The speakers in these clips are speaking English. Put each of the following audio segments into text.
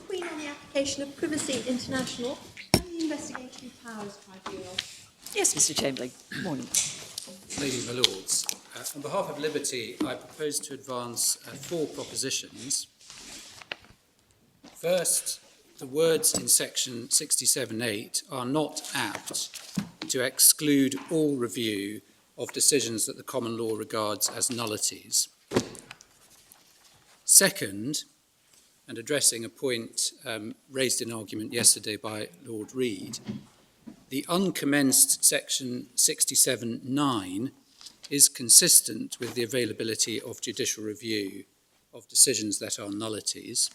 Queen on the application of Privacy International and the Investigatory Powers Tribunal. Yes, Mr. Chamberlain. Good morning. Ladies and Lords, on behalf of Liberty, I propose to advance 4 propositions. First, the words in section 67.8 are not apt to exclude all review of decisions that the common law regards as nullities. Second, and addressing a point raised in argument yesterday by Lord Reid, the uncommenced section 67.9 is consistent with the availability of judicial review of decisions that are nullities.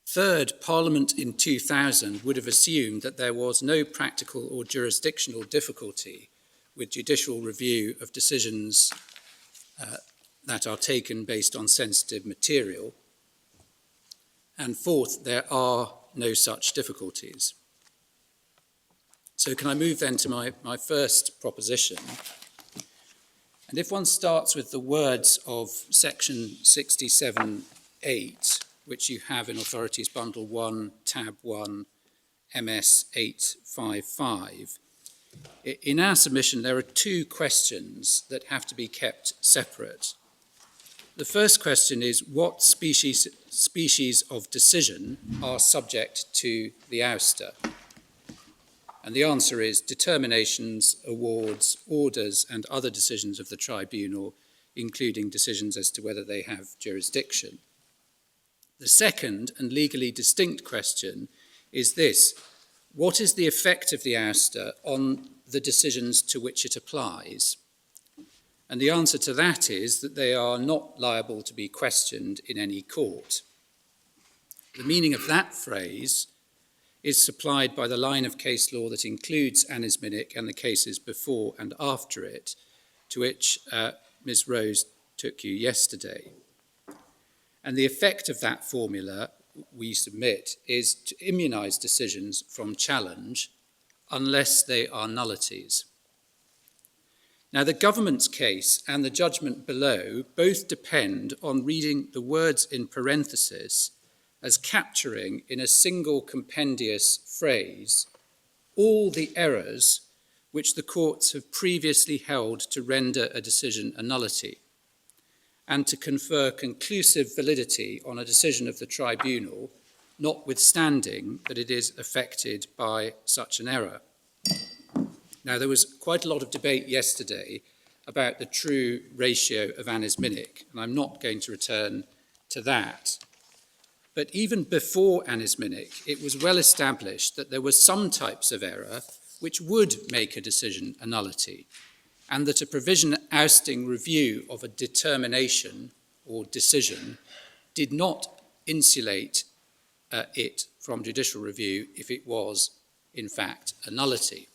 Third, Parliament in 2000 would have assumed that there was no practical or jurisdictional difficulty with judicial review of decisions that are taken based on sensitive material. And fourth, there are no such difficulties. So can I move then to my first proposition? And if one starts with the words of section 67.8, which you have in Authorities Bundle 1, Tab 1, MS 855, in our submission there are 2 questions that have to be kept separate. The first question is, what species of decision are subject to the ouster? And the answer is determinations, awards, orders, and other decisions of the tribunal, including decisions as to whether they have jurisdiction. The second and legally distinct question is this: what is the effect of the ouster on the decisions to which it applies? And the answer to that is that they are not liable to be questioned in any court. The meaning of that phrase is supplied by the line of case law that includes Anisminic and the cases before and after it, to which Ms. Rose took you yesterday. And the effect of that formula, we submit, is to immunise decisions from challenge unless they are nullities. Now, the government's case and the judgment below both depend on reading the words in parenthesis as capturing in a single compendious phrase all the errors which the courts have previously held to render a decision a nullity, and to confer conclusive validity on a decision of the tribunal, notwithstanding that it is affected by such an error. Now, there was quite a lot of debate yesterday about the true ratio of Anisminic, and I'm not going to return to that. But even before Anisminic, it was well established that there were some types of error which would make a decision a nullity, and that a provision ousting review of a determination or decision did not insulate it from judicial review if it was, in fact, a nullity.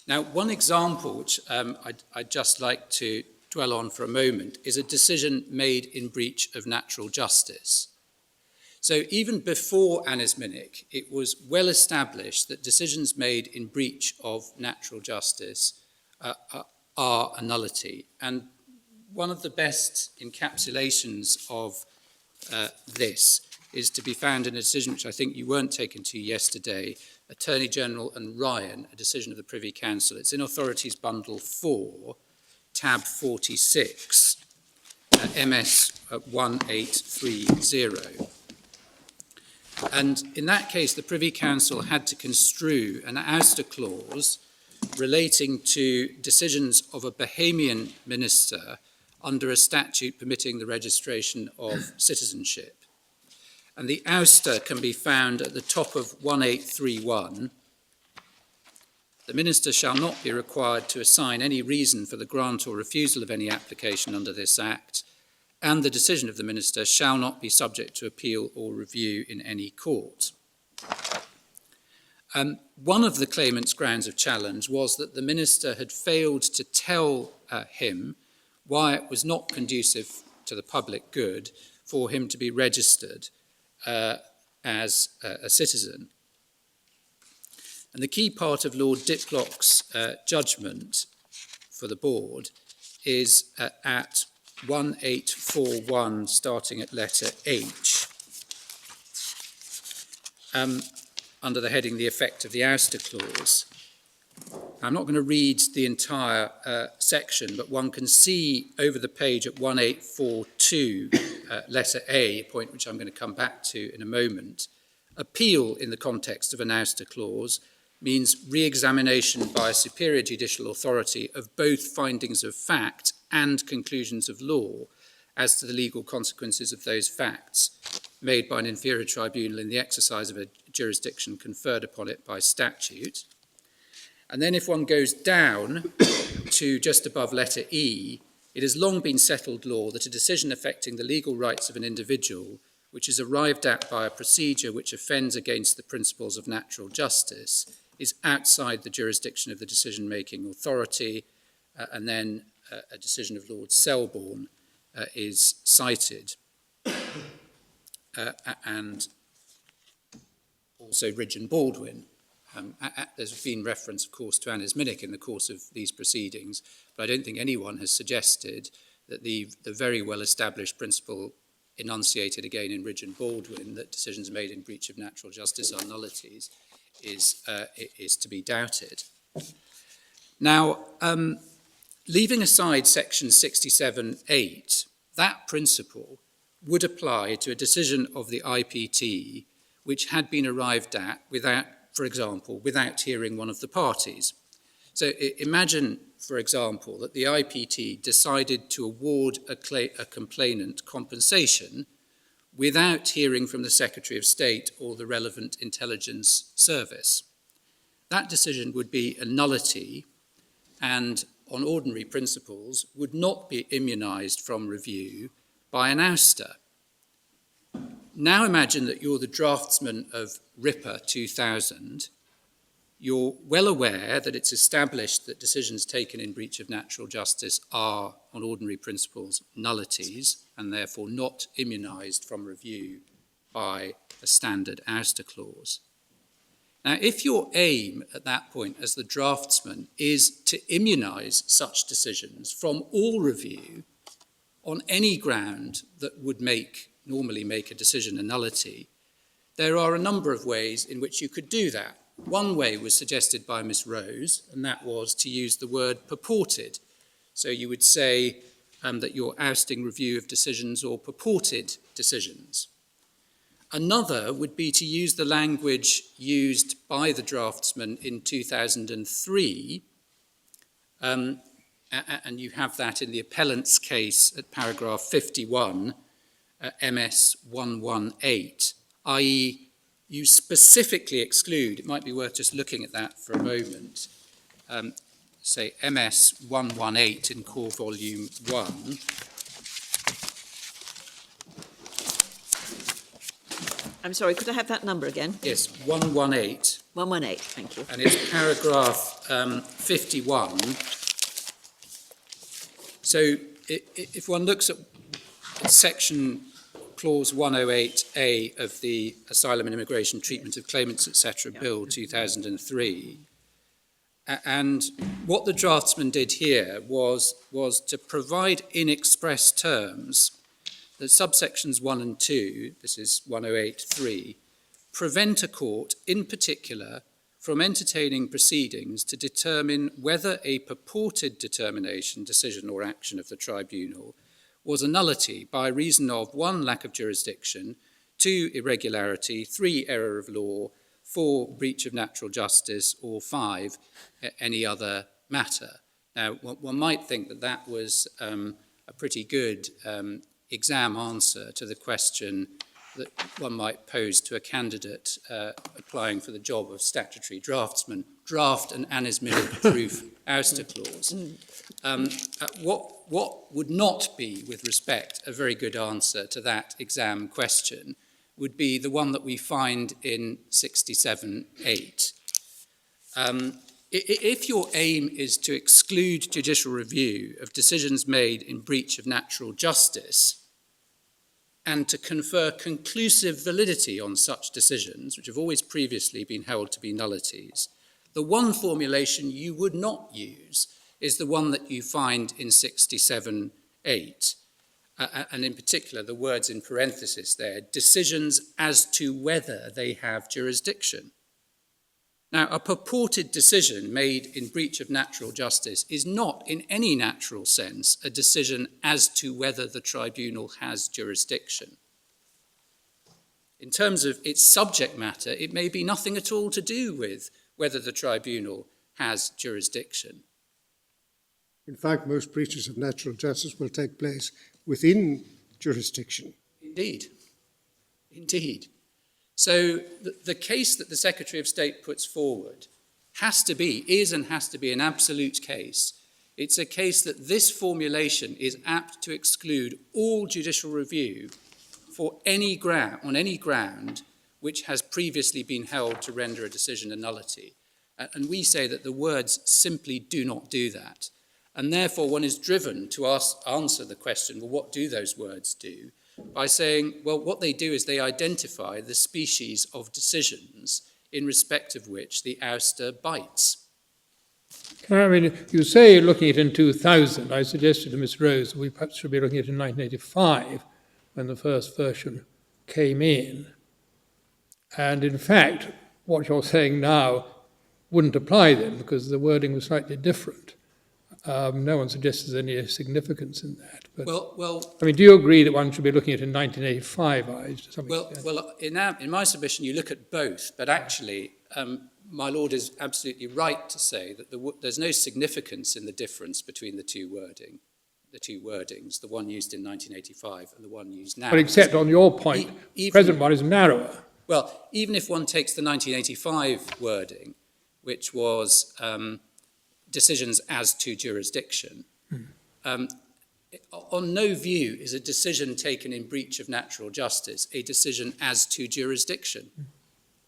Now, one example which I'd just like to dwell on for a moment is a decision made in breach of natural justice. So even before Anisminic, it was well established that decisions made in breach of natural justice are a nullity. And one of the best encapsulations of this is to be found in a decision which I think you weren't taken to yesterday, Attorney General and Ryan, a decision of the Privy Council. It's in Authorities Bundle 4, Tab 46, MS 1830. And in that case, the Privy Council had to construe an ouster clause relating to decisions of a Bahamian minister under a statute permitting the registration of citizenship. And the ouster can be found at the top of 1831. The minister shall not be required to assign any reason for the grant or refusal of any application under this Act, and the decision of the minister shall not be subject to appeal or review in any court. One of the claimant's grounds of challenge was that the minister had failed to tell him why it was not conducive to the public good for him to be registered as a citizen. And the key part of Lord Diplock's judgment for the board is at 1841, starting at letter H, under the heading, the effect of the ouster clause. I'm not going to read the entire section, but one can see over the page at 1842, letter A, a point which I'm going to come back to in a moment. Appeal in the context of an ouster clause means re-examination by a superior judicial authority of both findings of fact and conclusions of law as to the legal consequences of those facts made by an inferior tribunal in the exercise of a jurisdiction conferred upon it by statute. And then if one goes down to just above letter E, it has long been settled law that a decision affecting the legal rights of an individual, which is arrived at by a procedure which offends against the principles of natural justice, is outside the jurisdiction of the decision-making authority, and then a decision of Lord Selborne is cited. And also Ridge and Baldwin. There's been reference, of course, to Annis Minnick in the course of these proceedings, but I don't think anyone has suggested that the very well-established principle enunciated again in Ridge and Baldwin, that decisions made in breach of natural justice are nullities, is to be doubted. Now, leaving aside section 67.8, that principle would apply to a decision of the IPT which had been arrived at without, for example, without hearing one of the parties. So imagine, for example, that the IPT decided to award a complainant compensation without hearing from the Secretary of State or the relevant intelligence service. That decision would be a nullity and, on ordinary principles, would not be immunised from review by an ouster. Now imagine that you're the draftsman of Ripper 2000. You're well aware that it's established that decisions taken in breach of natural justice are, on ordinary principles, nullities and therefore not immunised from review by a standard ouster clause. Now, if your aim at that point as the draftsman is to immunise such decisions from all review on any ground that would normally make a decision a nullity, there are a number of ways in which you could do that. One way was suggested by Miss Rose, and that was to use the word purported. So you would say that you're ousting review of decisions or purported decisions. Another would be to use the language used by the draftsman in 2003, and you have that in the appellant's case at paragraph 51, MS 118, i.e. you specifically exclude, it might be worth just looking at that for a moment, say MS 118 in core volume 1. I'm sorry, could I have that number again? Yes, 118. 118, thank you. And it's paragraph 51. So if one looks at section clause 108A of the Asylum and Immigration Treatment of Claimants, etc. Bill 2003, and what the draftsman did here was to provide in express terms that subsections 1 and 2, this is 108.3, prevent a court in particular from entertaining proceedings to determine whether a purported determination, decision or action of the tribunal was a nullity by reason of 1, lack of jurisdiction, 2, irregularity, 3, error of law, 4, breach of natural justice, or 5, any other matter. Now, one might think that that was a pretty good exam answer to the question that one might pose to a candidate applying for the job of statutory draftsman: draft an Annis Minnick proof ouster clause. What would not be, with respect, a very good answer to that exam question would be the one that we find in 67.8, If your aim is to exclude judicial review of decisions made in breach of natural justice and to confer conclusive validity on such decisions, which have always previously been held to be nullities, the one formulation you would not use is the one that you find in 67(8), and in particular the words in parenthesis there, decisions as to whether they have jurisdiction. Now, a purported decision made in breach of natural justice is not, in any natural sense, a decision as to whether the tribunal has jurisdiction. In terms of its subject matter, it may be nothing at all to do with whether the tribunal has jurisdiction. In fact, most breaches of natural justice will take place within jurisdiction. Indeed. Indeed. So the case that the Secretary of State puts forward is and has to be an absolute case. It's a case that this formulation is apt to exclude all judicial review for on any ground which has previously been held to render a decision a nullity. And we say that the words simply do not do that. And therefore one is driven to answer the question, well, what do those words do? By saying, well, what they do is they identify the species of decisions in respect of which the ouster bites. I mean, you say you're looking at it in 2000. I suggested to Miss Rose that we perhaps should be looking at it in 1985 when the first version came in. And in fact, what you're saying now wouldn't apply then because the wording was slightly different. No one suggests there's any significance in that. But, Well, I mean, do you agree that one should be looking at it in 1985? In my submission, you look at both, but actually, my Lord is absolutely right to say that there's no significance in the difference between the two wordings, the one used in 1985 and the one used now. But except on your point, the present one is narrower. Well, even if one takes the 1985 wording, which was decisions as to jurisdiction, on no view is a decision taken in breach of natural justice a decision as to jurisdiction.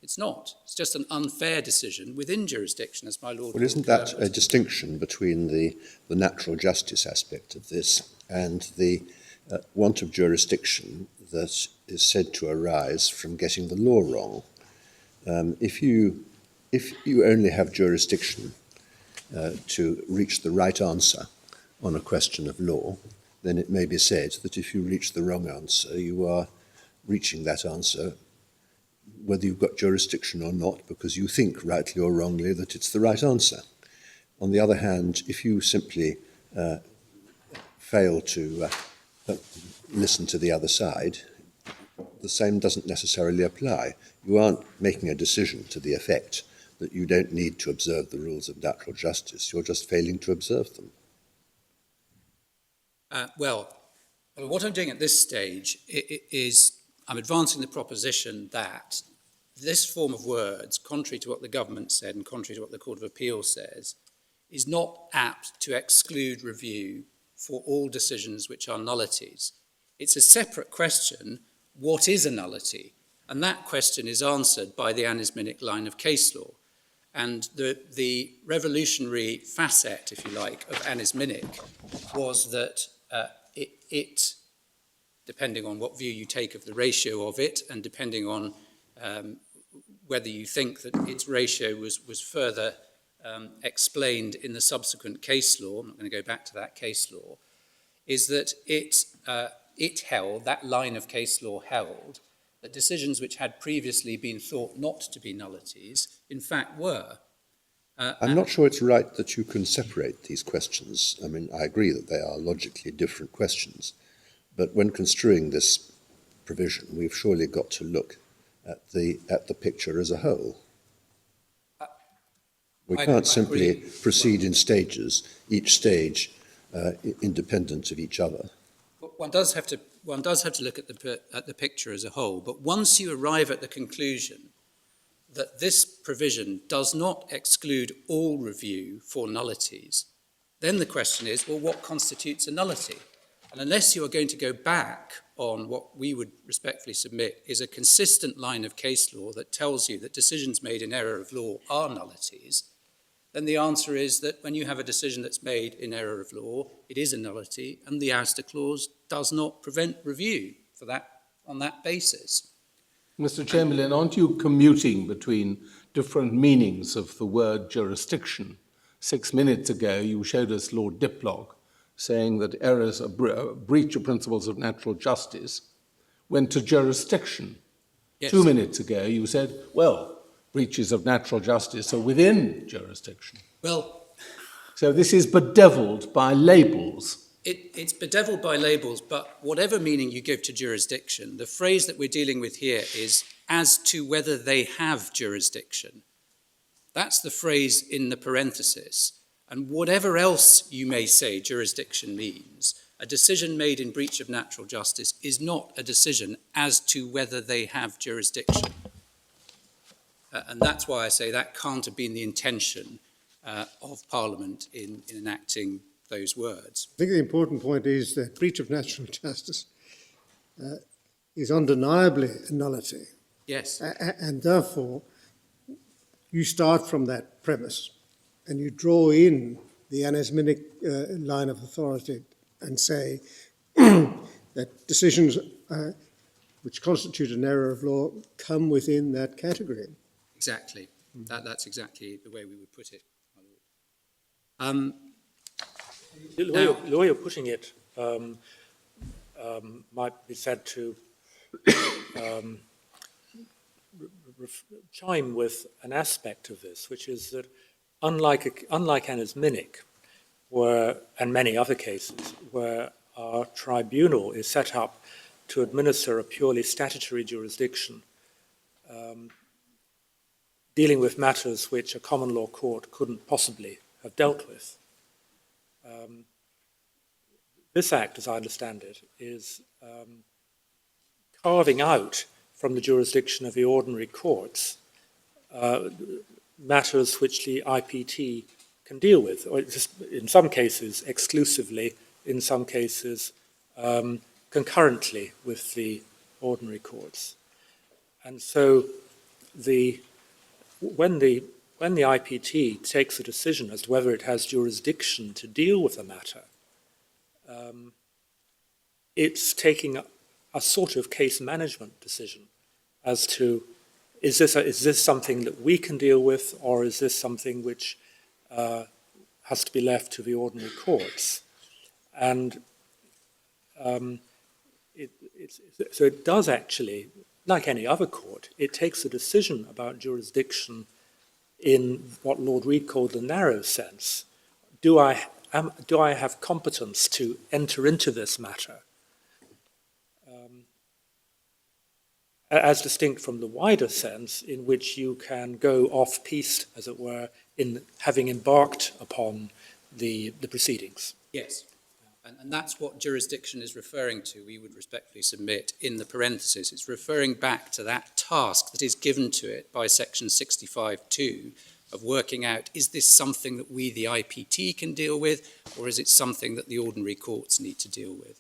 It's not. It's just an unfair decision within jurisdiction, as my Lord... Well, isn't that a distinction between the natural justice aspect of this and the want of jurisdiction that is said to arise from getting the law wrong? If you only have jurisdiction to reach the right answer on a question of law, then it may be said that if you reach the wrong answer, you are reaching that answer whether you've got jurisdiction or not, because you think, rightly or wrongly, that it's the right answer. On the other hand, if you simply fail to listen to the other side, the same doesn't necessarily apply. You aren't making a decision to the effect that you don't need to observe the rules of natural justice. You're just failing to observe them. Well, what I'm doing at this stage is I'm advancing the proposition that this form of words, contrary to what the government said and contrary to what the Court of Appeal says, is not apt to exclude review for all decisions which are nullities. It's a separate question, what is a nullity? And that question is answered by the anisminic line of case law. And the revolutionary facet, if you like, of anisminic was that it, depending on what view you take of the ratio of it, and depending on whether you think that its ratio was further explained in the subsequent case law, I'm not going to go back to that case law, is that it held, that line of case law held, that decisions which had previously been thought not to be nullities, in fact were. I'm not sure it's right that you can separate these questions. I mean, I agree that they are logically different questions, but when construing this provision, we've surely got to look at the picture as a whole. We can't simply proceed in stages, each stage independent of each other. One does have to look at the picture as a whole, but once you arrive at the conclusion that this provision does not exclude all review for nullities, then the question is, well, what constitutes a nullity? And unless you are going to go back on what we would respectfully submit is a consistent line of case law that tells you that decisions made in error of law are nullities, then the answer is that when you have a decision that's made in error of law, it is a nullity, and the ouster clause does not prevent review for that on that basis. Mr. Chamberlain, aren't you commuting between different meanings of the word jurisdiction? 6 minutes ago, you showed us Lord Diplock saying that errors are breach of principles of natural justice went to jurisdiction. Yes. 2 minutes ago, you said, well, breaches of natural justice are within jurisdiction. Well, so this is bedeviled by labels. it's bedeviled by labels, but whatever meaning you give to jurisdiction, the phrase that we're dealing with here is as to whether they have jurisdiction. That's the phrase in the parenthesis. And whatever else you may say jurisdiction means, a decision made in breach of natural justice is not a decision as to whether they have jurisdiction. And that's why I say that can't have been the intention of Parliament in enacting those words. I think the important point is that breach of natural justice is undeniably a nullity. Yes. And therefore, you start from that premise and you draw in the anesminic line of authority and say that decisions which constitute an error of law come within that category. Exactly. That's exactly the way we would put it. The lawyer putting it might be said to chime with an aspect of this, which is that unlike anesminic, and many other cases, where our tribunal is set up to administer a purely statutory jurisdiction, dealing with matters which a common law court couldn't possibly have dealt with. This Act, as I understand it, is carving out from the jurisdiction of the ordinary courts matters which the IPT can deal with, or just in some cases exclusively, in some cases concurrently with the ordinary courts. And so when the IPT takes a decision as to whether it has jurisdiction to deal with a matter, it's taking a sort of case management decision as to is this something that we can deal with, or is this something which has to be left to the ordinary courts? And so it does actually, like any other court, it takes a decision about jurisdiction in what Lord Reid called the narrow sense. Do I have competence to enter into this matter? As distinct from the wider sense in which you can go off-piste, as it were, in having embarked upon the proceedings. Yes. And that's what jurisdiction is referring to, we would respectfully submit in the parenthesis. It's referring back to that task that is given to it by section 65(2) of working out, is this something that we, the IPT, can deal with, or is it something that the ordinary courts need to deal with?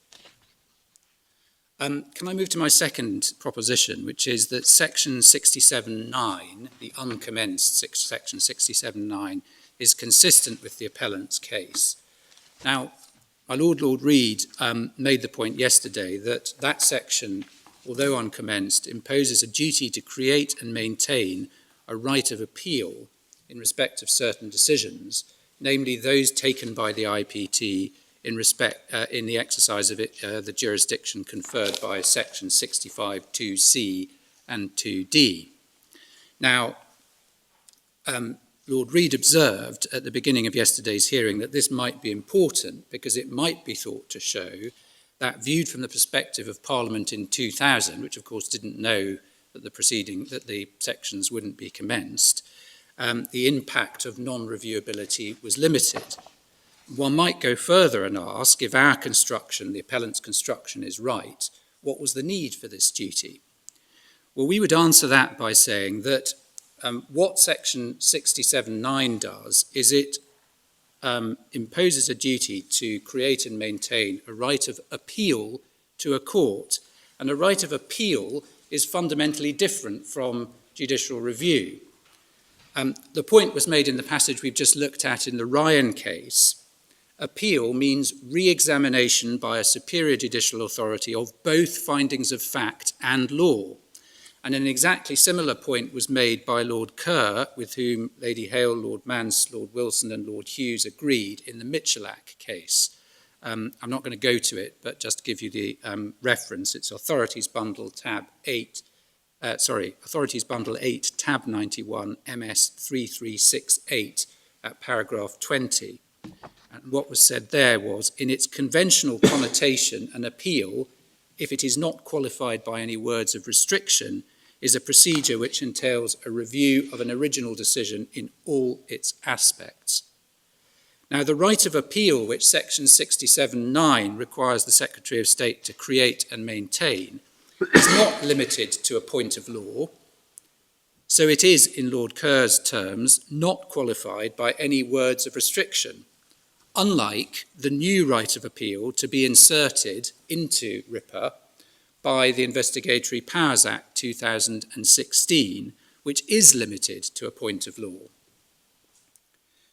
Can I move to my second proposition, which is that section 67(9), the uncommenced section 67(9), is consistent with the appellant's case. Now, my Lord Reid made the point yesterday that that section, although uncommenced, imposes a duty to create and maintain a right of appeal in respect of certain decisions, namely those taken by the IPT in the exercise of the jurisdiction conferred by section 65(2)(c) and 2(d). Now, Lord Reid observed at the beginning of yesterday's hearing that this might be important because it might be thought to show that, viewed from the perspective of Parliament in 2000, which of course didn't know that the sections wouldn't be commenced, the impact of non-reviewability was limited. One might go further and ask, if our construction, the appellant's construction, is right, what was the need for this duty? Well, we would answer that by saying that what section 67(9) does is it imposes a duty to create and maintain a right of appeal to a court, and a right of appeal is fundamentally different from judicial review. The point was made in the passage we've just looked at in the Ryan case. Appeal means re-examination by a superior judicial authority of both findings of fact and law. And an exactly similar point was made by Lord Kerr, with whom Lady Hale, Lord Mance, Lord Wilson and Lord Hughes agreed in the Michalak case. I'm not going to go to it, but just to give you the reference, it's Authorities Bundle Authorities Bundle 8, tab 91, MS 3368, at paragraph 20. And what was said there was, in its conventional connotation, an appeal, if it is not qualified by any words of restriction, is a procedure which entails a review of an original decision in all its aspects. Now, the right of appeal, which section 67(9) requires the Secretary of State to create and maintain, is not limited to a point of law. So it is, in Lord Kerr's terms, not qualified by any words of restriction, unlike the new right of appeal to be inserted into RIPA by the Investigatory Powers Act 2016, which is limited to a point of law.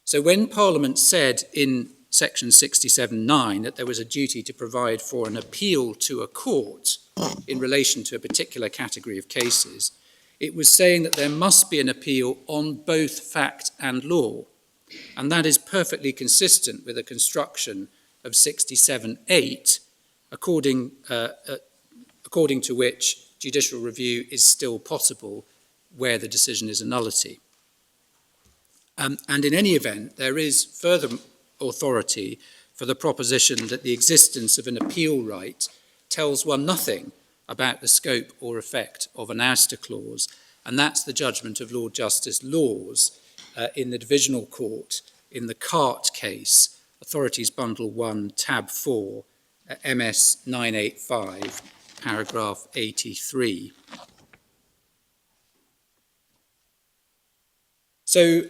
So when Parliament said in section 67(9) that there was a duty to provide for an appeal to a court in relation to a particular category of cases, it was saying that there must be an appeal on both fact and law. And that is perfectly consistent with the construction of 67(8), according to which judicial review is still possible where the decision is a nullity. And in any event, there is further authority for the proposition that the existence of an appeal right tells one nothing about the scope or effect of an ouster clause, and that's the judgment of Lord Justice Laws in the Divisional Court in the Cart case, Authorities Bundle 1, tab 4, MS 985, paragraph 83. So,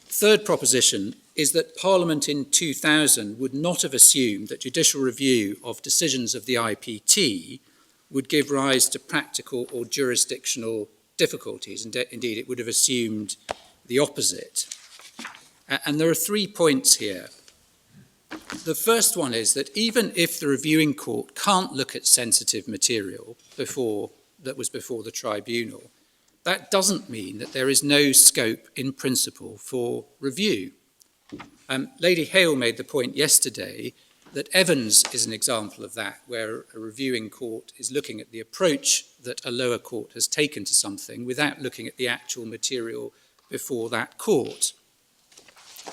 third proposition is that Parliament in 2000 would not have assumed that judicial review of decisions of the IPT would give rise to practical or jurisdictional difficulties. Indeed, it would have assumed the opposite. And there are 3 points here. The first one is that even if the reviewing court can't look at sensitive material that was before the tribunal, that doesn't mean that there is no scope in principle for review. Lady Hale made the point yesterday that Evans is an example of that, where a reviewing court is looking at the approach that a lower court has taken to something without looking at the actual material before that court.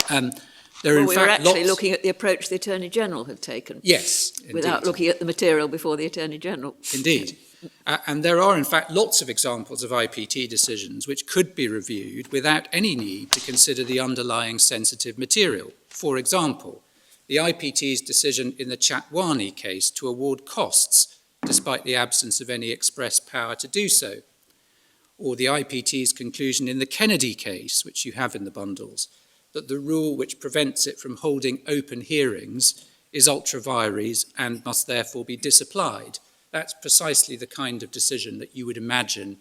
We were actually looking at the approach the Attorney General had taken. Yes, indeed. Without looking at the material before the Attorney General. Indeed. And there are, in fact, lots of examples of IPT decisions which could be reviewed without any need to consider the underlying sensitive material. For example, the IPT's decision in the Chatwani case to award costs, despite the absence of any express power to do so, or the IPT's conclusion in the Kennedy case, which you have in the bundles, that the rule which prevents it from holding open hearings is ultra vires and must therefore be disapplied. That's precisely the kind of decision that you would imagine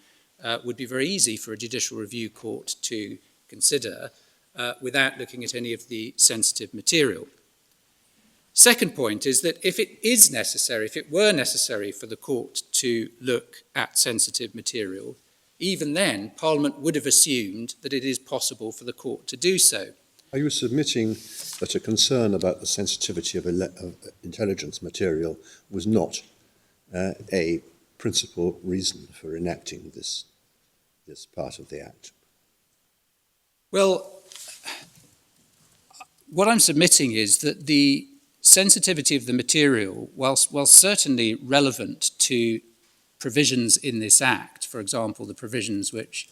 would be very easy for a judicial review court to consider without looking at any of the sensitive material. Second point is that if it were necessary for the court to look at sensitive material, even then Parliament would have assumed that it is possible for the court to do so. Are you submitting that a concern about the sensitivity of intelligence material was not a principal reason for enacting this part of the Act? Well, what I'm submitting is that the sensitivity of the material, whilst certainly relevant to provisions in this Act, for example, the provisions which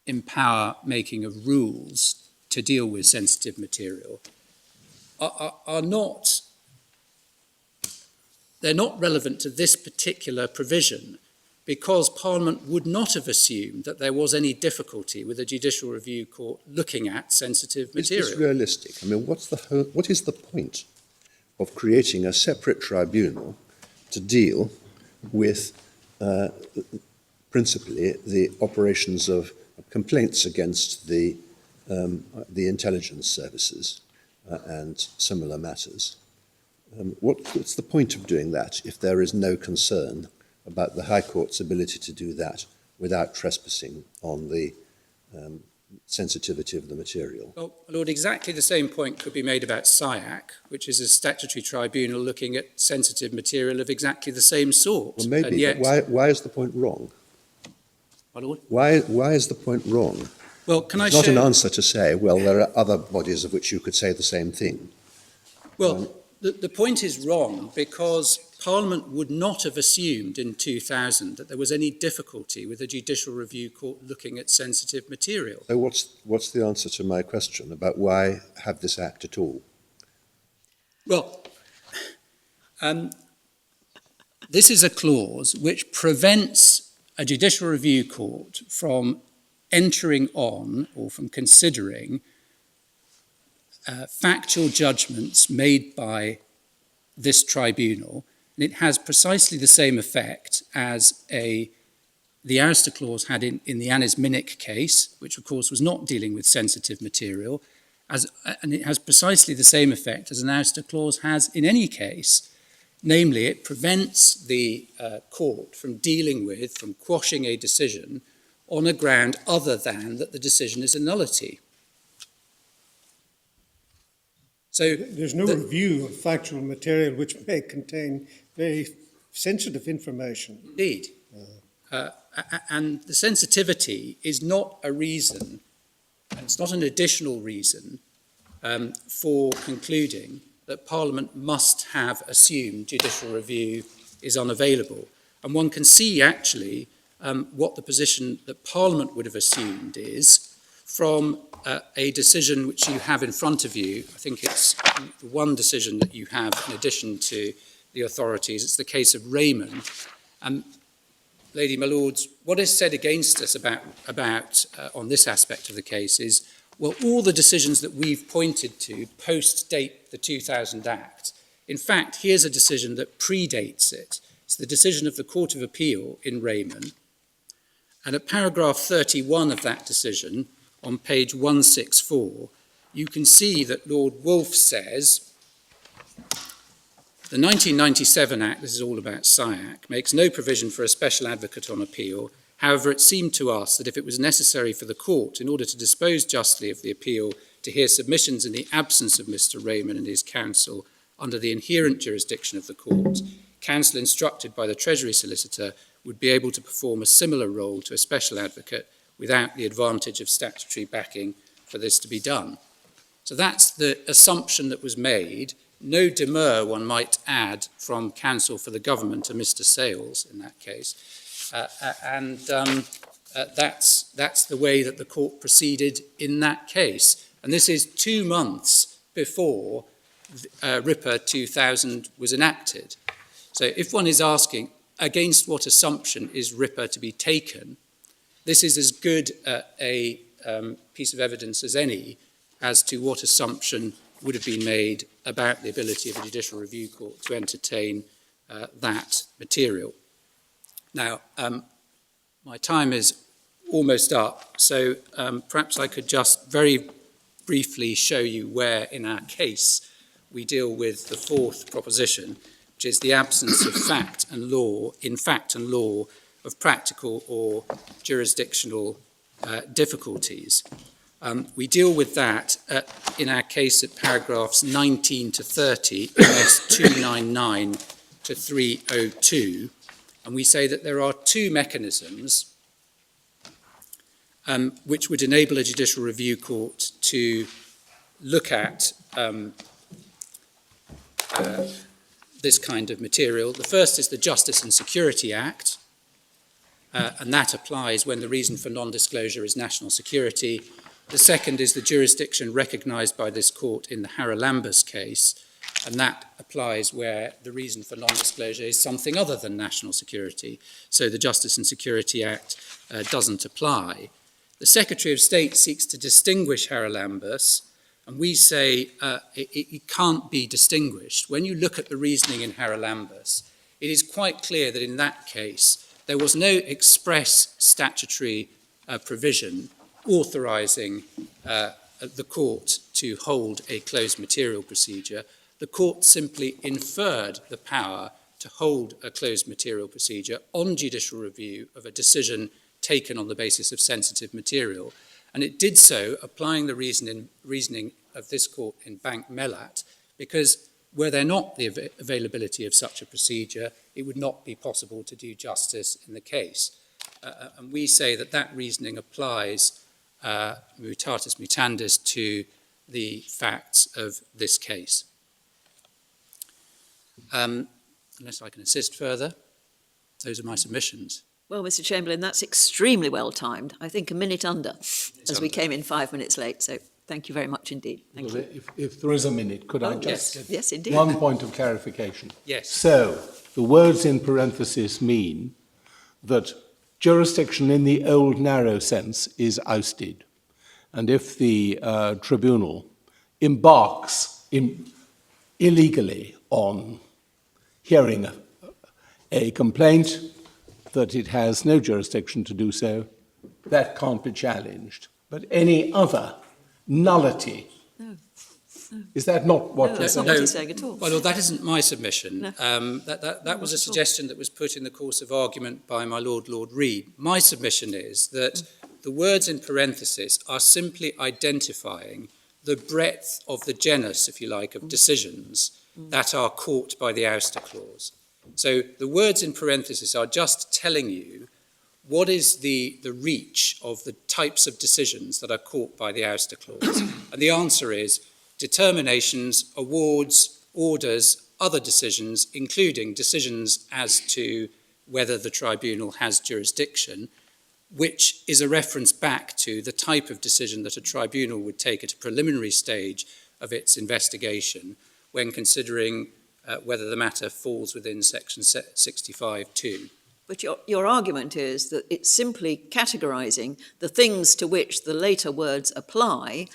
empower making of rules to deal with sensitive material, they're not relevant to this particular provision because Parliament would not have assumed that there was any difficulty with a judicial review court looking at sensitive material. Is this realistic? I mean, what is the point of creating a separate tribunal to deal with principally the operations of complaints against the intelligence services and similar matters. What's the point of doing that if there is no concern about the High Court's ability to do that without trespassing on the sensitivity of the material? Well, Lord, exactly the same point could be made about SIAC, which is a statutory tribunal looking at sensitive material of exactly the same sort. Well, maybe, and yet, but why is the point wrong? My Lord? Why is the point wrong? Well, can I It's not show... an answer to say, well, there are other bodies of which you could say the same thing. Well, the point is wrong because Parliament would not have assumed in 2000 that there was any difficulty with a judicial review court looking at sensitive material. So what's the answer to my question about why have this act at all? Well, this is a clause which prevents a judicial review court from entering on or from considering factual judgments made by this tribunal, and it has precisely the same effect as the ouster clause had in the Annis Minnick case, which of course was not dealing with sensitive material, and it has precisely the same effect as an ouster clause has in any case. Namely, it prevents the court from quashing a decision on a ground other than that the decision is a nullity. So there's no review of factual material which may contain very sensitive information. Indeed. And the sensitivity is not a reason, and it's not an additional reason for concluding that Parliament must have assumed judicial review is unavailable. And one can see actually what the position that Parliament would have assumed is from a decision which you have in front of you. I think it's the one decision that you have in addition to the authorities. It's the case of Raymond. Lady, my lords, what is said against us about on this aspect of the case is, well, all the decisions that we've pointed to post-date the 2000 Act. In fact, here's a decision that predates it. It's the decision of the Court of Appeal in Raymond. And at paragraph 31 of that decision, on page 164, you can see that Lord Wolfe says, the 1997 Act, this is all about SIAC, makes no provision for a special advocate on appeal. However, it seemed to us that if it was necessary for the court, in order to dispose justly of the appeal, to hear submissions in the absence of Mr. Raymond and his counsel under the inherent jurisdiction of the court, counsel instructed by the Treasury Solicitor would be able to perform a similar role to a special advocate without the advantage of statutory backing for this to be done. So that's the assumption that was made. No demur, one might add, from counsel for the government to Mr. Sales in that case. That's the way that the court proceeded in that case. And this is 2 months before RIPA 2000 was enacted. So if one is asking, against what assumption is RIPA to be taken, this is as good a piece of evidence as any as to what assumption would have been made about the ability of a judicial review court to entertain that material. Now, my time is almost up, so perhaps I could just very briefly show you where in our case we deal with the fourth proposition, which is the absence of fact and law of practical or jurisdictional difficulties. We deal with that in our case at paragraphs 19 to 30, MS 299 to 302, and we say that there are two mechanisms which would enable a judicial review court to look at this kind of material. The first is the Justice and Security Act, and that applies when the reason for non-disclosure is national security. The second is the jurisdiction recognised by this court in the Haralambous case, and that applies where the reason for non-disclosure is something other than national security. So the Justice and Security Act doesn't apply. The Secretary of State seeks to distinguish Haralambous, and we say it can't be distinguished. When you look at the reasoning in Haralambous, it is quite clear that in that case, there was no express statutory provision authorising the court to hold a closed material procedure. The court simply inferred the power to hold a closed material procedure on judicial review of a decision taken on the basis of sensitive material. And it did so applying the reasoning of this court in Bank Mellat, because were there not the availability of such a procedure, it would not be possible to do justice in the case. And we say that that reasoning applies mutatis mutandis to the facts of this case. Unless I can assist further, those are my submissions. Well, Mr. Chamberlain, that's extremely well timed. I think a minute under, as we came in 5 minutes late. So thank you very much indeed. Thank you. If there is a minute, could I just... Yes, indeed. One point of clarification. Yes. So, the words in parenthesis mean that jurisdiction in the old narrow sense is ousted. And if the tribunal embarks illegally on hearing a complaint that it has no jurisdiction to do so, that can't be challenged. But any other nullity, is that not what No, you're that's saying? not what he's saying at all. Well, that isn't my submission. No. That was a suggestion that was put in the course of argument by my Lord Reid. My submission is that the words in parenthesis are simply identifying the breadth of the genus, if you like, of decisions that are caught by the ouster clause. So the words in parenthesis are just telling you what is the reach of the types of decisions that are caught by the ouster clause. And the answer is determinations, awards, orders, other decisions, including decisions as to whether the tribunal has jurisdiction, which is a reference back to the type of decision that a tribunal would take at a preliminary stage of its investigation when considering whether the matter falls within section 65(2). But your argument is that it's simply categorising the things to which the later words apply,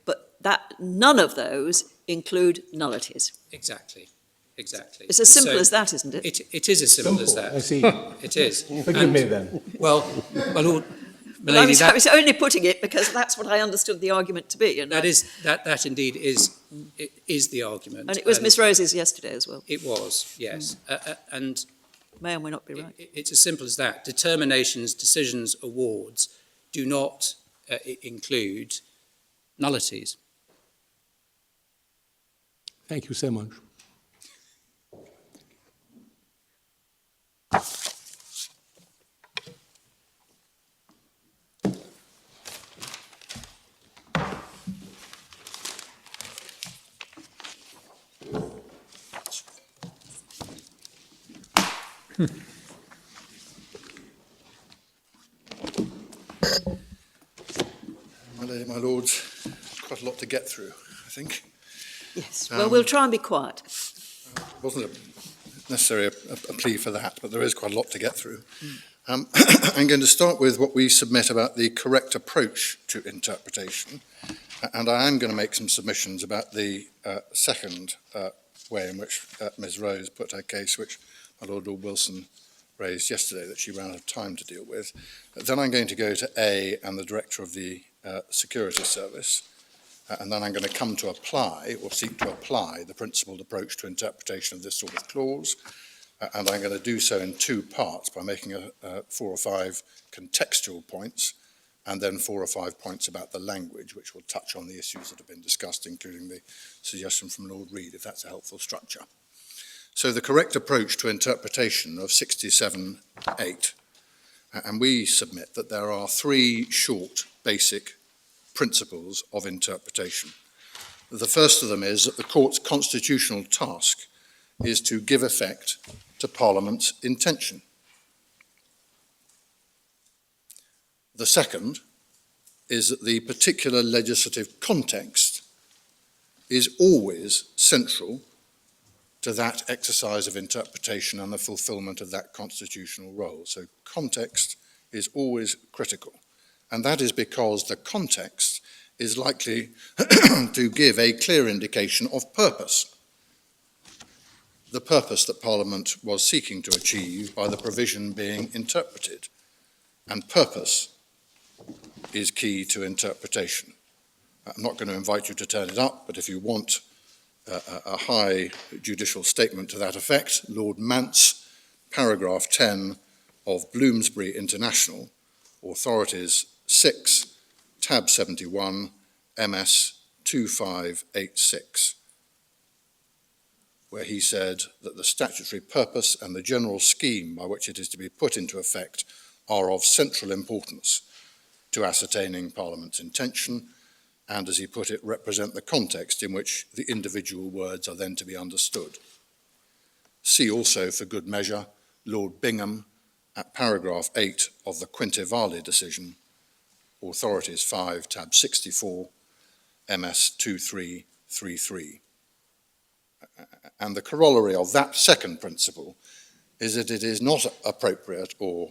but that none of those include nullities. Exactly. It's as simple as that, isn't it? It is as simple as that. I see. It is. Forgive me then. Well, my Lord, Well, I Milady, was only putting it because that's what I understood the argument to be. And that indeed is the argument. And it was Miss Rose's yesterday as well. It was, yes. And May or may not be right. it's as simple as that. Determinations, decisions, awards do not include nullities. Thank you so much. My lady, my lords, quite a lot to get through, I think. Yes. Well, we'll try and be quiet. Wasn't necessarily a plea for that, but there is quite a lot to get through. I'm going to start with what we submit about the correct approach to interpretation, and I am going to make some submissions about the second way in which Ms Rose put her case, which my Lord Wilson raised yesterday, that she ran out of time to deal with. Then I'm going to go to A and the Director of the Security Service, and then I'm going to come to apply, or seek to apply, the principled approach to interpretation of this sort of clause, and I'm going to do so in two parts by making 4 or 5 contextual points, and then 4 or 5 points about the language, which will touch on the issues that have been discussed, including the suggestion from Lord Reid, if that's a helpful structure. So the correct approach to interpretation of 67(8), and we submit that there are 3 short, basic principles of interpretation. The first of them is that the court's constitutional task is to give effect to Parliament's intention. The second is that the particular legislative context is always central to that exercise of interpretation and the fulfilment of that constitutional role. So context is always critical. And that is because the context is likely to give a clear indication of purpose. the purpose that Parliament was seeking to achieve by the provision being interpreted. And purpose is key to interpretation. I'm not going to invite you to turn it up, but if you want a high judicial statement to that effect, Lord Mance, paragraph 10 of Bloomsbury International, Authorities 6, tab 71, MS 2586, where he said that the statutory purpose and the general scheme by which it is to be put into effect are of central importance to ascertaining Parliament's intention, and, as he put it, represent the context in which the individual words are then to be understood. See also, for good measure, Lord Bingham at paragraph 8 of the Quinte Vale decision, Authorities 5, tab 64, MS 2333. And the corollary of that second principle is that it is not appropriate or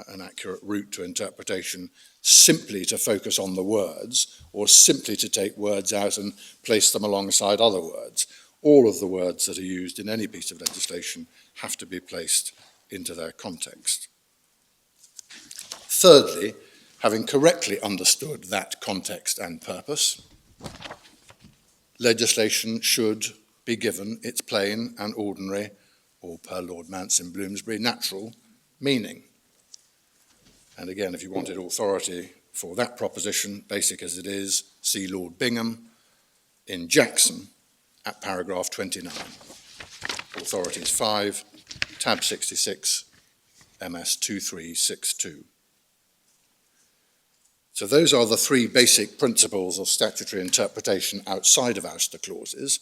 an accurate route to interpretation simply to focus on the words or simply to take words out and place them alongside other words. All of the words that are used in any piece of legislation have to be placed into their context. Thirdly, having correctly understood that context and purpose, legislation should be given its plain and ordinary, or per Lord Mance in Bloomsbury, natural meaning. And again, if you wanted authority for that proposition, basic as it is, see Lord Bingham in Jackson at paragraph 29. Authorities 5, tab 66, MS 2362. So those are the three basic principles of statutory interpretation outside of ouster clauses.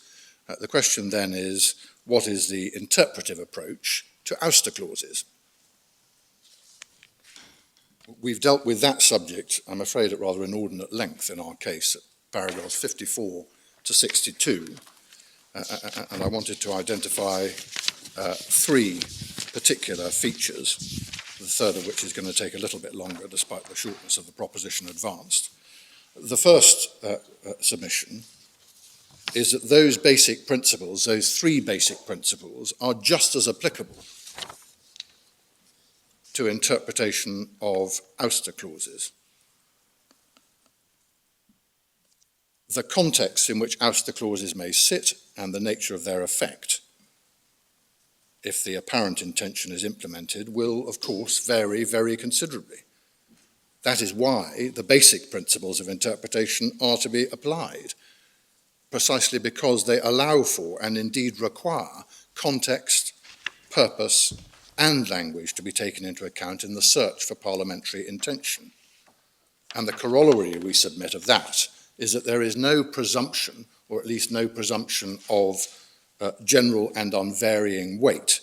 The question then is, what is the interpretive approach to ouster clauses? We've dealt with that subject, I'm afraid, at rather inordinate length in our case, at paragraphs 54 to 62, and I wanted to identify three particular features, the third of which is going to take a little bit longer despite the shortness of the proposition advanced. The first submission is that those basic principles, those three basic principles, are just as applicable to interpretation of ouster clauses. The context in which ouster clauses may sit and the nature of their effect, if the apparent intention is implemented, will, of course, vary very considerably. That is why the basic principles of interpretation are to be applied, precisely because they allow for and indeed require context, purpose, and language to be taken into account in the search for parliamentary intention. And the corollary we submit of that is that there is no presumption, or at least no presumption of general and unvarying weight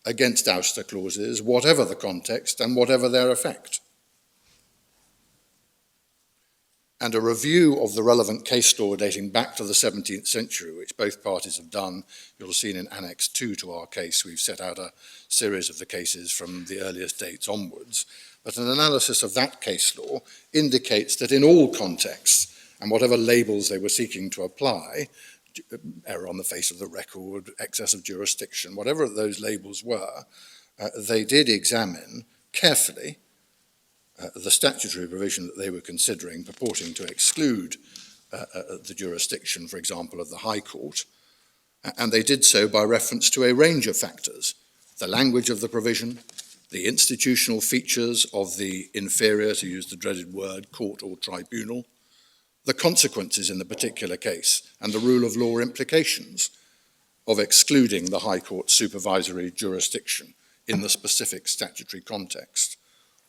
against ouster clauses, whatever the context and whatever their effect. And a review of the relevant case law dating back to the 17th century, which both parties have done, you'll have seen in Annex 2 to our case, we've set out a series of the cases from the earliest dates onwards. But an analysis of that case law indicates that in all contexts, and whatever labels they were seeking to apply, error on the face of the record, excess of jurisdiction, whatever those labels were, they did examine carefully the statutory provision that they were considering purporting to exclude the jurisdiction, for example, of the High Court, and they did so by reference to a range of factors: the language of the provision, the institutional features of the inferior, to use the dreaded word, court or tribunal, the consequences in the particular case, and the rule of law implications of excluding the High Court's supervisory jurisdiction in the specific statutory context.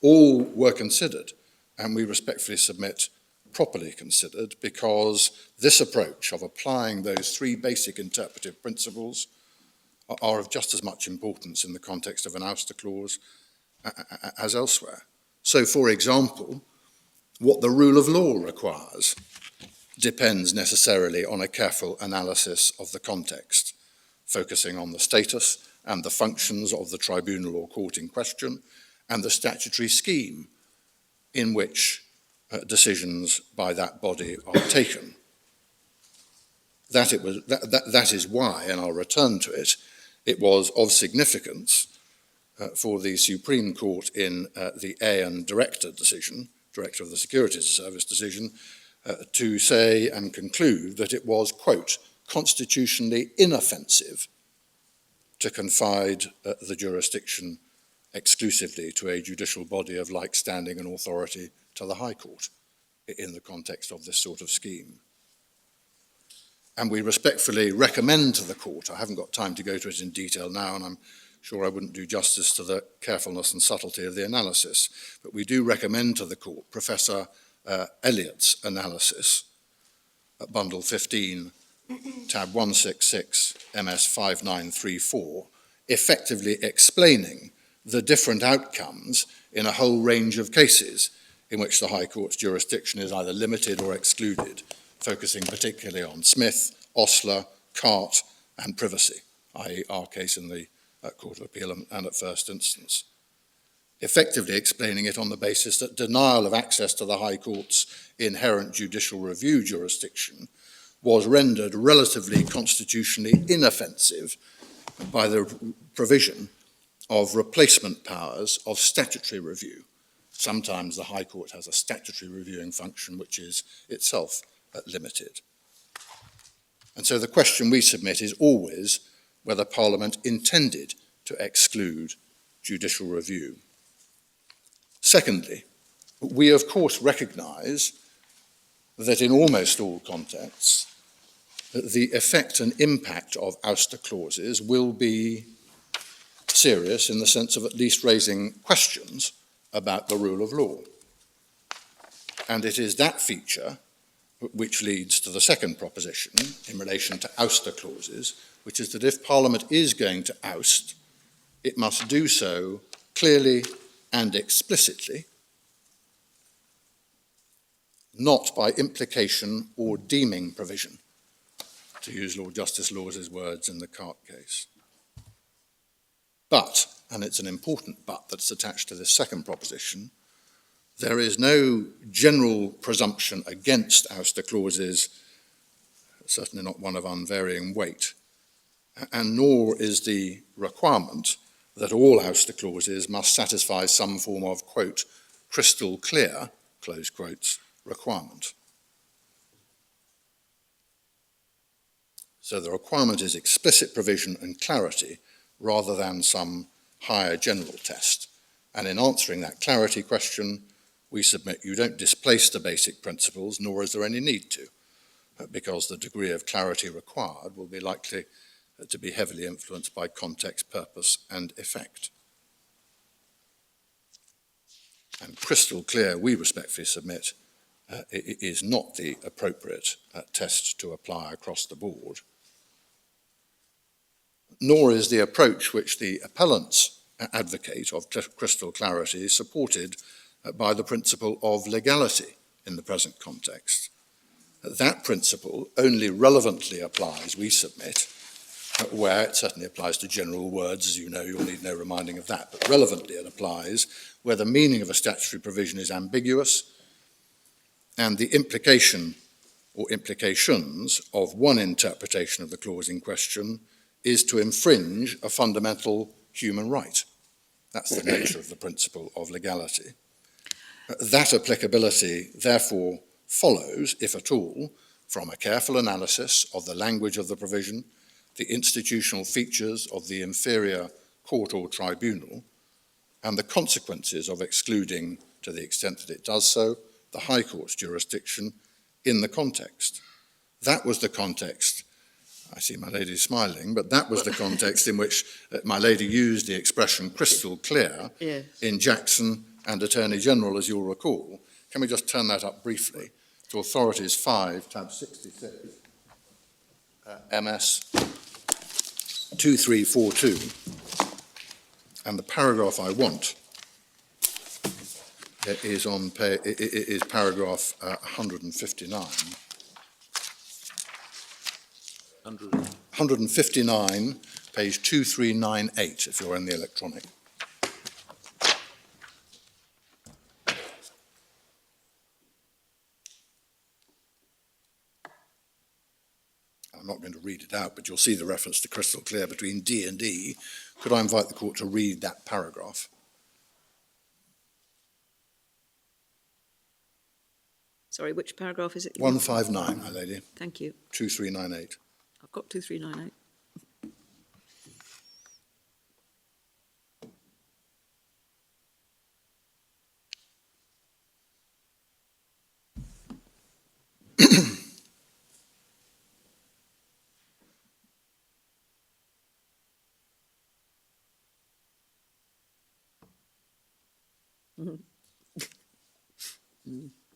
All were considered, and we respectfully submit properly considered, because this approach of applying those three basic interpretive principles are of just as much importance in the context of an ouster clause as elsewhere. So, for example, what the rule of law requires depends necessarily on a careful analysis of the context, focusing on the status and the functions of the tribunal or court in question, and the statutory scheme in which decisions by that body are taken. that is why, and I'll return to it, it was of significance for the Supreme Court in the Aon Director decision, Director of the Securities Service decision, to say and conclude that it was, quote, constitutionally inoffensive to confide the jurisdiction exclusively to a judicial body of like standing and authority to the High Court in the context of this sort of scheme. And we respectfully recommend to the Court, I haven't got time to go to it in detail now, and I'm sure I wouldn't do justice to the carefulness and subtlety of the analysis, but we do recommend to the Court Professor Elliott's analysis at Bundle 15, tab 166, MS 5934, effectively explaining the different outcomes in a whole range of cases in which the High Court's jurisdiction is either limited or excluded, focusing particularly on Smith, Osler, Cart, and privacy, i.e. our case in the Court of Appeal and at first instance. Effectively explaining it on the basis that denial of access to the High Court's inherent judicial review jurisdiction was rendered relatively constitutionally inoffensive by the provision of replacement powers of statutory review. Sometimes the High Court has a statutory reviewing function which is itself limited. And so the question we submit is always whether Parliament intended to exclude judicial review. Secondly, we of course recognise that in almost all contexts, the effect and impact of ouster clauses will be serious in the sense of at least raising questions about the rule of law. And it is that feature which leads to the second proposition in relation to ouster clauses, which is that if Parliament is going to oust, it must do so clearly and explicitly, not by implication or deeming provision, to use Lord Justice Laws's words in the Cart case. But, and it's an important but that's attached to this second proposition, there is no general presumption against ouster clauses, certainly not one of unvarying weight, and nor is the requirement that all ouster clauses must satisfy some form of, quote, crystal clear, close quotes, requirement. So the requirement is explicit provision and clarity rather than some higher general test. And in answering that clarity question, we submit you don't displace the basic principles, nor is there any need to, because the degree of clarity required will be likely to be heavily influenced by context, purpose, and effect. And crystal clear, we respectfully submit, is not the appropriate test to apply across the board, nor is the approach which the appellants advocate of crystal clarity supported by the principle of legality in the present context. That principle only relevantly applies, we submit, where it certainly applies to general words, as you know, you'll need no reminding of that, but relevantly it applies where the meaning of a statutory provision is ambiguous and the implication or implications of one interpretation of the clause in question is to infringe a fundamental human right. That's the nature of the principle of legality. That applicability, therefore, follows, if at all, from a careful analysis of the language of the provision, the institutional features of the inferior court or tribunal, and the consequences of excluding, to the extent that it does so, the High Court's jurisdiction in the context. That was the context, I see my lady smiling, but that was the context in which my lady used the expression crystal clear Yes. in in Jackson and Attorney General, as you'll recall. Can we just turn that up briefly to Authorities 5, tab 66, MS 2342, and the paragraph I want is paragraph 159. 159, page 2398, if you're in the electronic. I'm not going to read it out, but you'll see the reference to crystal clear between D and E. Could I invite the court to read that paragraph? Sorry, which paragraph is it? 159, my lady. Thank you. 2398. I've got 2398.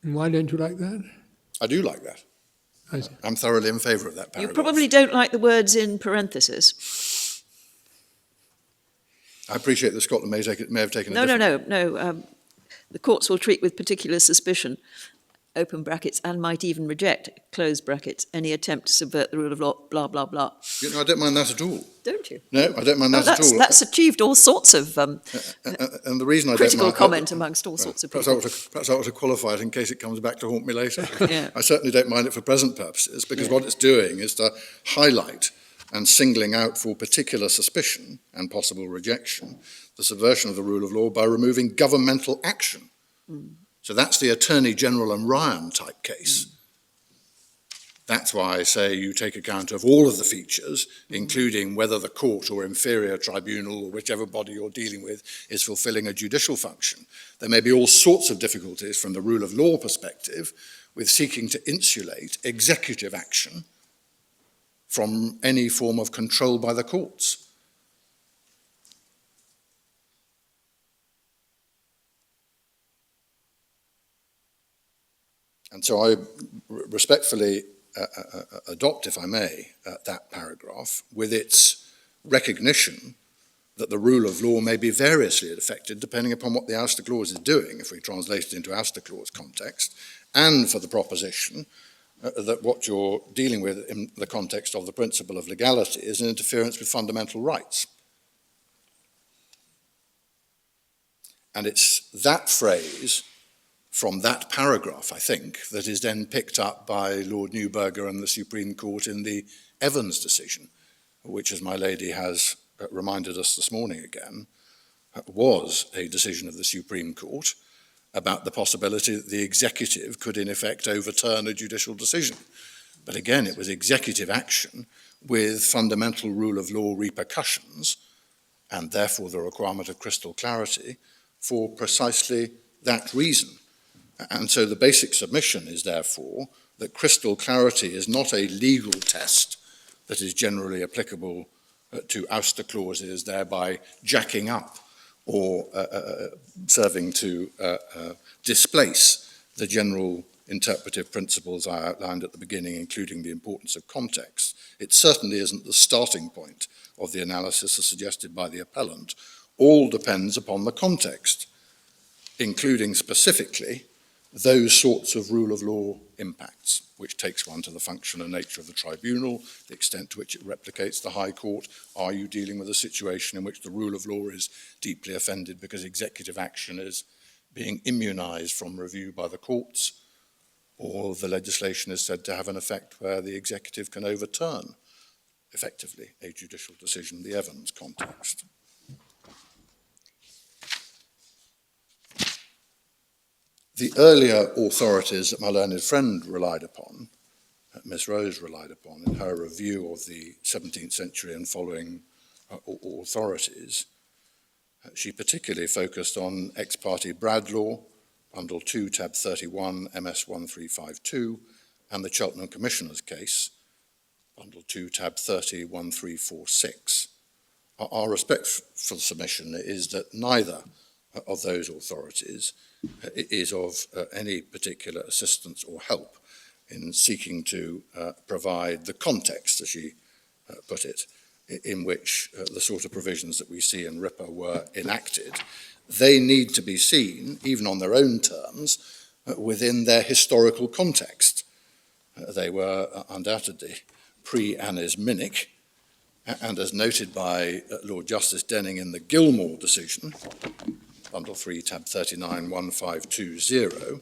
And why don't you like that? I do like that. I see. I'm thoroughly in favour of that You paragraph. probably don't like the words in parentheses. I appreciate that Scotland may have taken a different... No. The courts will treat with particular suspicion, open brackets, and might even reject, close brackets, any attempt to subvert the rule of law, blah, blah, blah. You know, I don't mind that at all. Don't you? No, I don't mind that at all. That's achieved all sorts of And the reason I don't critical mind... comment amongst all sorts of people. Perhaps I ought to qualify it in case it comes back to haunt me later. Yeah. I certainly don't mind it for present purposes, because what it's doing is to highlight and singling out for particular suspicion and possible rejection the subversion of the rule of law by removing governmental action. So that's the Attorney General and Ryan type case. That's why I say you take account of all of the features, including whether the court or inferior tribunal or whichever body you're dealing with is fulfilling a judicial function. There may be all sorts of difficulties from the rule of law perspective with seeking to insulate executive action from any form of control by the courts. And so I respectfully adopt, if I may, that paragraph with its recognition that the rule of law may be variously affected depending upon what the ouster clause is doing, if we translate it into ouster clause context, and for the proposition that what you're dealing with in the context of the principle of legality is an interference with fundamental rights. And it's that phrase from that paragraph, I think, that is then picked up by Lord Neuberger and the Supreme Court in the Evans decision, which, as my lady has reminded us this morning again, was a decision of the Supreme Court about the possibility that the executive could in effect overturn a judicial decision. But again, it was executive action with fundamental rule of law repercussions, and therefore the requirement of crystal clarity for precisely that reason. And so the basic submission is therefore that crystal clarity is not a legal test that is generally applicable to ouster clauses, thereby jacking up or serving to displace the general interpretive principles I outlined at the beginning, including the importance of context. It certainly isn't the starting point of the analysis as suggested by the appellant. All depends upon the context, including specifically those sorts of rule of law impacts, which takes one to the function and nature of the tribunal, the extent to which it replicates the High Court. Are you dealing with a situation in which the rule of law is deeply offended because executive action is being immunized from review by the courts, or the legislation is said to have an effect where the executive can overturn, effectively, a judicial decision, the Evans context. The earlier authorities that my learned friend relied upon, Miss Rose relied upon in her review of the 17th century and following authorities, she particularly focused on ex parte Bradlaw, Bundle 2, tab 31, MS 1352, and the Cheltenham Commissioner's case, Bundle 2, tab 30, 1346. Our respectful submission is that neither of those authorities is of any particular assistance or help in seeking to provide the context, as she put it, in which the sort of provisions that we see in RIPA were enacted. They need to be seen, even on their own terms, within their historical context. They were undoubtedly pre-Annes Minnick, and as noted by Lord Justice Denning in the Gilmore decision, Bundle 3, tab 39, 1520,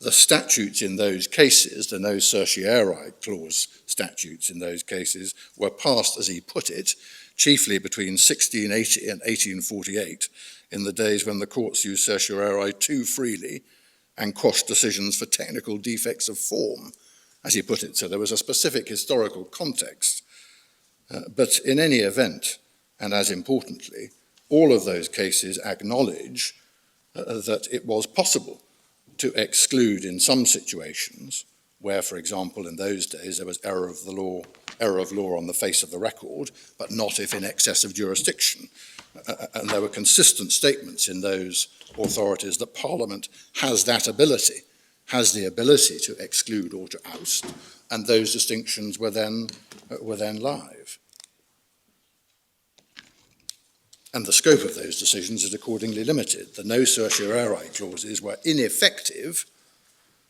the statutes in those cases, the no certiorari clause statutes in those cases, were passed, as he put it, chiefly between 1680 and 1848, in the days when the courts used certiorari too freely and quashed decisions for technical defects of form, as he put it. So there was a specific historical context. But in any event, and as importantly, all of those cases acknowledge that it was possible to exclude in some situations where, for example, in those days there was error of law on the face of the record, but not if in excess of jurisdiction. And there were consistent statements in those authorities that Parliament has that ability, has the ability to exclude or to oust, and those distinctions were then live. And the scope of those decisions is accordingly limited. The no certiorari clauses were ineffective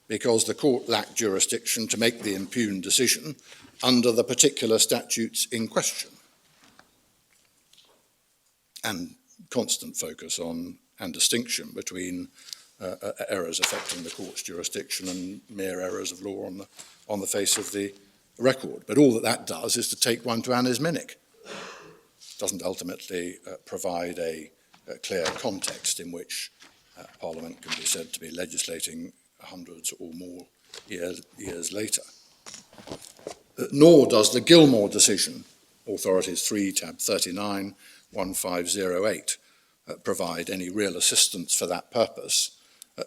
because the court lacked jurisdiction to make the impugned decision under the particular statutes in question. And constant focus on and distinction between errors affecting the court's jurisdiction and mere errors of law on the face of the record. But all that does is to take one to annus minic. Doesn't ultimately provide a clear context in which Parliament can be said to be legislating hundreds or more years later. Nor does the Gilmore decision, Authorities 3, tab 39, 1508, provide any real assistance for that purpose.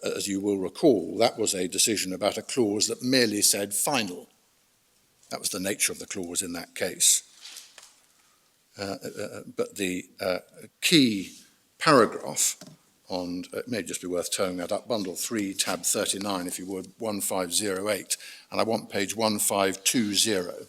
As you will recall, that was a decision about a clause that merely said final. That was the nature of the clause in that case. But the key paragraph on, it may just be worth towing that up, bundle 3, tab 39, if you would, 1508, and I want page 1520.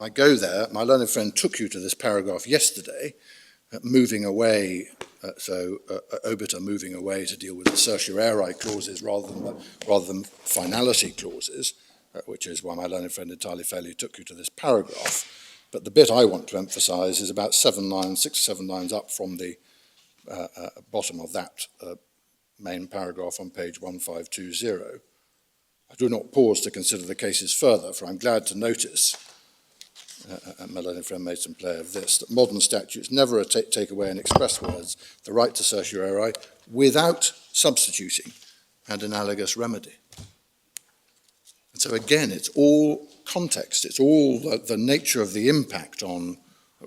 I go there, my learned friend took you to this paragraph yesterday, moving away, obiter moving away to deal with the certiorari clauses rather than finality clauses, which is why my learned friend entirely fairly took you to this paragraph. But the bit I want to emphasise is about 6 or 7 lines up from the bottom of that main paragraph on page 1520. I do not pause to consider the cases further, for I'm glad to notice, and my learned friend made some play of this, that modern statutes never take away in express words the right to certiorari without substituting an analogous remedy. And so again, it's all context, it's all the nature of the impact on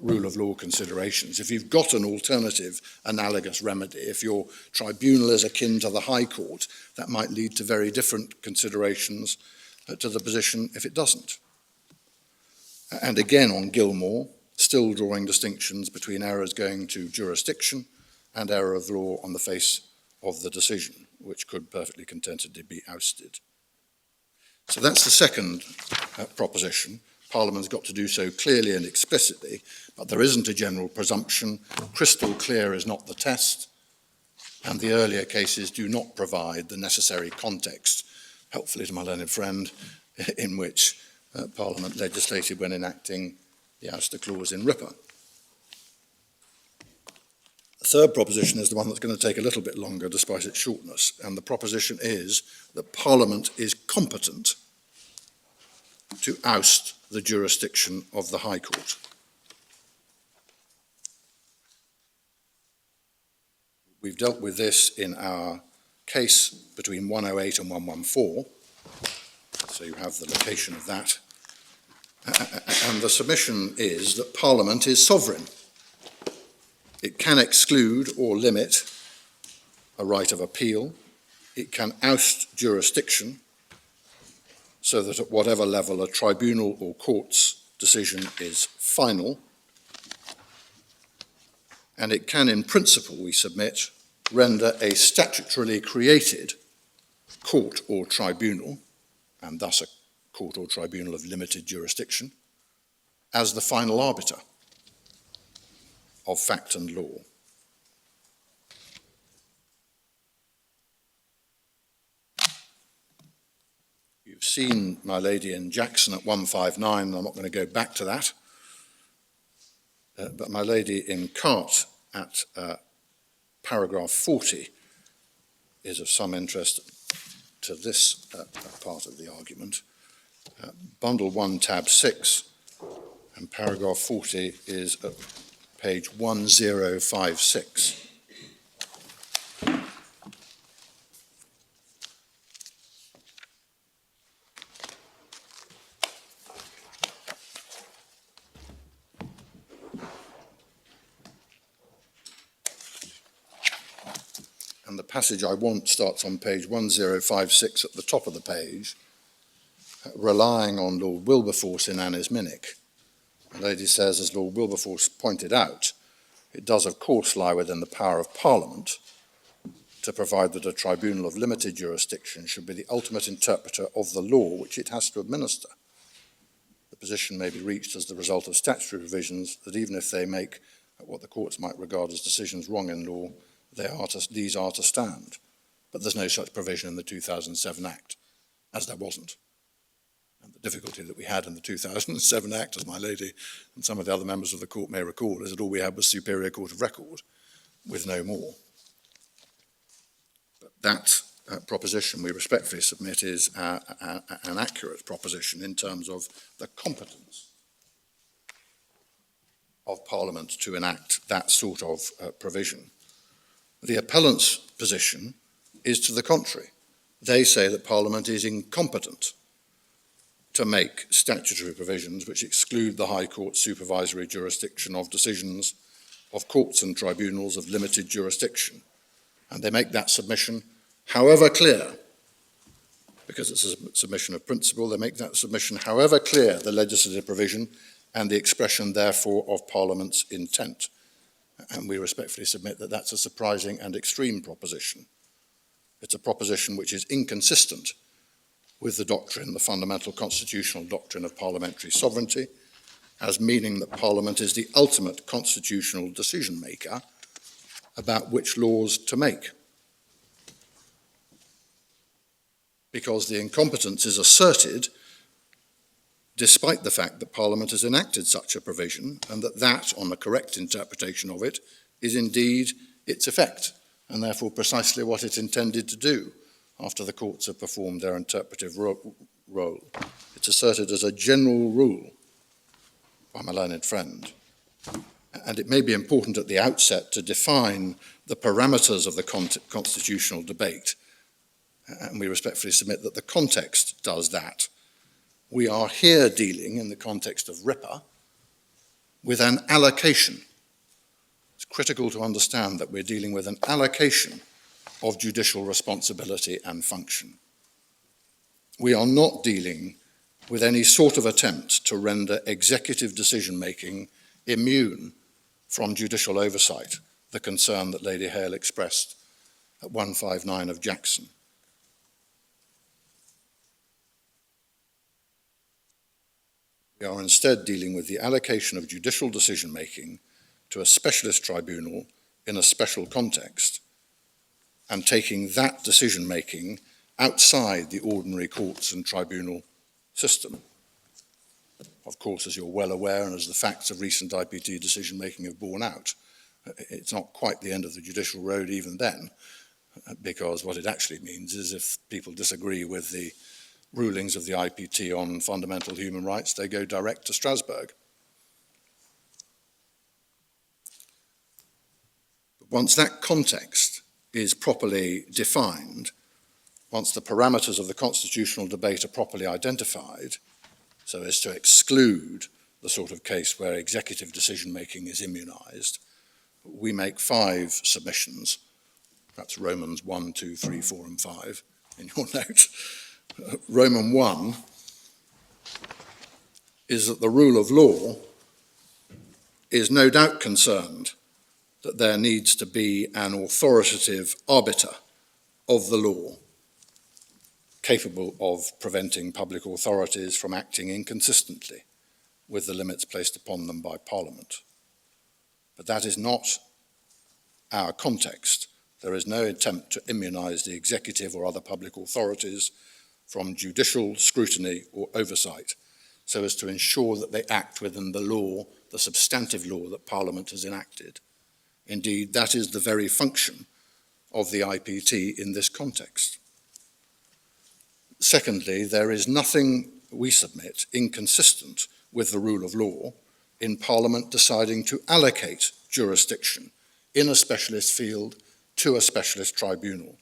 rule of law considerations. If you've got an alternative analogous remedy, if your tribunal is akin to the High Court, that might lead to very different considerations to the position if it doesn't. And again on Gilmore, still drawing distinctions between errors going to jurisdiction and error of law on the face of the decision, which could perfectly contentedly be ousted. So that's the second proposition. Parliament's got to do so clearly and explicitly, but there isn't a general presumption. Crystal clear is not the test, and the earlier cases do not provide the necessary context, helpfully to my learned friend, in which Parliament legislated when enacting the ouster clause in Ripper. The third proposition is the one that's going to take a little bit longer despite its shortness, and the proposition is that Parliament is competent to oust the jurisdiction of the High Court. We've dealt with this in our case between 108 and 114, so you have the location of that. And the submission is that Parliament is sovereign. It can exclude or limit a right of appeal. It can oust jurisdiction so that at whatever level a tribunal or court's decision is final. And it can, in principle, we submit, render a statutorily created court or tribunal, and thus a court or tribunal of limited jurisdiction, as the final arbiter of fact and law. seen my lady in Jackson at 159, and I'm not going to go back to that. But my lady in Cart at paragraph 40 is of some interest to this part of the argument. Bundle 1, tab 6, and paragraph 40 is at page 1056. And the passage I want starts on page 1056 at the top of the page, relying on Lord Wilberforce in Annis Minnick. The lady says, as Lord Wilberforce pointed out, it does of course lie within the power of Parliament to provide that a tribunal of limited jurisdiction should be the ultimate interpreter of the law which it has to administer. The position may be reached as the result of statutory revisions that even if they make what the courts might regard as decisions wrong in law, these are to stand. But there's no such provision in the 2007 Act, as there wasn't. And the difficulty that we had in the 2007 Act, as my lady and some of the other members of the court may recall, is that all we had was Superior Court of Record, with no more. But that proposition, we respectfully submit, is an accurate proposition in terms of the competence of Parliament to enact that sort of provision. The appellant's position is to the contrary. They say that Parliament is incompetent to make statutory provisions which exclude the High Court's supervisory jurisdiction of decisions of courts and tribunals of limited jurisdiction. And they make that submission, however clear, because it's a submission of principle, they make that submission however clear the legislative provision and the expression, therefore, of Parliament's intent. And we respectfully submit that that's a surprising and extreme proposition. It's a proposition which is inconsistent with the doctrine, the fundamental constitutional doctrine of parliamentary sovereignty, as meaning that Parliament is the ultimate constitutional decision maker about which laws to make. Because the incompetence is asserted despite the fact that Parliament has enacted such a provision, and that, on the correct interpretation of it, is indeed its effect, and therefore precisely what it intended to do after the courts have performed their interpretive role. It's asserted as a general rule by my learned friend. And it may be important at the outset to define the parameters of the constitutional debate, and we respectfully submit that the context does that. We are here dealing, in the context of RIPA, with an allocation. It's critical to understand that we're dealing with an allocation of judicial responsibility and function. We are not dealing with any sort of attempt to render executive decision-making immune from judicial oversight, the concern that Lady Hale expressed at 159 of Jackson. We are instead dealing with the allocation of judicial decision-making to a specialist tribunal in a special context, and taking that decision-making outside the ordinary courts and tribunal system. Of course, as you're well aware, and as the facts of recent IPT decision-making have borne out, it's not quite the end of the judicial road even then, because what it actually means is if people disagree with the rulings of the IPT on fundamental human rights, they go direct to Strasbourg. But once that context is properly defined, once the parameters of the constitutional debate are properly identified, so as to exclude the sort of case where executive decision-making is immunized, we make 5 submissions, perhaps Romans 1, 2, 3, 4, and 5 in your note. Roman 1 is that the rule of law is no doubt concerned that there needs to be an authoritative arbiter of the law capable of preventing public authorities from acting inconsistently with the limits placed upon them by Parliament. But that is not our context. There is no attempt to immunize the executive or other public authorities from judicial scrutiny or oversight, so as to ensure that they act within the law, the substantive law that Parliament has enacted. Indeed, that is the very function of the IPT in this context. Secondly, there is nothing, we submit, inconsistent with the rule of law in Parliament deciding to allocate jurisdiction in a specialist field to a specialist tribunal.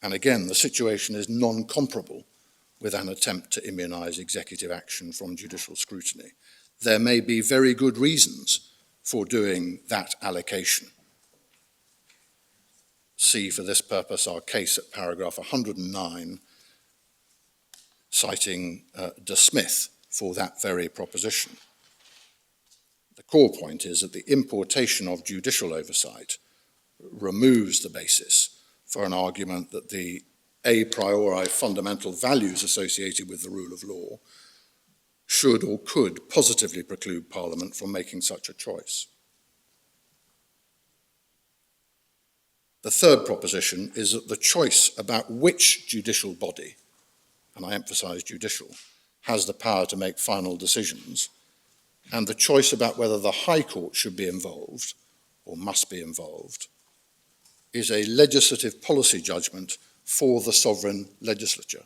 And again, the situation is non-comparable with an attempt to immunise executive action from judicial scrutiny. There may be very good reasons for doing that allocation. See, for this purpose, our case at paragraph 109, citing De Smith for that very proposition. The core point is that the importation of judicial oversight removes the basis for an argument that the a priori fundamental values associated with the rule of law should or could positively preclude Parliament from making such a choice. The third proposition is that the choice about which judicial body, and I emphasise judicial, has the power to make final decisions, and the choice about whether the High Court should be involved or must be involved, is a legislative policy judgment for the sovereign legislature.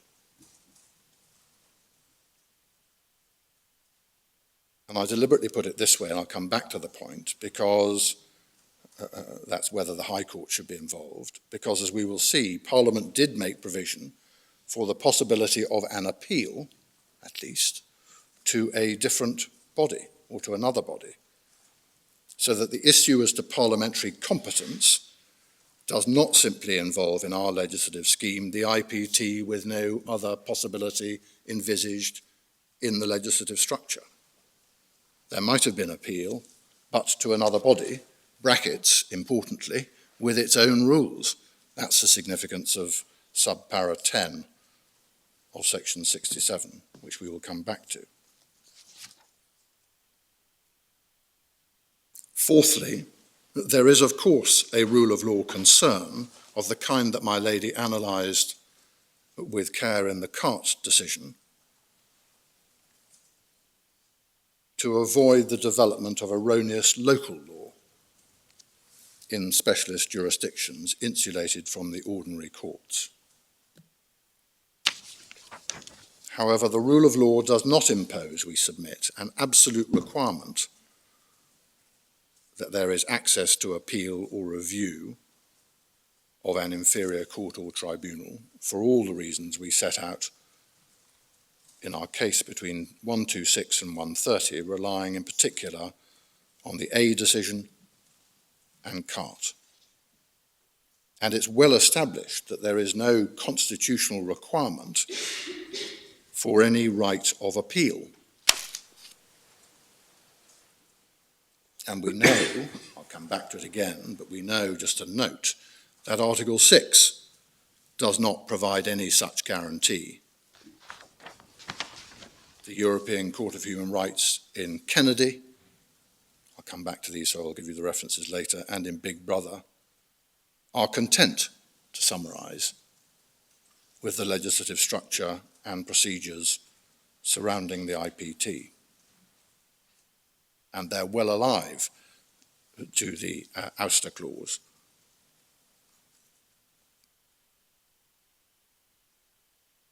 And I deliberately put it this way, and I'll come back to the point, because that's whether the High Court should be involved, because as we will see, Parliament did make provision for the possibility of an appeal, at least, to a different body or to another body, so that the issue as to parliamentary competence does not simply involve, in our legislative scheme, the IPT with no other possibility envisaged in the legislative structure. There might have been appeal, but to another body, brackets, importantly, with its own rules. That's the significance of subpara 10 of section 67, which we will come back to. Fourthly, there is, of course, a rule of law concern of the kind that my lady analysed with care in the Cart decision to avoid the development of erroneous local law in specialist jurisdictions insulated from the ordinary courts. However, the rule of law does not impose, we submit, an absolute requirement that there is access to appeal or review of an inferior court or tribunal for all the reasons we set out in our case between 126 and 130, relying in particular on the A decision and Cart. And it's well established that there is no constitutional requirement for any right of appeal. And we know, I'll come back to it again, but we know, just to note, that Article 6 does not provide any such guarantee. The European Court of Human Rights in Kennedy, I'll come back to these, so I'll give you the references later, and in Big Brother, are content to summarise with the legislative structure and procedures surrounding the IPT. And they're well alive to the ouster clause.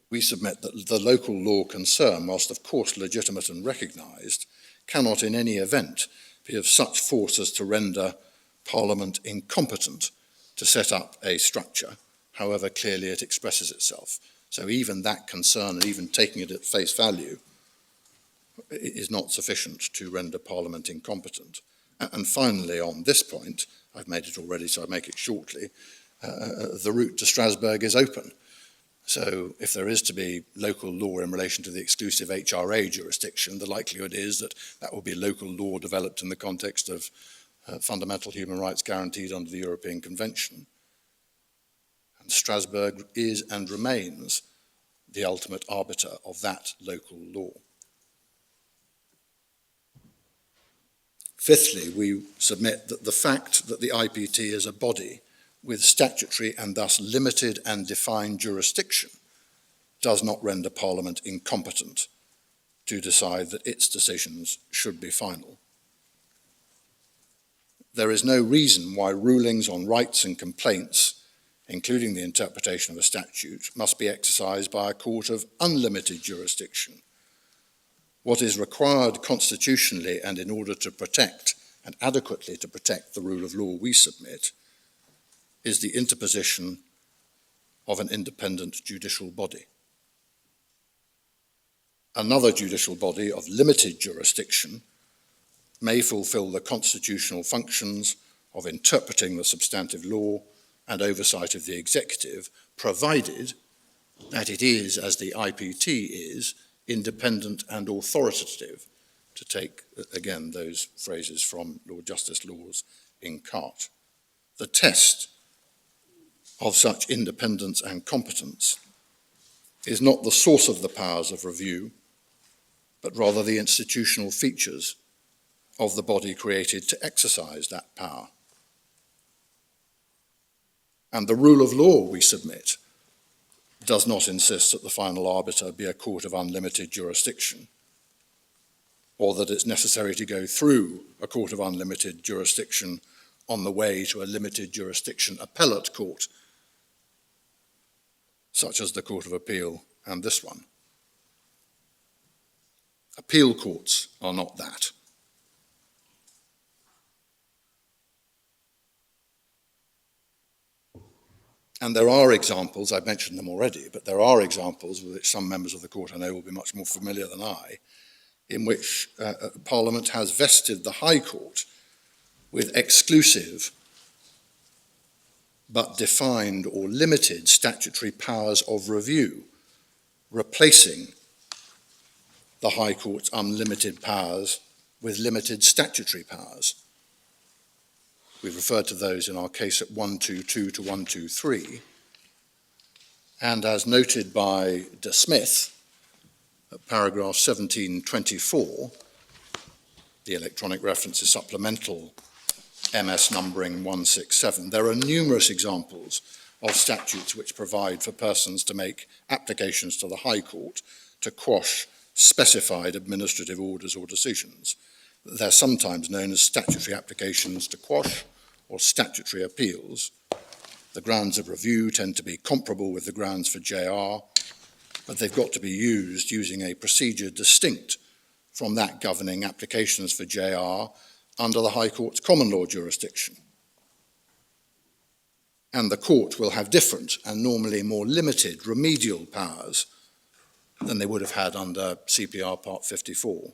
We submit that the local law concern, whilst of course legitimate and recognised, cannot in any event be of such force as to render Parliament incompetent to set up a structure, however clearly it expresses itself. So even that concern, and even taking it at face value, is not sufficient to render Parliament incompetent. And finally, on this point, I've made it already, so I'll make it shortly, the route to Strasbourg is open. So if there is to be local law in relation to the exclusive HRA jurisdiction, the likelihood is that that will be local law developed in the context of fundamental human rights guaranteed under the European Convention. And Strasbourg is and remains the ultimate arbiter of that local law. Fifthly, we submit that the fact that the IPT is a body with statutory and thus limited and defined jurisdiction does not render Parliament incompetent to decide that its decisions should be final. There is no reason why rulings on rights and complaints, including the interpretation of a statute, must be exercised by a court of unlimited jurisdiction. What is required constitutionally and in order to protect, and adequately to protect, the rule of law we submit, is the interposition of an independent judicial body. Another judicial body of limited jurisdiction may fulfill the constitutional functions of interpreting the substantive law and oversight of the executive, provided that it is, as the IPT is, independent and authoritative, to take, again, those phrases from Lord Justice Law's in Carte. The test of such independence and competence is not the source of the powers of review, but rather the institutional features of the body created to exercise that power. And the rule of law, we submit, does not insist that the final arbiter be a court of unlimited jurisdiction, or that it's necessary to go through a court of unlimited jurisdiction on the way to a limited jurisdiction appellate court, such as the Court of Appeal and this one. Appeal courts are not that. And there are examples, I've mentioned them already, but there are examples with which some members of the court I know will be much more familiar than I, in which Parliament has vested the High Court with exclusive but defined or limited statutory powers of review, replacing the High Court's unlimited powers with limited statutory powers. We've referred to those in our case at 122 to 123. And as noted by De Smith, at paragraph 1724, the electronic reference is supplemental MS numbering 167, there are numerous examples of statutes which provide for persons to make applications to the High Court to quash specified administrative orders or decisions. They're sometimes known as statutory applications to quash or statutory appeals. The grounds of review tend to be comparable with the grounds for JR, but they've got to be used using a procedure distinct from that governing applications for JR under the High Court's common law jurisdiction. And the court will have different and normally more limited remedial powers than they would have had under CPR Part 54.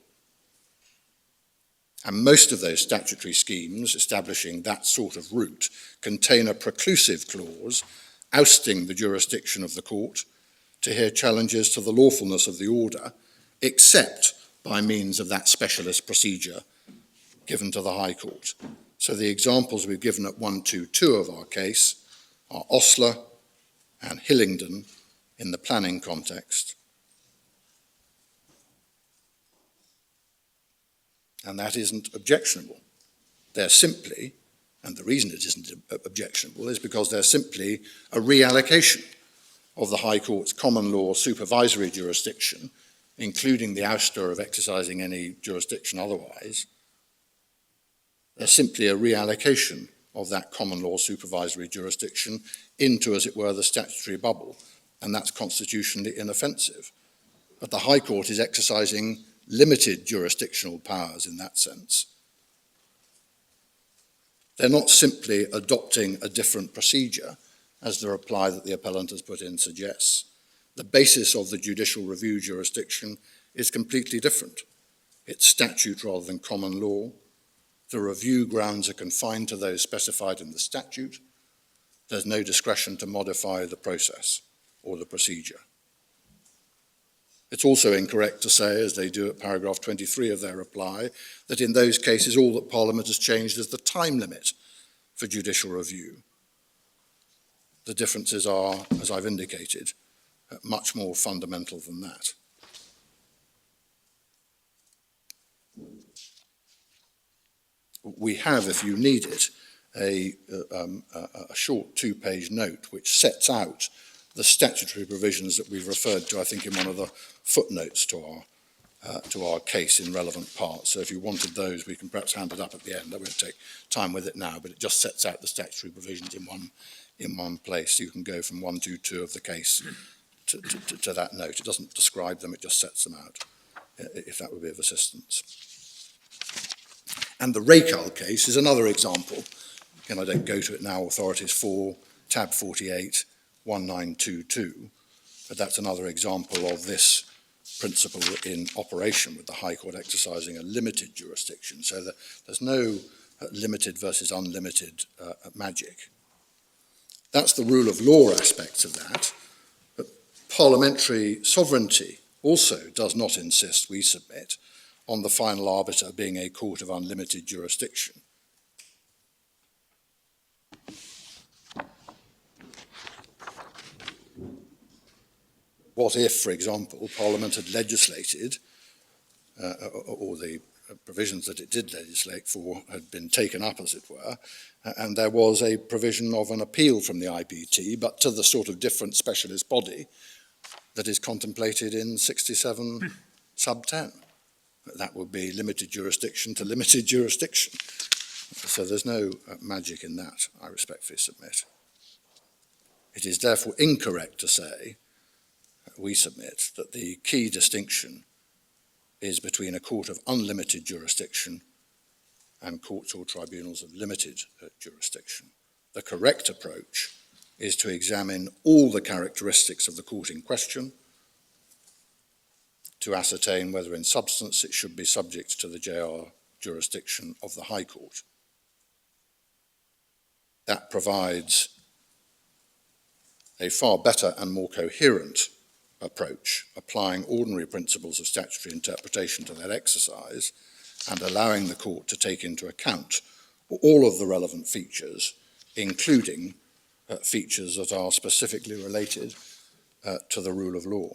And most of those statutory schemes establishing that sort of route contain a preclusive clause ousting the jurisdiction of the court to hear challenges to the lawfulness of the order, except by means of that specialist procedure given to the High Court. So the examples we've given at 122 of our case are Osler and Hillingdon in the planning context. And that isn't objectionable. They're simply, and the reason it isn't objectionable is because they're simply a reallocation of the High Court's common law supervisory jurisdiction, including the ouster of exercising any jurisdiction otherwise. They're simply a reallocation of that common law supervisory jurisdiction into, as it were, the statutory bubble, and that's constitutionally inoffensive. But the High Court is exercising limited jurisdictional powers in that sense. They're not simply adopting a different procedure, as the reply that the appellant has put in suggests. The basis of the judicial review jurisdiction is completely different. It's statute rather than common law. The review grounds are confined to those specified in the statute. There's no discretion to modify the process or the procedure. It's also incorrect to say, as they do at paragraph 23 of their reply, that in those cases all that Parliament has changed is the time limit for judicial review. The differences are, as I've indicated, much more fundamental than that. We have, if you need it, a short two-page note which sets out the statutory provisions that we've referred to, I think, in one of the footnotes to our case in relevant parts. So if you wanted those, we can perhaps hand it up at the end. I won't take time with it now, but it just sets out the statutory provisions in one place. You can go from 122 of the case to that note. It doesn't describe them, it just sets them out, if that would be of assistance. And the Rakal case is another example. Again, I don't go to it now, authorities 4, tab 48, 1922, but that's another example of this principle in operation, with the High Court exercising a limited jurisdiction, so that there's no limited versus unlimited magic. That's the rule of law aspects of that, but parliamentary sovereignty also does not insist, we submit, on the final arbiter being a court of unlimited jurisdiction. What if, for example, Parliament had legislated, or the provisions that it did legislate for had been taken up, as it were, and there was a provision of an appeal from the IPT, but to the sort of different specialist body that is contemplated in 67 sub 10. That would be limited jurisdiction to limited jurisdiction. So there's no magic in that, I respectfully submit. It is therefore incorrect to say, we submit, that the key distinction is between a court of unlimited jurisdiction and courts or tribunals of limited jurisdiction. The correct approach is to examine all the characteristics of the court in question to ascertain whether in substance it should be subject to the JR jurisdiction of the High Court. That provides a far better and more coherent approach, applying ordinary principles of statutory interpretation to that exercise and allowing the court to take into account all of the relevant features, including features that are specifically related to the rule of law.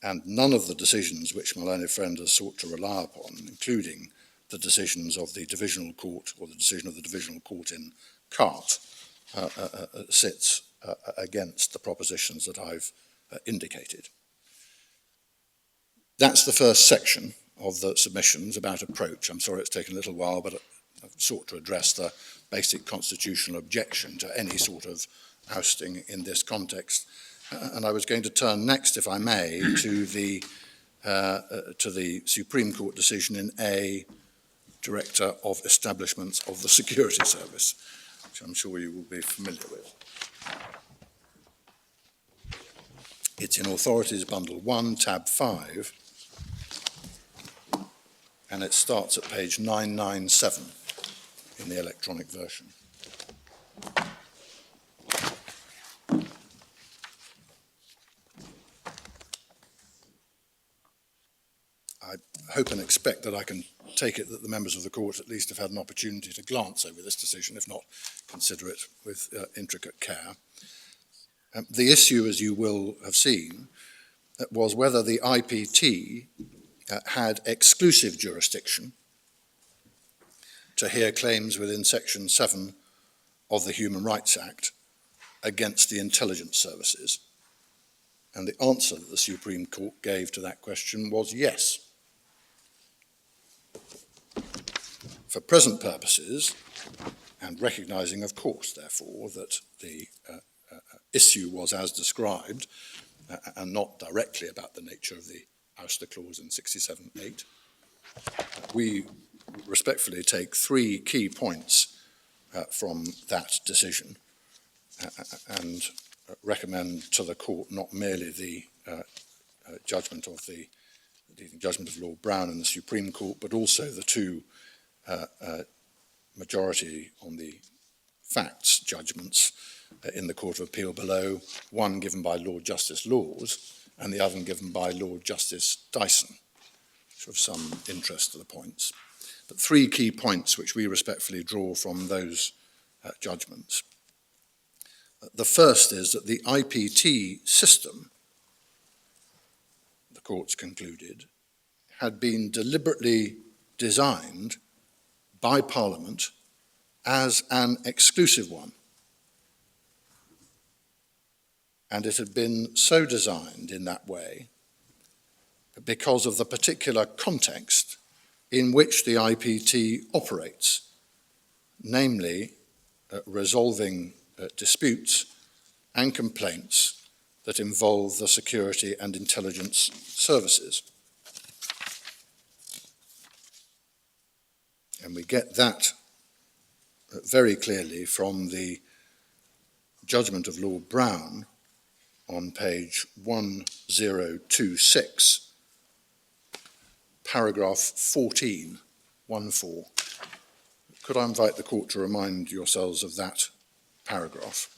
And none of the decisions which my learned friend has sought to rely upon, including the decisions of the divisional court or the decision of the divisional court in Cart, sits against the propositions that I've indicated. That's the first section of the submissions about approach. I'm sorry it's taken a little while, but I've sought to address the basic constitutional objection to any sort of ousting in this context. And I was going to turn next, if I may, to the Supreme Court decision in A, Director of Establishments of the Security Service, which I'm sure you will be familiar with. It's in Authorities Bundle 1, tab 5, and it starts at page 997 in the electronic version. I hope and expect that I can take it that the members of the court at least have had an opportunity to glance over this decision, if not consider it with intricate care. The issue, as you will have seen, was whether the IPT had exclusive jurisdiction to hear claims within Section 7 of the Human Rights Act against the intelligence services. And the answer that the Supreme Court gave to that question was yes. For present purposes, and recognising, of course, therefore, that the issue was as described and not directly about the nature of the ouster clause in 67(8), we respectfully take three key points from that decision and recommend to the court not merely the judgment of the judgment of Lord Brown in the Supreme Court, but also the two majority on the facts judgments in the Court of Appeal below, one given by Lord Justice Laws and the other given by Lord Justice Dyson, which of some interest to the points. But three key points which we respectfully draw from those judgments. The first is that the IPT system, the courts concluded, had been deliberately designed by Parliament as an exclusive one. And it had been so designed in that way because of the particular context in which the IPT operates, namely resolving disputes and complaints that involve the security and intelligence services. And we get that very clearly from the judgment of Lord Brown on page 1026, paragraph 14, 1-4. Could I invite the court to remind yourselves of that paragraph?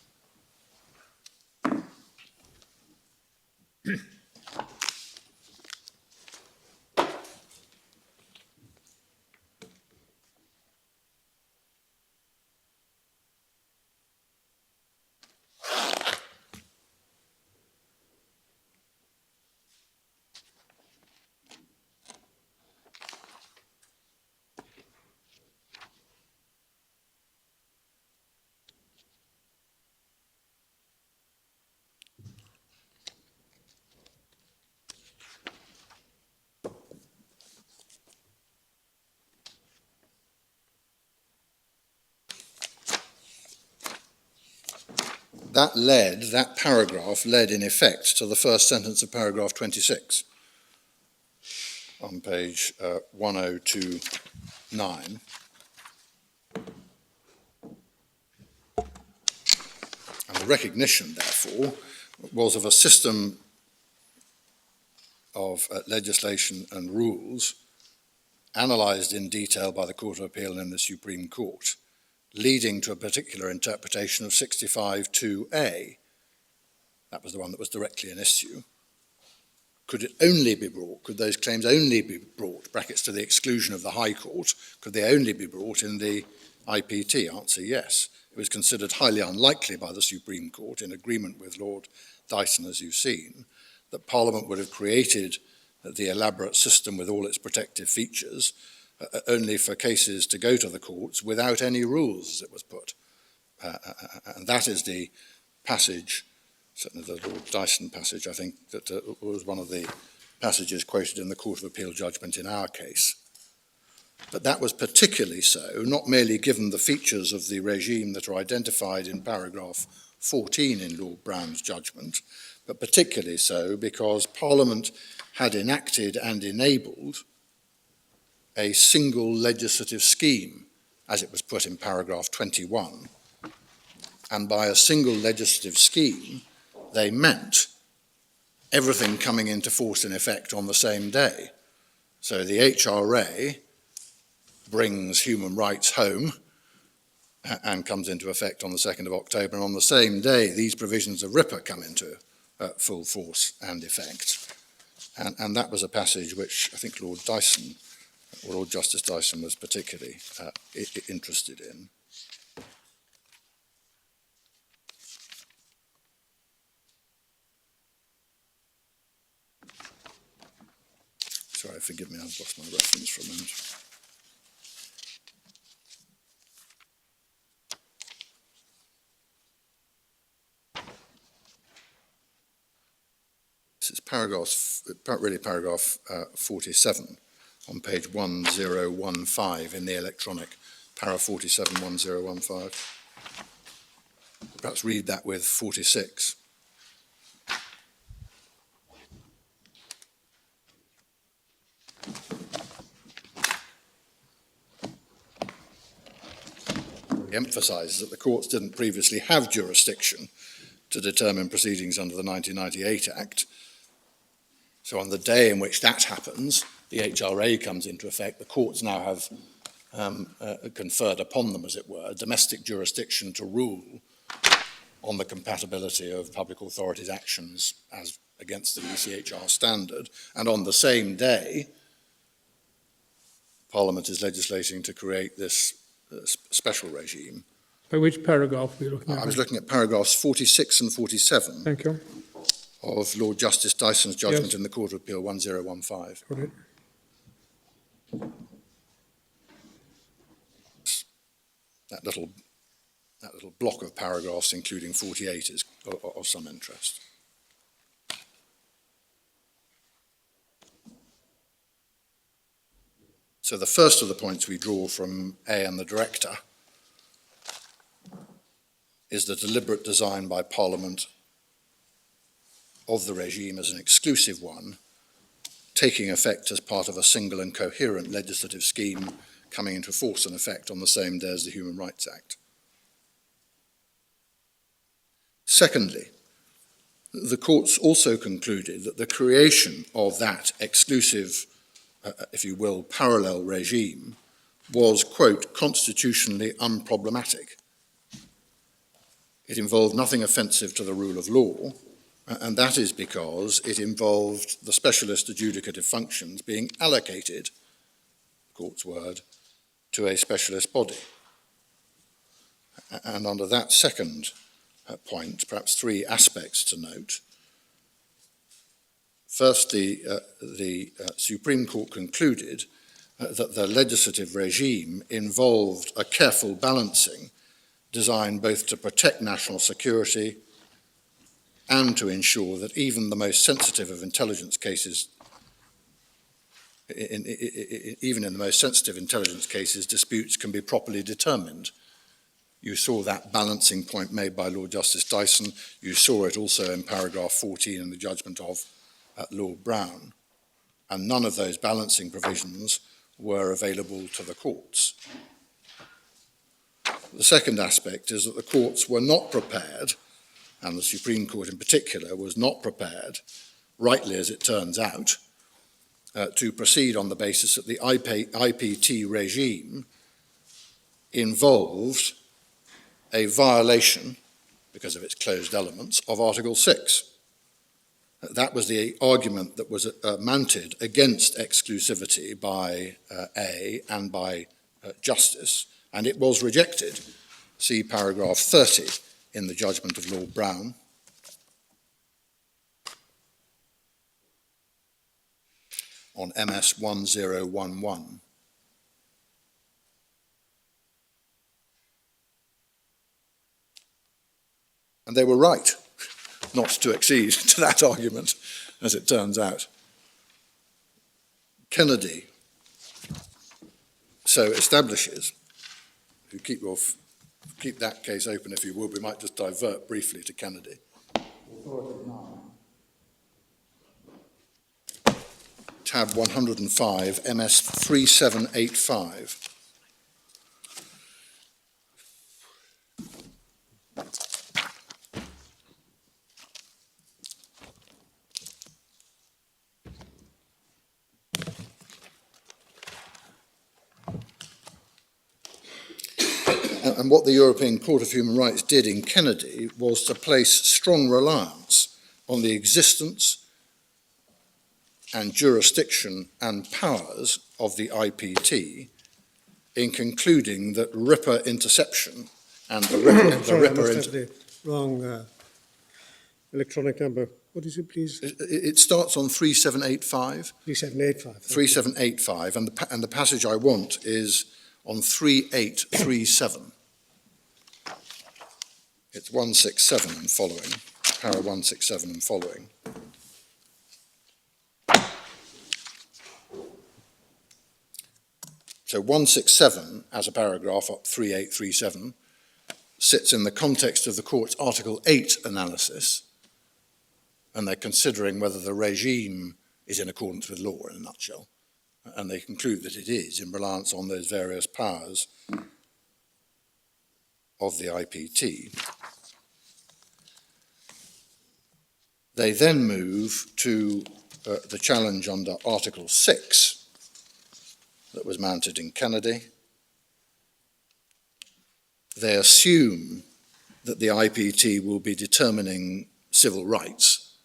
That paragraph led in effect to the first sentence of paragraph 26 on page 1029. And the recognition, therefore, was of a system of legislation and rules analysed in detail by the Court of Appeal and the Supreme Court, leading to a particular interpretation of 65(2)(a). That was the one that was directly an issue. Could it only be brought, could those claims only be brought, brackets to the exclusion of the High Court, could they only be brought in the IPT? Answer, yes. It was considered highly unlikely by the Supreme Court, in agreement with Lord Dyson, as you've seen, that Parliament would have created the elaborate system with all its protective features only for cases to go to the courts without any rules, as it was put. And that is the passage, certainly the Lord Dyson passage, I think, that was one of the passages quoted in the Court of Appeal judgment in our case. But that was particularly so, not merely given the features of the regime that are identified in paragraph 14 in Lord Brown's judgment, but particularly so because Parliament had enacted and enabled a single legislative scheme, as it was put in paragraph 21. And by a single legislative scheme, they meant everything coming into force in effect on the same day. So the HRA brings human rights home and comes into effect on the 2nd of October, and on the same day, these provisions of RIPA come into full force and effect. And that was a passage which I think Lord Dyson, or Lord Justice Dyson, was particularly interested in. Sorry, forgive me, I've lost my reference for a moment. This is paragraph 47 on page 1015 in the electronic, para 47, 1015. Perhaps read that with 46. He emphasises that the courts didn't previously have jurisdiction to determine proceedings under the 1998 Act. So on the day in which that happens, the HRA comes into effect, the courts now have conferred upon them, as it were, domestic jurisdiction to rule on the compatibility of public authorities' actions as against the ECHR standard. And on the same day, Parliament is legislating to create this special regime. By which paragraph were you looking at? I was looking at paragraphs 46 and 47. Thank you. Of Lord Justice Dyson's judgment Yes. in the Court of Appeal 1015. Got it. that little block of paragraphs, including 48, is of some interest. So the first of the points we draw from A and the Director is the deliberate design by Parliament of the regime as an exclusive one, taking effect as part of a single and coherent legislative scheme coming into force and effect on the same day as the Human Rights Act. Secondly, the courts also concluded that the creation of that exclusive, if you will, parallel regime was, quote, constitutionally unproblematic. It involved nothing offensive to the rule of law, and that is because it involved the specialist adjudicative functions being allocated, the court's word, to a specialist body. And under that second point, perhaps three aspects to note. First, the Supreme Court concluded that the legislative regime involved a careful balancing designed both to protect national security and to ensure that even the most sensitive of intelligence cases, even in the most sensitive intelligence cases, disputes can be properly determined. You saw that balancing point made by Lord Justice Dyson. You saw it also in paragraph 14 in the judgment of Lord Brown. And none of those balancing provisions were available to the courts. The second aspect is that the courts were not prepared, and the Supreme Court in particular was not prepared, rightly as it turns out, to proceed on the basis that the IPT regime involved a violation, because of its closed elements, of Article 6. That was the argument that was mounted against exclusivity by A and by Justice, and it was rejected. See paragraph 30 in the judgment of Lord Brown. On MS 1011. And they were right not to accede to that argument, as it turns out. Kennedy so establishes, if you keep that case open if you will, we might just divert briefly to Kennedy. Tab 105, MS 3785. And what the European Court of Human Rights did in Kennedy was to place strong reliance on the existence and jurisdiction and powers of the IPT in concluding that RIPA interception and the the wrong electronic number. What is it, please? It starts on 3785. 3785. 3785, and the passage I want is on 3837. It's 167 and following, para 167 and following. So 167, as a paragraph up 3837, sits in the context of the court's Article 8 analysis, and they're considering whether the regime is in accordance with law, in a nutshell. And they conclude that it is, in reliance on those various powers of the IPT. They then move to the challenge under Article 6 that was mounted in Kennedy. They assume that the IPT will be determining civil rights.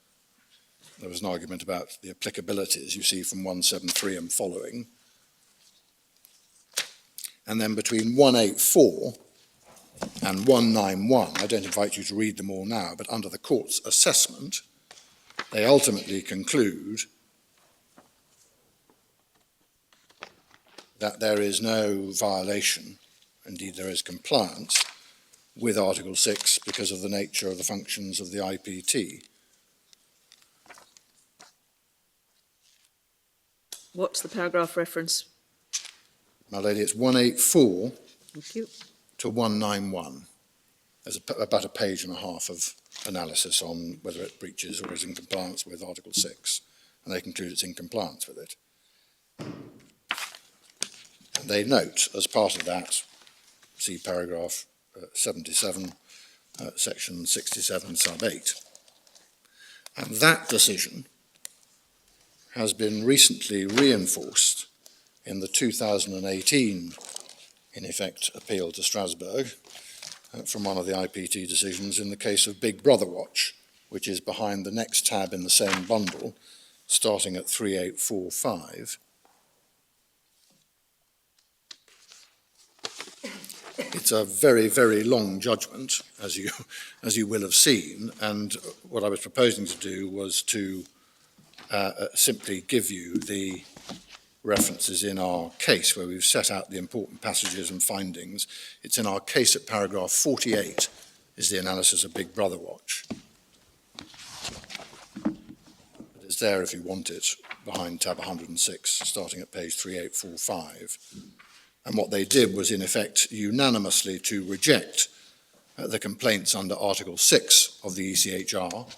There was an argument about the applicabilities you see from 173 and following. And then between 184 and 191, I don't invite you to read them all now, but under the court's assessment, they ultimately conclude that there is no violation indeed there is compliance with Article 6 because of the nature of the functions of the IPT. What's the paragraph reference? My lady, it's 184 Thank you. to 191. There's about a page and a half of analysis on whether it breaches or is in compliance with Article 6, and they conclude it's in compliance with it. And they note, as part of that, see paragraph 77, section 67, sub 8. And that decision has been recently reinforced in the 2018, in effect, appeal to Strasbourg from one of the IPT decisions in the case of Big Brother Watch, which is behind the next tab in the same bundle, starting at 3845. It's a very, very long judgment, as you will have seen, and what I was proposing to do was to simply give you the references in our case where we've set out the important passages and findings. It's in our case at paragraph 48 is the analysis of Big Brother Watch. It's there if you want it, behind tab 106, starting at page 3845. And what they did was, in effect, unanimously to reject the complaints under Article 6 of the ECHR.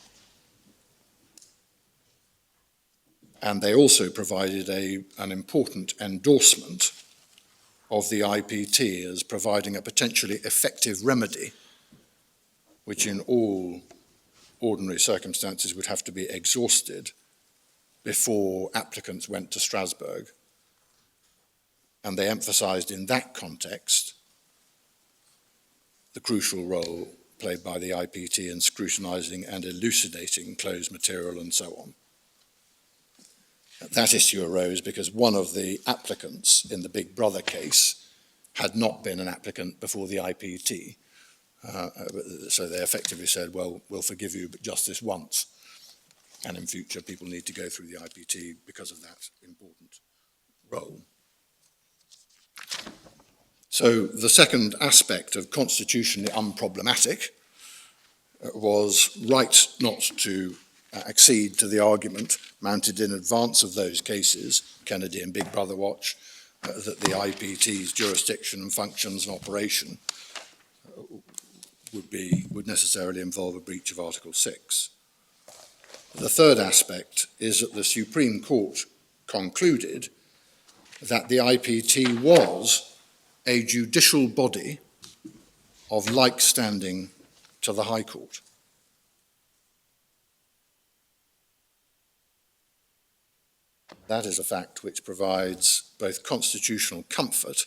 And they also provided an important endorsement of the IPT as providing a potentially effective remedy, which in all ordinary circumstances would have to be exhausted before applicants went to Strasbourg. And they emphasised in that context the crucial role played by the IPT in scrutinising and elucidating closed material and so on. That issue arose because one of the applicants in the Big Brother case had not been an applicant before the IPT. So they effectively said, well, we'll forgive you, but just this once. And in future, people need to go through the IPT because of that important role. So the second aspect of constitutionally unproblematic was right not to accede to the argument mounted in advance of those cases, Kennedy and Big Brother Watch, that the IPT's jurisdiction and functions and operation would necessarily involve a breach of Article 6. The third aspect is that the Supreme Court concluded that the IPT was a judicial body of like standing to the High Court. That is a fact which provides both constitutional comfort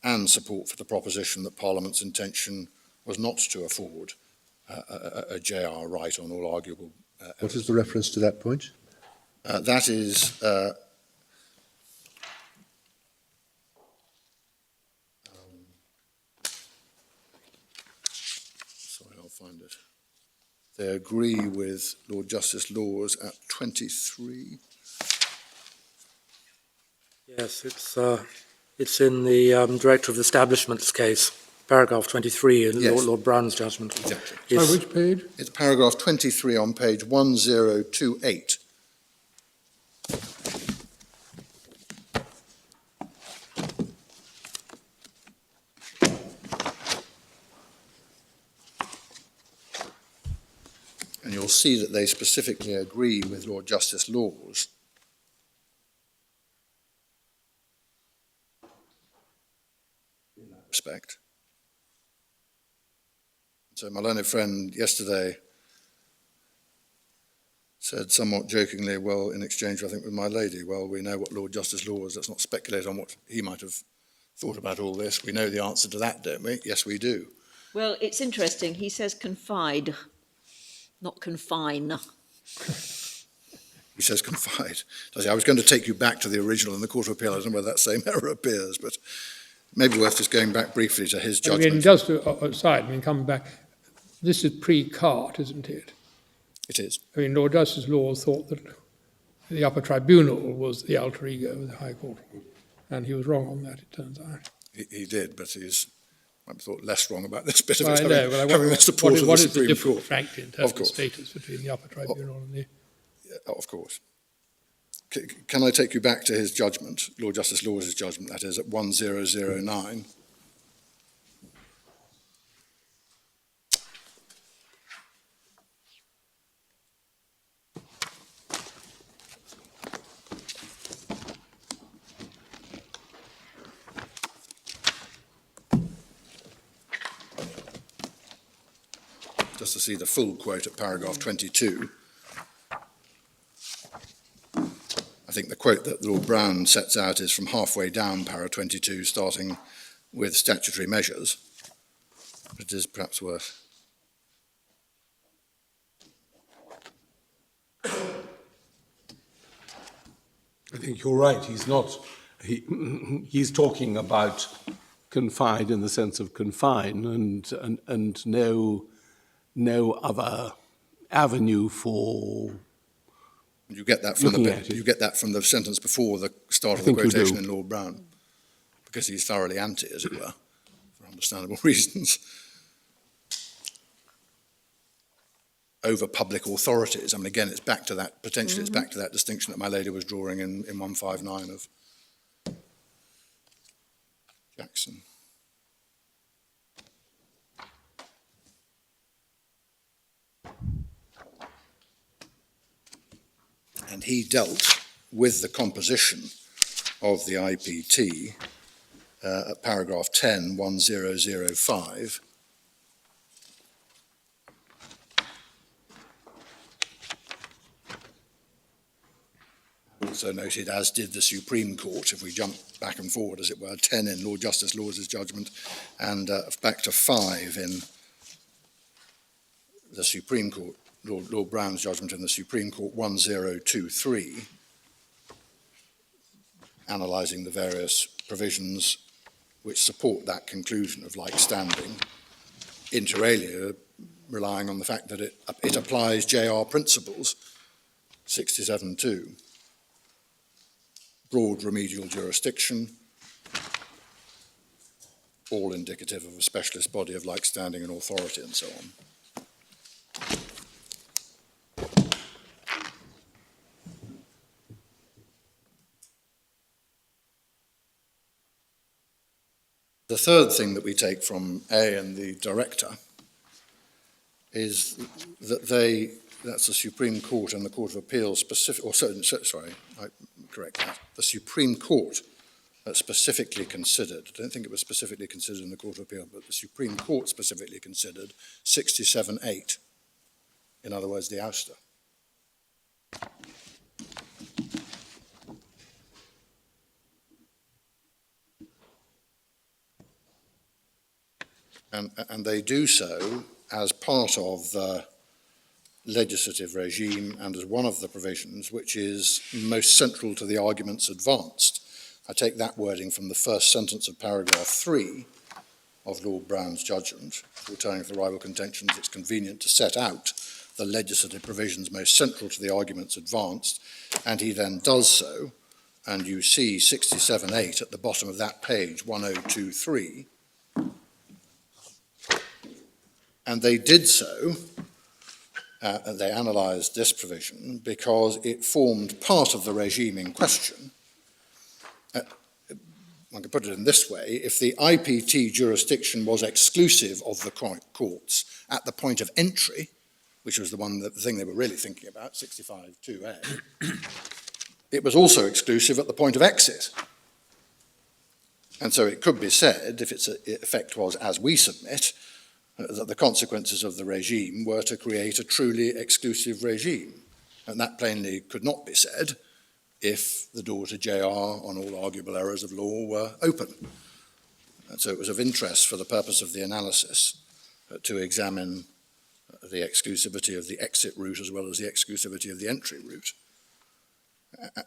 and support for the proposition that Parliament's intention was not to afford a JR right on all arguable evidence. What is the reference to that point? That is sorry, I'll find it. They agree with Lord Justice Laws at 23. Yes, it's in the Director of Establishment's case, paragraph 23 in Yes. Lord Brown's judgment. Exactly. It's- Which page? It's paragraph 23 on page 1028. And you'll see that they specifically agree with Lord Justice Laws in that respect. So my learned friend yesterday said somewhat jokingly, well, in exchange, I think, with my lady, well, we know what Lord Justice Laws, let's not speculate on what he might have thought about all this. We know the answer to that, don't we? Yes, we do. Well, it's interesting. He says confide, not confine. He says confide. Does he? I was going to take you back to the original in the Court of Appeal. I don't know whether that same error appears, but maybe worth just going back briefly to his judgment. I mean, just aside, I mean, coming back, this is pre-Cart, isn't it? It is. I mean, Lord Justice Laws thought that the upper tribunal was the alter ego of the High Court, and he was wrong on that, it turns out. He did, but he's might be thought less wrong about this bit of Well, it, I know, but having the support of the what is the Supreme difference, Court. frankly, in Of terms of course. status between the upper tribunal and the... Of course. Can I take you back to his judgment, Lord Justice Lawes' judgment, that is, at 1009? Just to see the full quote at paragraph 22. I think the quote that Lord Brown sets out is from halfway down para 22, starting with statutory measures. But it is perhaps worth. I think you're right. He's talking about confide in the sense of confine and no other avenue for. You get that from you get that from the sentence before the start of the quotation in Lord Brown, because he's thoroughly anti, as it were, for understandable reasons, over public authorities. I mean, again, it's back to that, potentially it's back to that distinction that my lady was drawing in 159 of Jackson. And he dealt with the composition of the IPT at paragraph 10, 1005. Also noted, as did the Supreme Court, if we jump back and forward, as it were, 10 in Lord Justice Lawes' judgment, and back to 5 in the Supreme Court, Lord Brown's judgment in the Supreme Court 1023, analysing the various provisions which support that conclusion of like standing, inter alia, relying on the fact that it applies JR principles, 67.2, broad remedial jurisdiction, all indicative of a specialist body of like standing and authority and so on. The third thing that we take from A and the director is that that's the Supreme Court and the Court of Appeal the Supreme Court specifically considered, I don't think it was specifically considered in the Court of Appeal, but the Supreme Court specifically considered 67.8, in other words, the ouster. And they do so as part of the legislative regime and as one of the provisions which is most central to the arguments advanced. I take that wording from the first sentence of paragraph 3 of Lord Brown's judgment. Returning to the rival contentions, it's convenient to set out the legislative provisions most central to the arguments advanced, and he then does so, and you see 67.8 at the bottom of that page, 1023. And they did so, and they analysed this provision because it formed part of the regime in question. One could put it in this way: if the IPT jurisdiction was exclusive of the courts at the point of entry, which was the thing they were really thinking about, 65.2a, it was also exclusive at the point of exit. And so it could be said, if its effect was as we submit, that the consequences of the regime were to create a truly exclusive regime. And that plainly could not be said if the door to JR on all arguable errors of law were open. And so it was of interest for the purpose of the analysis to examine the exclusivity of the exit route as well as the exclusivity of the entry route.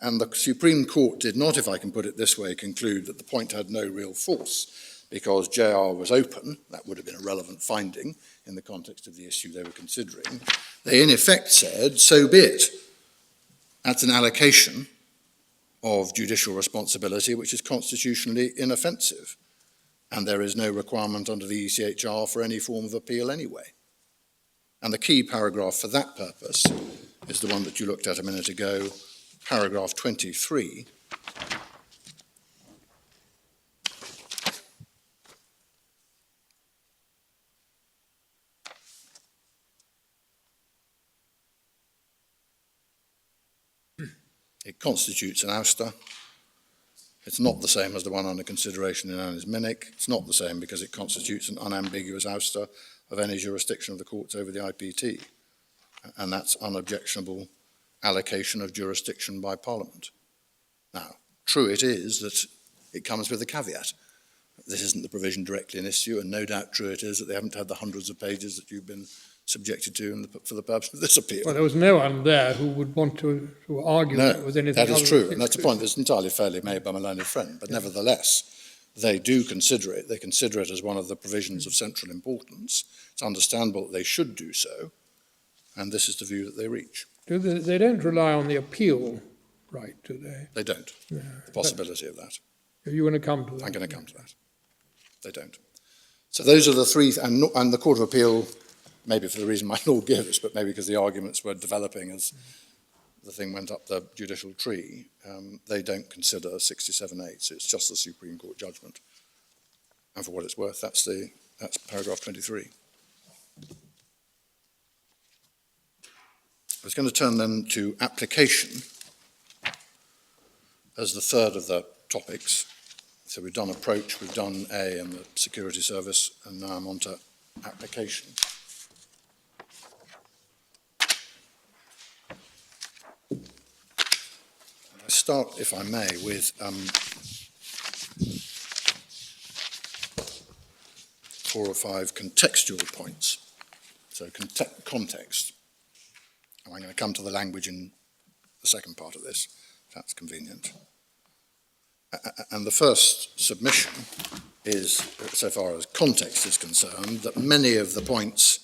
And the Supreme Court did not, if I can put it this way, conclude that the point had no real force because JR was open. That would have been a relevant finding in the context of the issue they were considering. They in effect said, so be it. That's an allocation of judicial responsibility which is constitutionally inoffensive. and there is no requirement under the ECHR for any form of appeal anyway. And the key paragraph for that purpose is the one that you looked at a minute ago, paragraph 23. It constitutes an ouster. It's not the same as the one under consideration in Annis Minnick. It's not the same because it constitutes an unambiguous ouster of any jurisdiction of the courts over the IPT. And that's unobjectionable allocation of jurisdiction by Parliament. Now, true it is that it comes with a caveat. This isn't the provision directly in issue, and no doubt true it is that they haven't had the hundreds of pages that you've been subjected to for the purpose of this appeal. Well, there was no one there who would want to argue that it was anything that is other true, than and that's a point that's entirely fairly made by my learned friend, but nevertheless, they do consider it. They consider it as one of the provisions of central importance. It's understandable that they should do so, and this is the view that they reach. They don't rely on the appeal right, do they? They don't. No. The possibility of that. Are you going to come to that? I'm going to come to that. They don't. So those are the three, and the Court of Appeal, maybe for the reason my Lord gives, but maybe because the arguments were developing as the thing went up the judicial tree, they don't consider 67.8, so it's just the Supreme Court judgment. And for what it's worth, that's paragraph 23. I was going to turn then to application as the third of the topics. So we've done approach, we've done A and the security service, and now I'm on to application. I start, if I may, with 4 or 5 contextual points. So context. And I'm going to come to the language in the second part of this, if that's convenient. And the first submission is, so far as context is concerned, that many of the points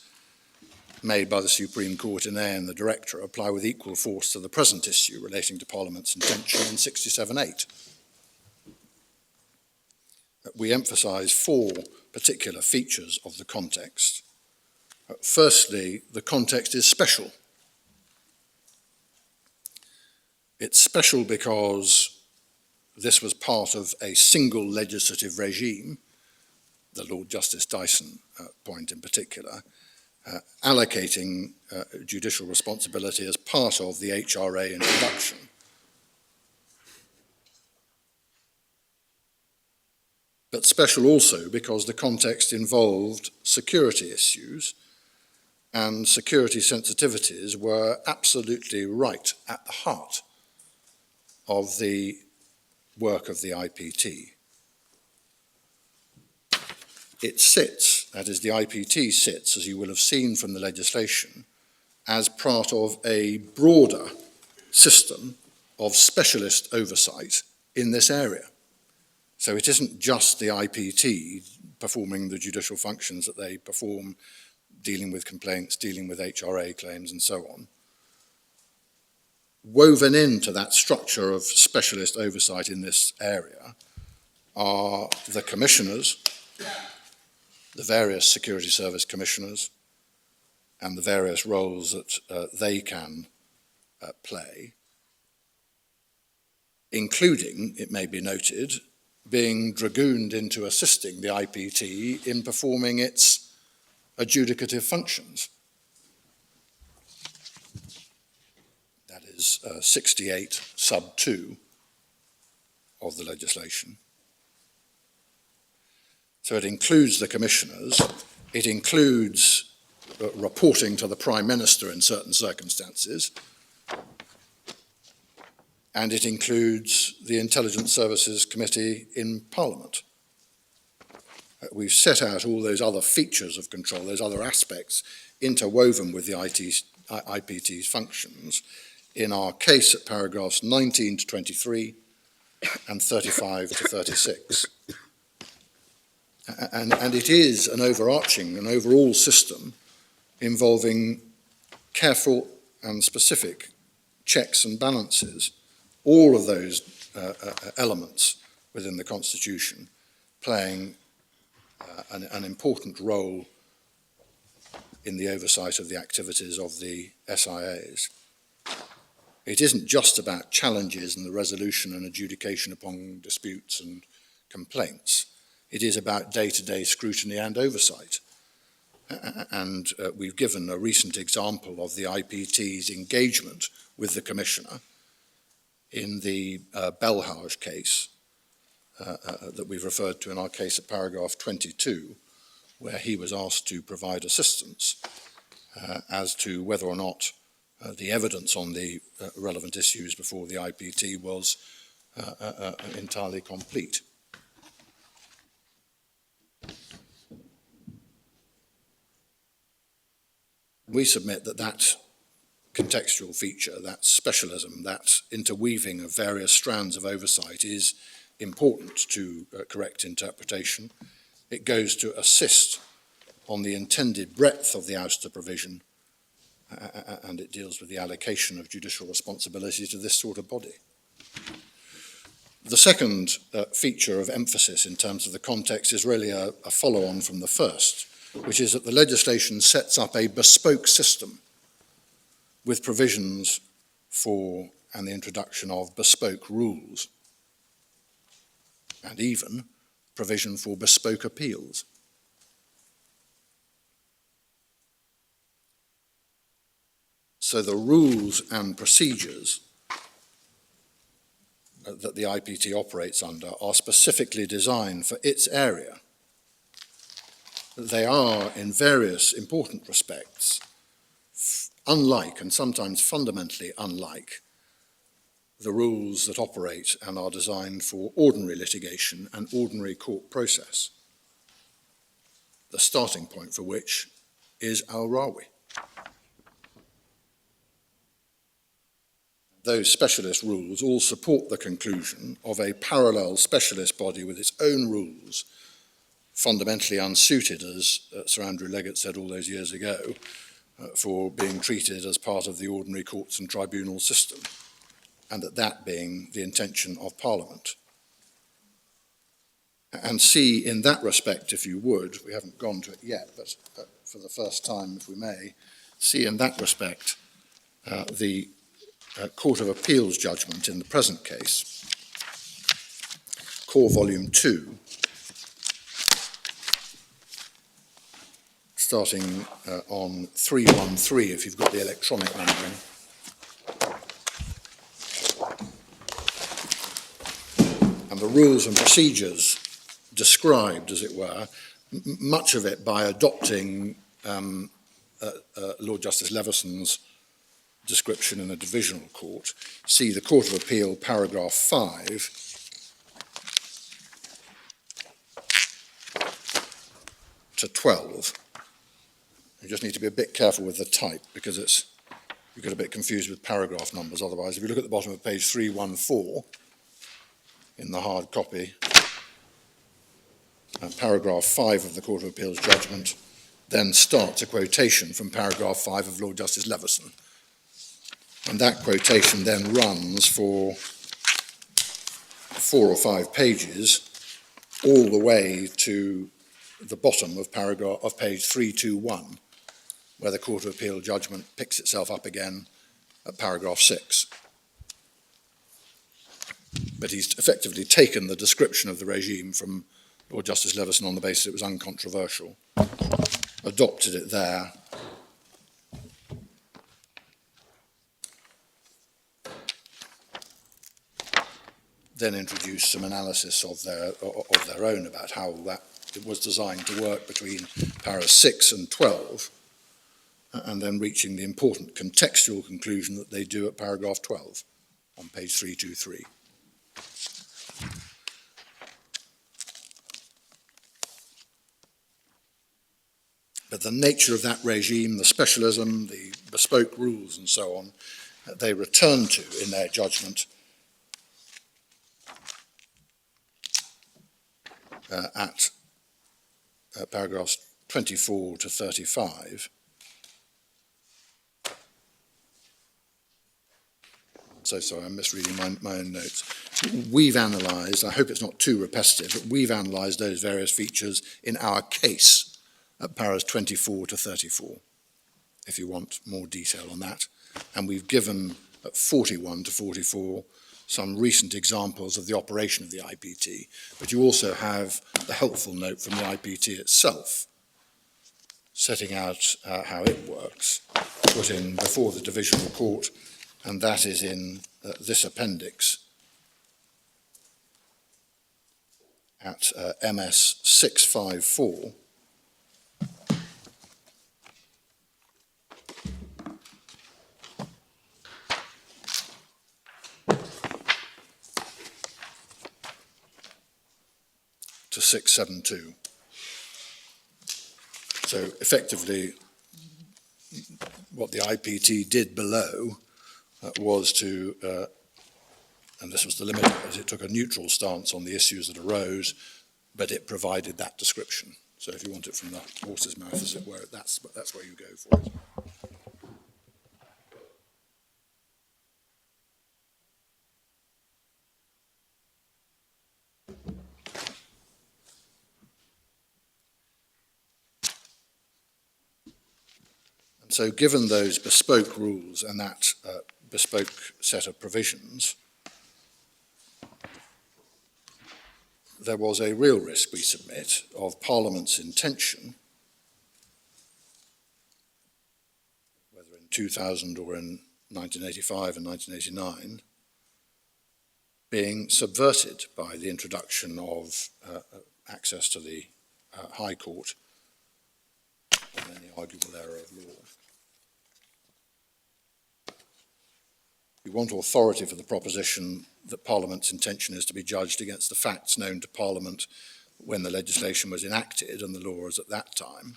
made by the Supreme Court in A and the Director apply with equal force to the present issue relating to Parliament's intention in 67.8. We emphasise 4 particular features of the context. Firstly, the context is special. It's special because this was part of a single legislative regime, the Lord Justice Dyson point in particular, allocating judicial responsibility as part of the HRA introduction. But special also because the context involved security issues, and security sensitivities were absolutely right at the heart of the work of the IPT. It sits, that is, the IPT sits, as you will have seen from the legislation, as part of a broader system of specialist oversight in this area. So it isn't just the IPT performing the judicial functions that they perform, dealing with complaints, dealing with HRA claims, and so on. Woven into that structure of specialist oversight in this area are the commissioners, the various security service commissioners, and the various roles that they can play, including, it may be noted, being dragooned into assisting the IPT in performing its adjudicative functions. That is 68 sub 2 of the legislation. So it includes the commissioners, it includes reporting to the Prime Minister in certain circumstances, and it includes the Intelligence Services Committee in Parliament. We've set out all those other features of control, those other aspects interwoven with the IPT's functions in our case at paragraphs 19 to 23 and 35 to 36. And it is an overarching, an overall system involving careful and specific checks and balances, all of those elements within the Constitution playing an important role in the oversight of the activities of the SIAs. It isn't just about challenges and the resolution and adjudication upon disputes and complaints. It is about day-to-day scrutiny and oversight. And we've given a recent example of the IPT's engagement with the Commissioner in the Belhage case that we've referred to in our case at paragraph 22, where he was asked to provide assistance as to whether or not the evidence on the relevant issues before the IPT was entirely complete. We submit that that contextual feature, that specialism, that interweaving of various strands of oversight is important to correct interpretation. It goes to assist on the intended breadth of the ouster provision, and it deals with the allocation of judicial responsibility to this sort of body. The second feature of emphasis in terms of the context is really a follow-on from the first, which is that the legislation sets up a bespoke system with provisions for and the introduction of bespoke rules, and even provision for bespoke appeals. So the rules and procedures that the IPT operates under are specifically designed for its area. They are, in various important respects, unlike and sometimes fundamentally unlike the rules that operate and are designed for ordinary litigation and ordinary court process, the starting point for which is al-Rawi. Those specialist rules all support the conclusion of a parallel specialist body with its own rules, fundamentally unsuited, as Sir Andrew Leggett said all those years ago, for being treated as part of the ordinary courts and tribunal system, and that being the intention of Parliament. And see in that respect, if you would, we haven't gone to it yet, but for the first time, if we may, see in that respect the Court of Appeal's judgment in the present case, Core Volume 2, starting on 313, if you've got the electronic numbering. And the rules and procedures described, as it were, much of it by adopting Lord Justice Leveson's description in a divisional court. See the Court of Appeal, paragraph 5, to 12. You just need to be a bit careful with the type because you get a bit confused with paragraph numbers otherwise. If you look at the bottom of page 314 in the hard copy, paragraph 5 of the Court of Appeal's judgment then starts a quotation from paragraph 5 of Lord Justice Leveson. And that quotation then runs for 4 or 5 pages all the way to the bottom of page 321, where the Court of Appeal judgment picks itself up again at paragraph 6. But he's effectively taken the description of the regime from Lord Justice Leveson on the basis it was uncontroversial, adopted it there, then introduced some analysis of their own about how that it was designed to work between paras 6 and 12, and then reaching the important contextual conclusion that they do at paragraph 12 on page 323. But the nature of that regime, the specialism, the bespoke rules and so on, they return to in their judgment at paragraphs 24 to 35. So sorry, I'm misreading my own notes. we've analysed, I hope it's not too repetitive, but we've analysed those various features in our case at paras 24 to 34, if you want more detail on that. And we've given at 41 to 44 some recent examples of the operation of the IPT, but you also have the helpful note from the IPT itself, setting out how it works, put in before the divisional court, and that is in this appendix at MS 654. To 672. So effectively, what the IPT did below was to, and this was the limit, as it took a neutral stance on the issues that arose, but it provided that description. So if you want it from the horse's mouth, as it were, that's where you go for it. So given those bespoke rules and that bespoke set of provisions, there was a real risk, we submit, of Parliament's intention, whether in 2000 or in 1985 and 1989, being subverted by the introduction of access to the High Court and any arguable error of law. We want authority for the proposition that Parliament's intention is to be judged against the facts known to Parliament when the legislation was enacted and the laws at that time.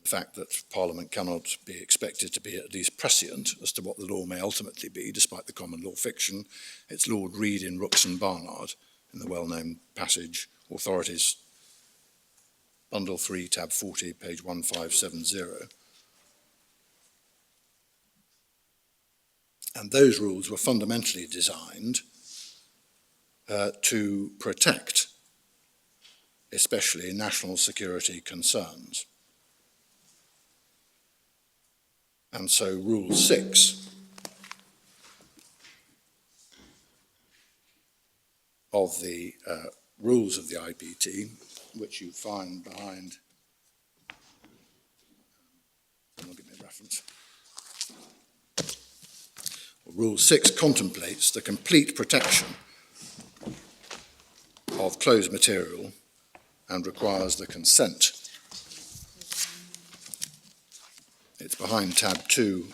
The fact that Parliament cannot be expected to be at least prescient as to what the law may ultimately be, despite the common law fiction. It's Lord Reid in Rooks and Barnard in the well-known passage, Authorities, Bundle 3, tab 40, page 1570. And those rules were fundamentally designed to protect, especially national security concerns. And so Rule 6 of the rules of the IPT, which you find behind, someone give me a reference. Rule 6 contemplates the complete protection of closed material and requires the consent. It's behind tab 2.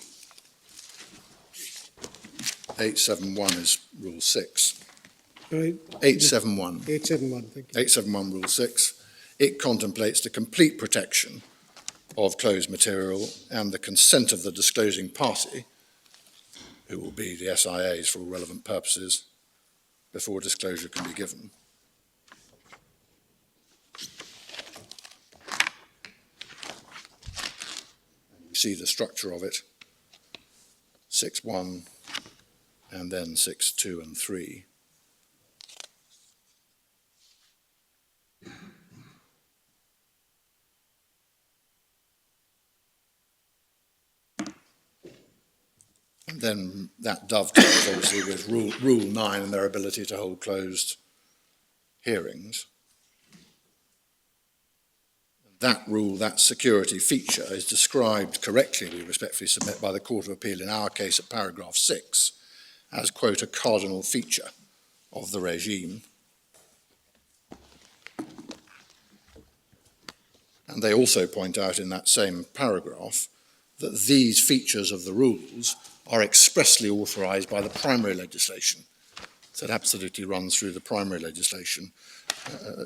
871 is Rule 6. Right. 871. 871, thank you. 871 Rule 6. It contemplates the complete protection of closed material and the consent of the disclosing party, who will be the SIAs for all relevant purposes, before disclosure can be given. You see the structure of it, 6.1 and then 6.2 and 3. And then that dovetails, obviously, with Rule 9 and their ability to hold closed hearings. That rule, that security feature, is described correctly, we respectfully submit, by the Court of Appeal in our case at paragraph 6 as, quote, a cardinal feature of the regime. And they also point out in that same paragraph that these features of the rules are expressly authorised by the primary legislation. So it absolutely runs through the primary legislation,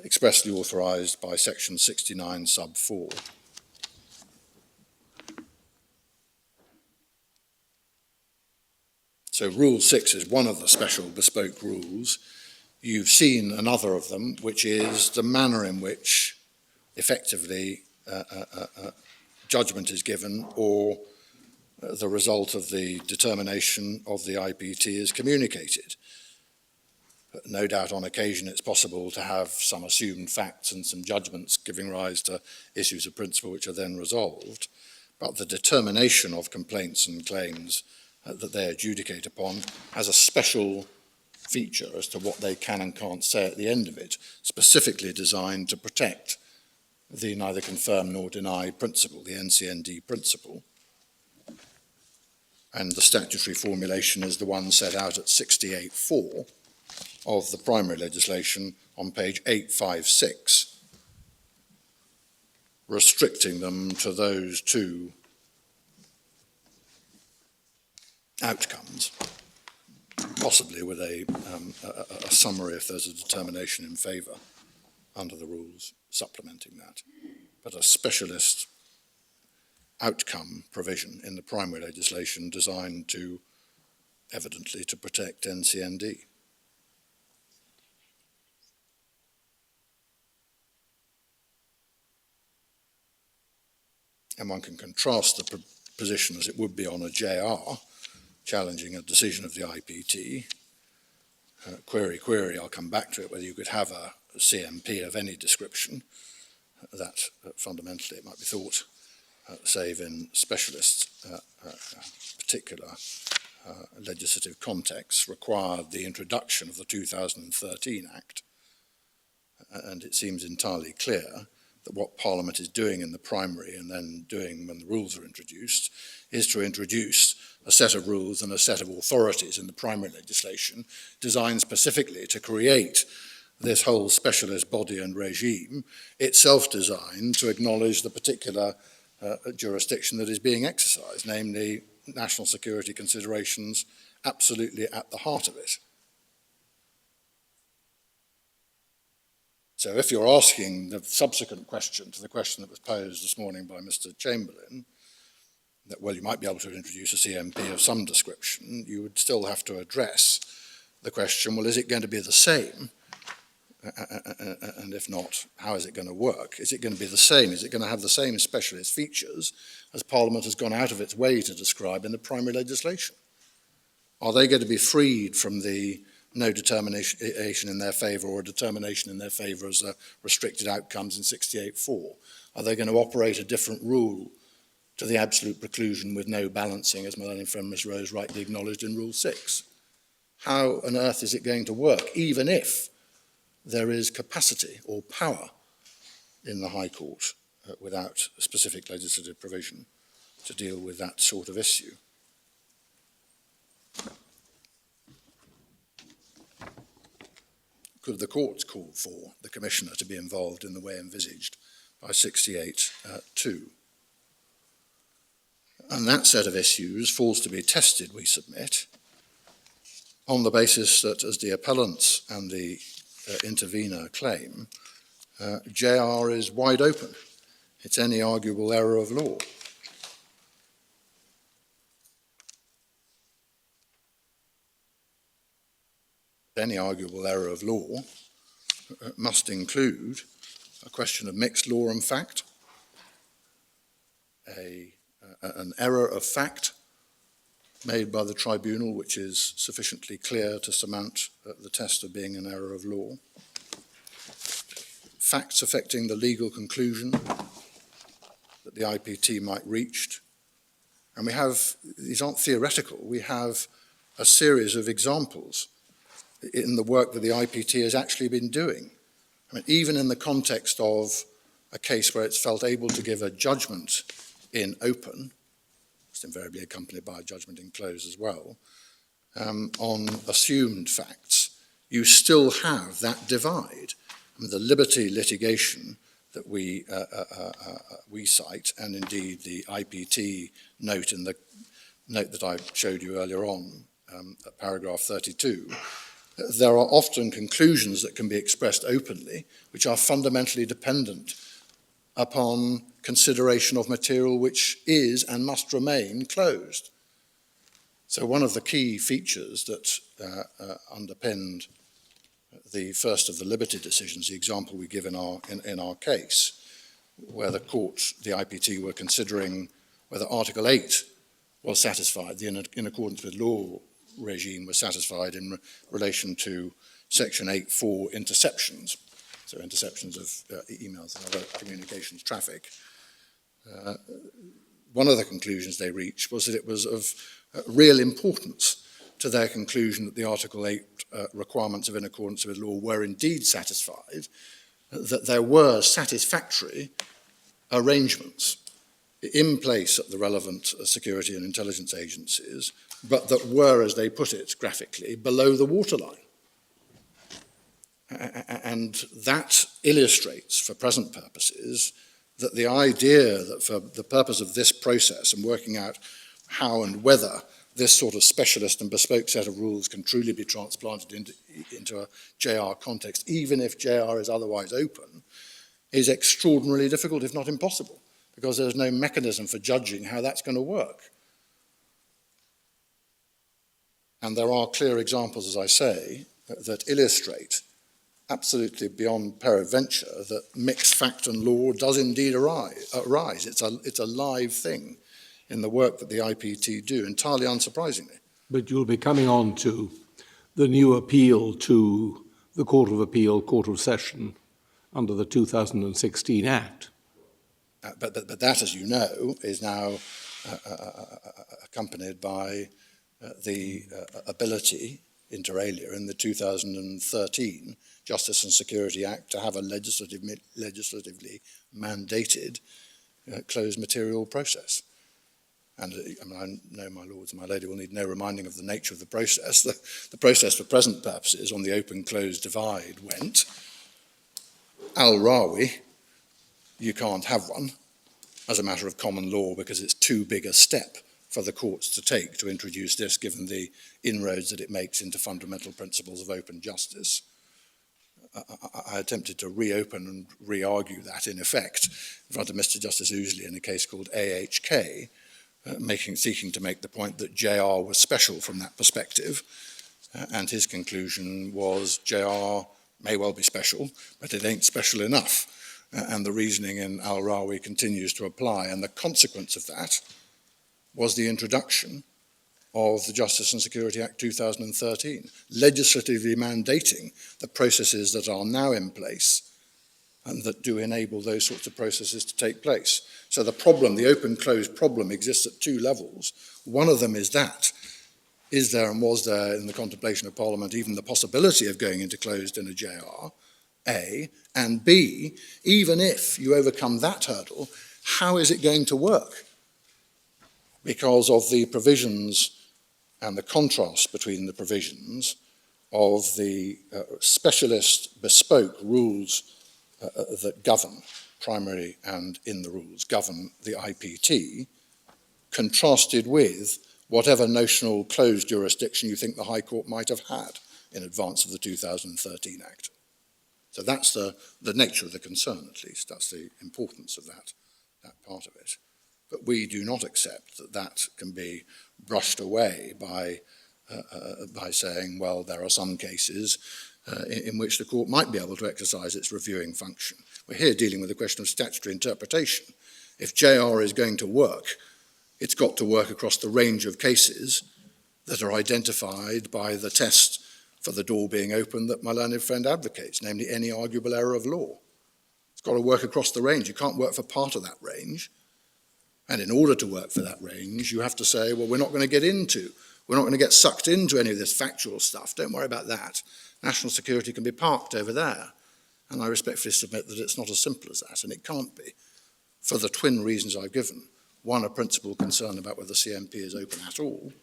expressly authorised by section 69 sub 4. So Rule 6 is one of the special bespoke rules. You've seen another of them, which is the manner in which effectively judgment is given or the result of the determination of the IPT is communicated. But no doubt on occasion it's possible to have some assumed facts and some judgments giving rise to issues of principle which are then resolved. But the determination of complaints and claims that they adjudicate upon has a special feature as to what they can and can't say at the end of it, specifically designed to protect the neither confirm nor deny principle, the NCND principle. And the statutory formulation is the one set out at 68.4 of the primary legislation on page 856, restricting them to those two outcomes, possibly with a summary if there's a determination in favour under the rules supplementing that. But a specialist outcome provision in the primary legislation designed to, evidently, to protect NCND. And one can contrast the position as it would be on a JR, challenging a decision of the IPT. Query, I'll come back to it, whether you could have a CMP of any description. That fundamentally, it might be thought, save in specialist particular legislative contexts, required the introduction of the 2013 Act. And it seems entirely clear that what Parliament is doing in the primary and then doing when the rules are introduced is to introduce a set of rules and a set of authorities in the primary legislation designed specifically to create this whole specialist body and regime, itself designed to acknowledge the particular jurisdiction that is being exercised, namely national security considerations absolutely at the heart of it. So if you're asking the subsequent question to the question that was posed this morning by Mr. Chamberlain, that, well, you might be able to introduce a CMP of some description, you would still have to address the question, well, is it going to be the same? And if not, how is it going to work? Is it going to be the same? Is it going to have the same specialist features as Parliament has gone out of its way to describe in the primary legislation? Are they going to be freed from the no determination in their favour or a determination in their favour as restricted outcomes in 68.4? Are they going to operate a different rule to the absolute preclusion with no balancing, as my learning friend Ms. Rose rightly acknowledged in Rule 6? How on earth is it going to work, even if there is capacity or power in the High Court without a specific legislative provision to deal with that sort of issue? Could the courts call for the Commissioner to be involved in the way envisaged by 68.2? And that set of issues falls to be tested, we submit, on the basis that, as the appellants and the intervener claim, JR is wide open. It's any arguable error of law. Any arguable error of law must include a question of mixed law and fact, an error of fact made by the tribunal which is sufficiently clear to surmount the test of being an error of law, facts affecting the legal conclusion that the IPT might reach. And we have, these aren't theoretical, we have a series of examples in the work that the IPT has actually been doing. I mean, even in the context of a case where it's felt able to give a judgment in open, it's invariably accompanied by a judgment in close as well, on assumed facts, you still have that divide. I mean, the liberty litigation that we cite, and indeed the IPT note in the note that I showed you earlier on, at paragraph 32, there are often conclusions that can be expressed openly, which are fundamentally dependent upon consideration of material which is and must remain closed. So one of the key features that underpinned the first of the liberty decisions, the example we give in our case, where the court, the IPT, were considering whether Article 8 was satisfied, the in accordance with law regime was satisfied in relation to Section 8.4 interceptions, so interceptions of emails and other communications traffic. One of the conclusions they reached was that it was of real importance to their conclusion that the Article 8 requirements of in accordance with law were indeed satisfied, that there were satisfactory arrangements in place at the relevant security and intelligence agencies, but that were, as they put it graphically, below the waterline. And that illustrates, for present purposes, that the idea that for the purpose of this process and working out how and whether this sort of specialist and bespoke set of rules can truly be transplanted into a JR context, even if JR is otherwise open, is extraordinarily difficult, if not impossible, because there's no mechanism for judging how that's going to work. And there are clear examples, as I say, that illustrate absolutely beyond peradventure that mixed fact and law does indeed arise. It's a live thing in the work that the IPT do, entirely unsurprisingly. But you'll be coming on to the new appeal to the Court of Appeal, Court of Session, under the 2016 Act. But that, as you know, is now accompanied by the ability, inter alia, in the 2013 Justice and Security Act to have a legislatively mandated closed material process. And I know my lords and my lady will need no reminding of the nature of the process. The process for present purposes on the open-closed divide went, al-Rawi, you can't have one as a matter of common law because it's too big a step for the courts to take to introduce this, given the inroads that it makes into fundamental principles of open justice. I attempted to reopen and re-argue that, in effect, in front of Mr. Justice Ousley in a case called AHK, seeking to make the point that JR was special from that perspective, and his conclusion was JR may well be special, but it ain't special enough, and the reasoning in al-Rawi continues to apply, and the consequence of that was the introduction of the Justice and Security Act 2013, legislatively mandating the processes that are now in place and that do enable those sorts of processes to take place. So the problem, the open-closed problem, exists at two levels. One of them is that, is there and was there in the contemplation of Parliament even the possibility of going into closed in a JR, A, and B, even if you overcome that hurdle, how is it going to work? Because of the provisions and the contrast between the provisions of the specialist bespoke rules that govern, primary and in the rules, govern the IPT, contrasted with whatever notional closed jurisdiction you think the High Court might have had in advance of the 2013 Act. So that's the nature of the concern, at least. That's the importance of that part of it. But we do not accept that that can be brushed away by saying, well, there are some cases in which the court might be able to exercise its reviewing function. We're here dealing with the question of statutory interpretation. If JR is going to work, it's got to work across the range of cases that are identified by the test for the door being open that my learned friend advocates, namely any arguable error of law. It's got to work across the range. You can't work for part of that range. And in order to work for that range, you have to say, well, we're not going to get sucked into any of this factual stuff. Don't worry about that. National security can be parked over there. And I respectfully submit that it's not as simple as that, and it can't be, for the twin reasons I've given. One, a principal concern about whether CMP is open at all,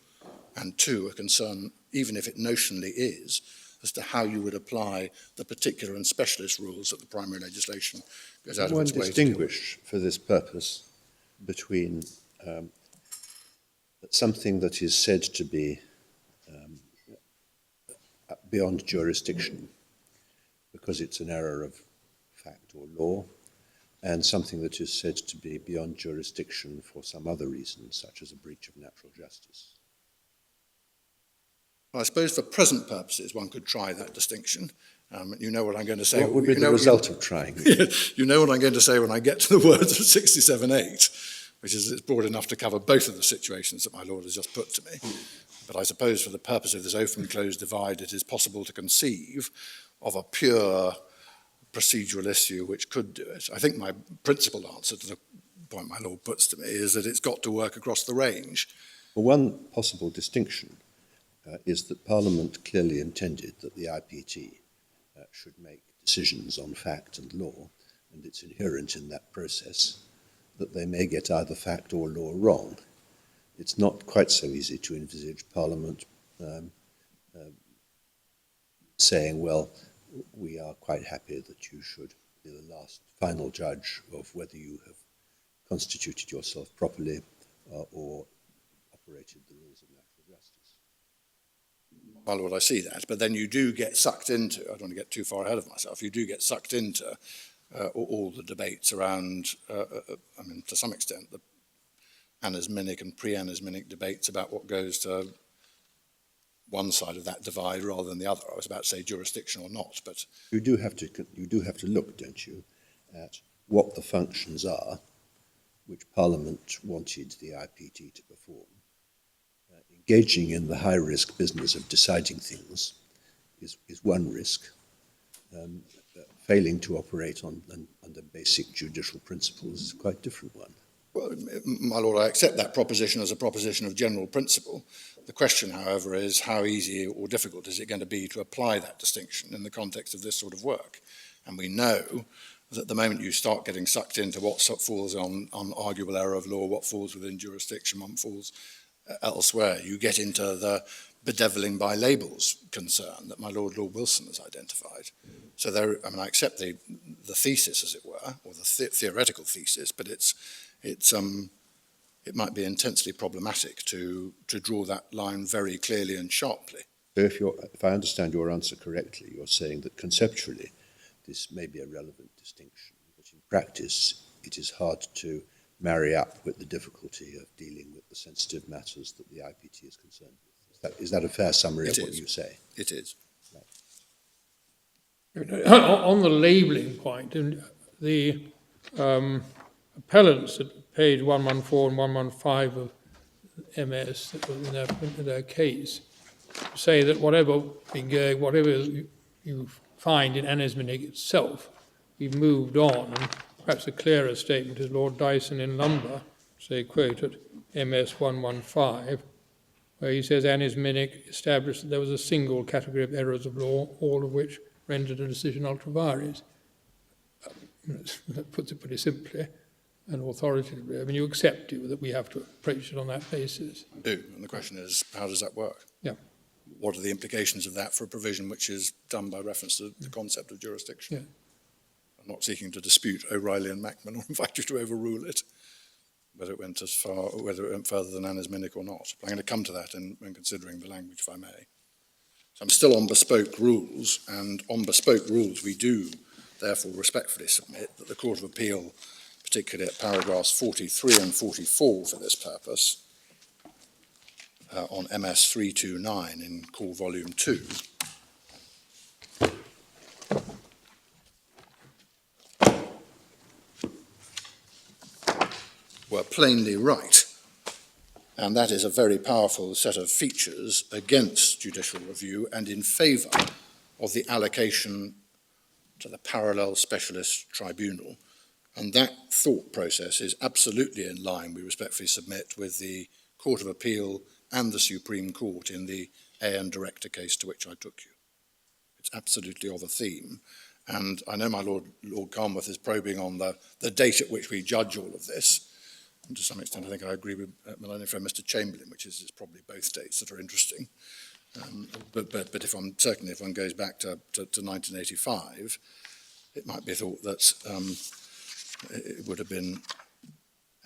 and two, a concern, even if it notionally is, as to how you would apply the particular and specialist rules that the primary legislation goes out of its way to distinguish for this purpose between something that is said to be beyond jurisdiction because it's an error of fact or law, and something that is said to be beyond jurisdiction for some other reason, such as a breach of natural justice? Well, I suppose for present purposes one could try that distinction. You know what I'm going to say. What would be the result of trying? You know what I'm going to say when I get to the words of 67.8, which is it's broad enough to cover both of the situations that my Lord has just put to me. But I suppose for the purpose of this open-closed divide, it is possible to conceive of a pure procedural issue which could do it. I think my principal answer to the point my Lord puts to me is that it's got to work across the range. Well, one possible distinction is that Parliament clearly intended that the IPT should make decisions on fact and law, and it's inherent in that process that they may get either fact or law wrong. It's not quite so easy to envisage Parliament saying, well, we are quite happy that you should be the last final judge of whether you have constituted yourself properly or operated the rules of natural justice. My Lord, I see that, but then you do get sucked into, I don't want to get too far ahead of myself, you do get sucked into all the debates around, I mean, to some extent, the anisminic and pre-anisminic debates about what goes to one side of that divide rather than the other. I was about to say jurisdiction or not, but You do have to look, don't you, at what the functions are which Parliament wanted the IPT to perform. Engaging in the high-risk business of deciding things is one risk. Failing to operate under basic judicial principles is a quite different one. well, my Lord, I accept that proposition as a proposition of general principle. The question, however, is how easy or difficult is it going to be to apply that distinction in the context of this sort of work? And we know that the moment you start getting sucked into what falls on arguable error of law, what falls within jurisdiction, what falls elsewhere, you get into the bedeviling by labels concern that my Lord Wilson has identified. So there, I mean, I accept the thesis, as it were, or the theoretical thesis, but it might be intensely problematic to draw that line very clearly and sharply. So if I understand your answer correctly, you're saying that conceptually this may be a relevant distinction, but in practice it is hard to marry up with the difficulty of dealing with the sensitive matters that the IPT is concerned with. Is that a fair summary of what you say? It is. Right. On the labelling point, the appellants at page 114 and 115 of MS in their case say that whatever you find in anisminic itself, we've moved on. And perhaps a clearer statement is Lord Dyson in Lumber, say, quote at MS 115, where he says anisminic established that there was a single category of errors of law, all of which rendered a decision ultra vires. That puts it pretty simply and authoritatively. I mean, you accept that we have to approach it on that basis. I do, and the question is, how does that work? Yeah. What are the implications of that for a provision which is done by reference to the concept of jurisdiction? Yeah. I'm not seeking to dispute O'Reilly and Macman or invite you to overrule it, whether it went whether it went further than anisminic or not. But I'm going to come to that when considering the language, if I may. So I'm still on bespoke rules, and on bespoke rules we do therefore respectfully submit that the Court of Appeal, particularly at paragraphs 43 and 44 for this purpose, on MS 329 in Core Volume 2, were plainly right. And that is a very powerful set of features against judicial review and in favour of the allocation to the parallel specialist tribunal. And that thought process is absolutely in line, we respectfully submit, with the Court of Appeal and the Supreme Court in the A.N. Director case to which I took you. It's absolutely of a theme. And I know my Lord Carnwath is probing on the date at which we judge all of this. And to some extent, I think I agree with my learned friend Mr. Chamberlain, which is it's probably both dates that are interesting. But if one goes back to 1985, it might be thought that it would have been,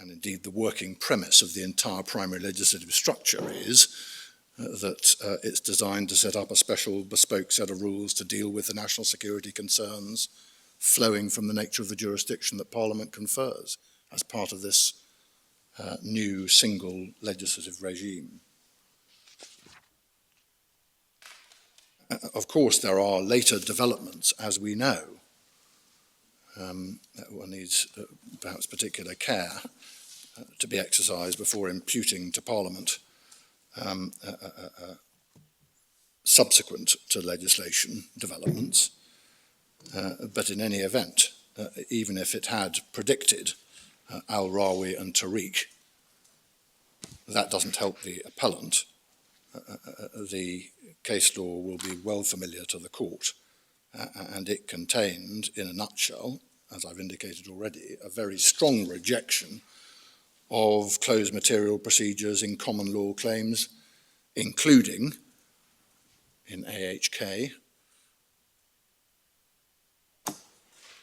and indeed the working premise of the entire primary legislative structure is that it's designed to set up a special bespoke set of rules to deal with the national security concerns flowing from the nature of the jurisdiction that Parliament confers as part of this new single legislative regime. Of course, there are later developments, as we know. One needs perhaps particular care to be exercised before imputing to Parliament subsequent to legislation developments. But in any event, even if it had predicted Al-Rawi and Tariq, that doesn't help the appellant. The case law will be well familiar to the court, and it contained, in a nutshell, as I've indicated already, a very strong rejection of closed material procedures in common law claims, including, in AHK,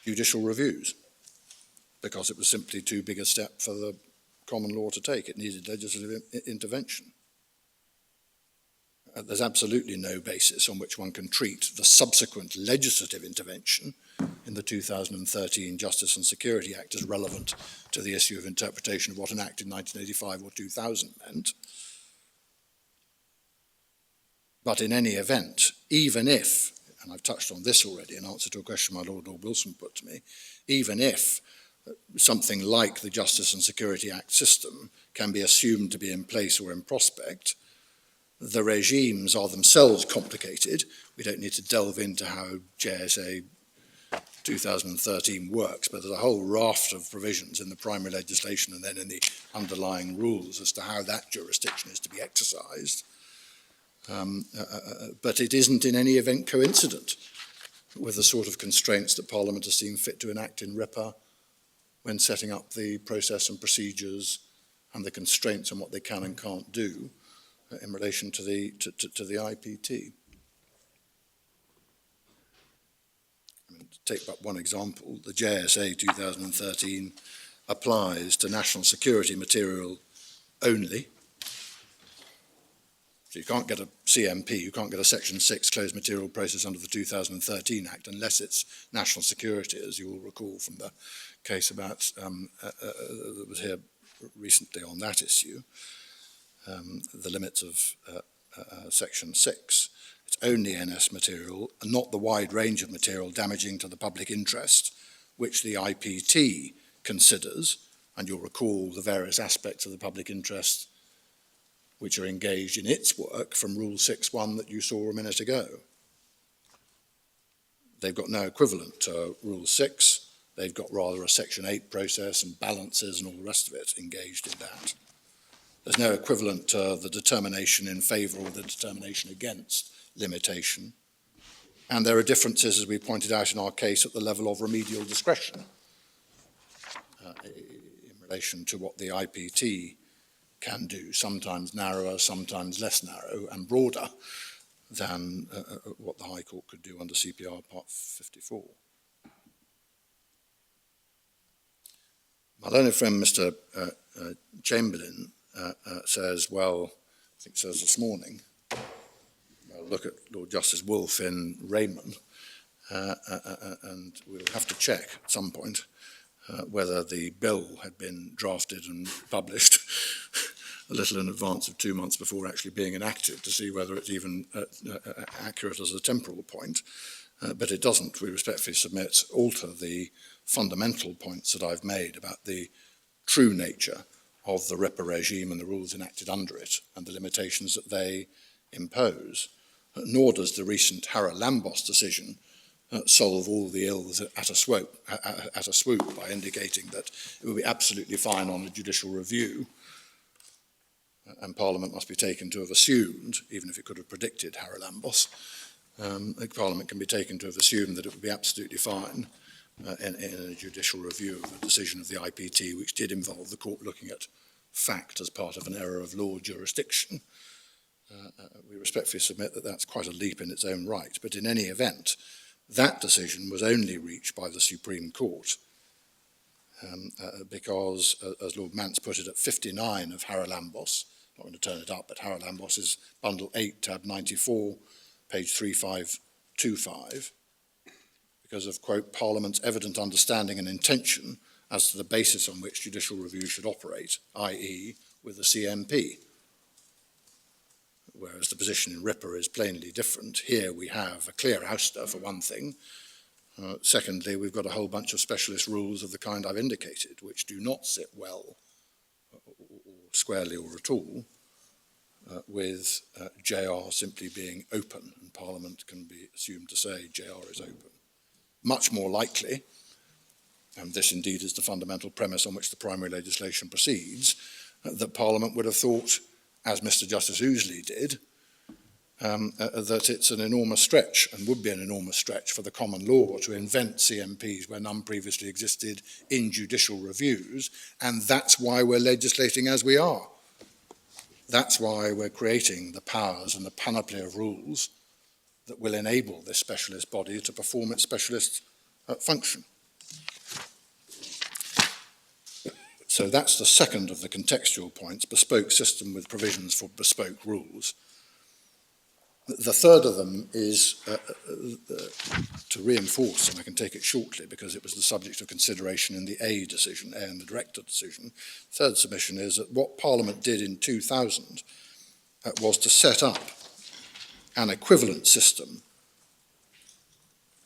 judicial reviews, because it was simply too big a step for the common law to take. It needed legislative intervention. There's absolutely no basis on which one can treat the subsequent legislative intervention in the 2013 Justice and Security Act as relevant to the issue of interpretation of what an act in 1985 or 2000 meant. But in any event, even if, and I've touched on this already in answer to a question my Lord Wilson put to me, even if something like the Justice and Security Act system can be assumed to be in place or in prospect, the regimes are themselves complicated. We don't need to delve into how JSA 2013 works, but there's a whole raft of provisions in the primary legislation and then in the underlying rules as to how that jurisdiction is to be exercised. But it isn't in any event coincident with the sort of constraints that Parliament has seen fit to enact in RIPA when setting up the process and procedures and the constraints on what they can and can't do in relation to the IPT. I mean, to take but one example, the JSA 2013 applies to national security material only. So you can't get a CMP, you can't get a Section 6 closed material process under the 2013 Act unless it's national security, as you will recall from the case about that was here recently on that issue. The limits of Section 6. It's only NS material and not the wide range of material damaging to the public interest, which the IPT considers, and you'll recall the various aspects of the public interest which are engaged in its work from Rule 6.1 that you saw a minute ago. They've got no equivalent to Rule 6. They've got rather a Section 8 process and balances and all the rest of it engaged in that. There's no equivalent to the determination in favour or the determination against limitation. And there are differences, as we pointed out in our case, at the level of remedial discretion in relation to what the IPT can do, sometimes narrower, sometimes less narrow and broader than what the High Court could do under CPR Part 54. My learned friend, Mr. Chamberlain, says, well, I think says this morning, look at Lord Justice Wolfe in Raymond, and we'll have to check at some point whether the bill had been drafted and published a little in advance of 2 months before actually being enacted to see whether it's even accurate as a temporal point. But it doesn't, we respectfully submit, alter the fundamental points that I've made about the true nature of the RIPA regime and the rules enacted under it and the limitations that they impose. Nor does the recent Harrow-Lambos decision solve all the ills at a swoop by indicating that it would be absolutely fine on a judicial review and Parliament must be taken to have assumed, even if it could have predicted Harrow-Lambos, Parliament can be taken to have assumed that it would be absolutely fine in a judicial review of a decision of the IPT, which did involve the court looking at fact as part of an error of law jurisdiction. We respectfully submit that that's quite a leap in its own right. But in any event, that decision was only reached by the Supreme Court because, as Lord Mance put it, at 59 of Harrow-Lambos, I'm not going to turn it up, but Harrow-Lambos is bundle 8, tab 94, page 3525, because of, quote, Parliament's evident understanding and intention as to the basis on which judicial review should operate, i.e. with the CMP. Whereas the position in RIPA is plainly different. Here we have a clear ouster, for one thing. Secondly, we've got a whole bunch of specialist rules of the kind I've indicated, which do not sit well squarely or at all with JR simply being open, and Parliament can be assumed to say JR is open. Much more likely, and this indeed is the fundamental premise on which the primary legislation proceeds, that Parliament would have thought, as Mr. Justice Ouseley did, that it's an enormous stretch, and would be an enormous stretch, for the common law to invent CMPs where none previously existed in judicial reviews, and that's why we're legislating as we are. That's why we're creating the powers and the panoply of rules that will enable this specialist body to perform its specialist function. So that's the second of the contextual points, bespoke system with provisions for bespoke rules. The third of them is to reinforce, and I can take it shortly because it was the subject of consideration in the A decision, A and the director decision. Third submission is that what Parliament did in 2000 was to set up an equivalent system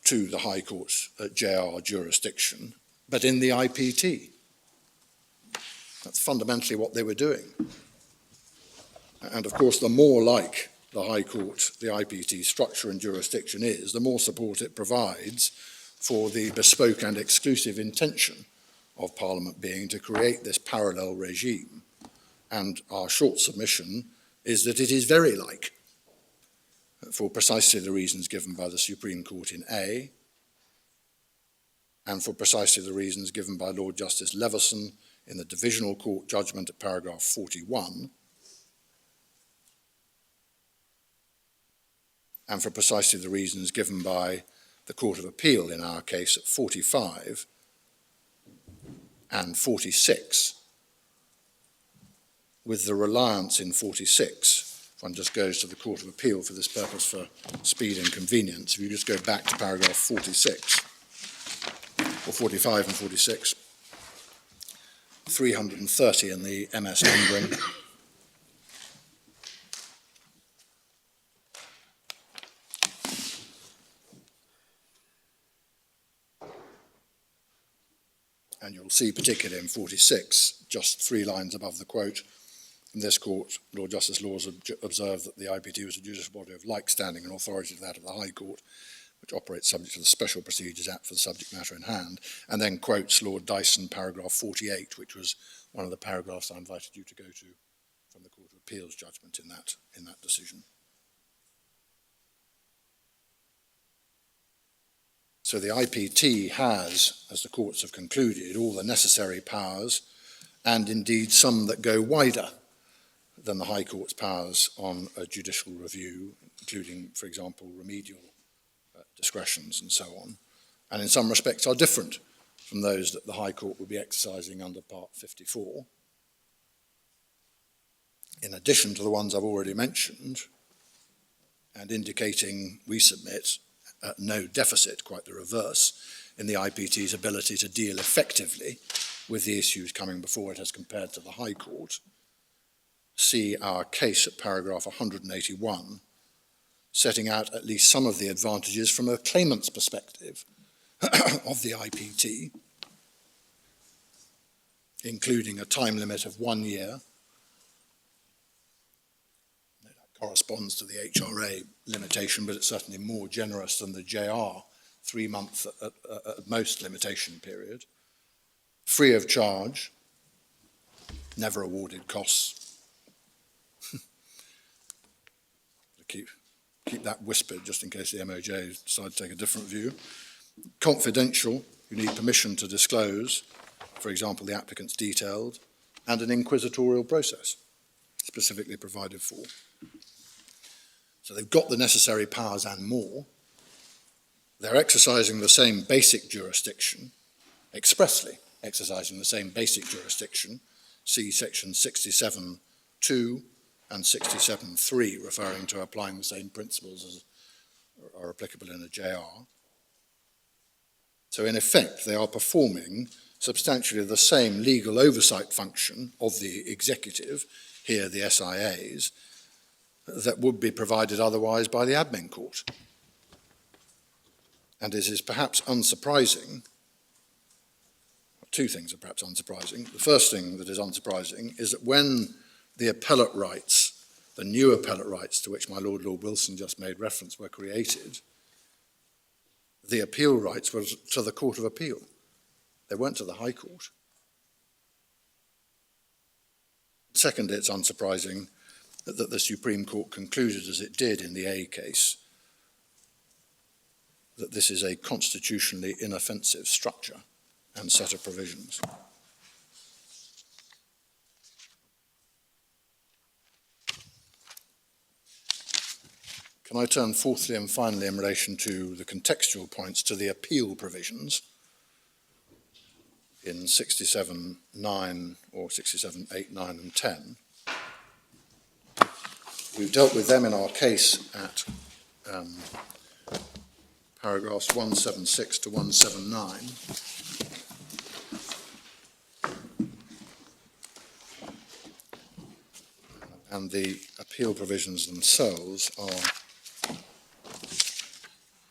to the High Court's JR jurisdiction, but in the IPT. That's fundamentally what they were doing. And of course, the more like the High Court, the IPT structure and jurisdiction is, the more support it provides for the bespoke and exclusive intention of Parliament being to create this parallel regime. And our short submission is that it is very like, for precisely the reasons given by the Supreme Court in A, and for precisely the reasons given by Lord Justice Leveson in the Divisional Court judgment at paragraph 41, and for precisely the reasons given by the Court of Appeal in our case at 45 and 46, with the reliance in 46, if one just goes to the Court of Appeal for this purpose for speed and convenience, if you just go back to paragraph 46, or 45 and 46, 330 in the MS numbering, and you'll see particularly in 46, just 3 lines above the quote, in this court, Lord Justice Laws observed that the IPT was a judicial body of like standing and authority to that of the High Court, which operates subject to the Special Procedures Act for the subject matter in hand, and then quotes Lord Dyson, paragraph 48, which was one of the paragraphs I invited you to go to from the Court of Appeal's judgment in that decision. So the IPT has, as the courts have concluded, all the necessary powers, and indeed some that go wider than the High Court's powers on a judicial review, including, for example, remedial discretions and so on, and in some respects are different from those that the High Court would be exercising under Part 54. In addition to the ones I've already mentioned, and indicating, we submit, no deficit, quite the reverse, in the IPT's ability to deal effectively with the issues coming before it as compared to the High Court. See our case at paragraph 181, setting out at least some of the advantages from a claimant's perspective of the IPT, including a time limit of 1 year. That corresponds to the HRA limitation, but it's certainly more generous than the JR 3-month at most limitation period. Free of charge, never awarded costs. Keep that whispered just in case the MOJ decide to take a different view. Confidential, you need permission to disclose, for example, the applicant's detailed, and an inquisitorial process specifically provided for. So they've got the necessary powers and more. They're exercising the same basic jurisdiction, expressly exercising the same basic jurisdiction, see section 67(2) and 67(3), referring to applying the same principles as are applicable in a JR. So in effect, they are performing substantially the same legal oversight function of the executive, here the SIAs, that would be provided otherwise by the admin court. And it is perhaps unsurprising, two things are perhaps unsurprising. The first thing that is unsurprising is that when the appellate rights, the new appellate rights to which my Lord Wilson just made reference, were created, the appeal rights were to the Court of Appeal. They weren't to the High Court. Secondly, it's unsurprising that the Supreme Court concluded, as it did in the A case, that this is a constitutionally inoffensive structure and set of provisions. Can I turn fourthly and finally in relation to the contextual points to the appeal provisions in 67.9 or 67.8, 9 and 10. We've dealt with them in our case at paragraphs 176 to 179. And the appeal provisions themselves are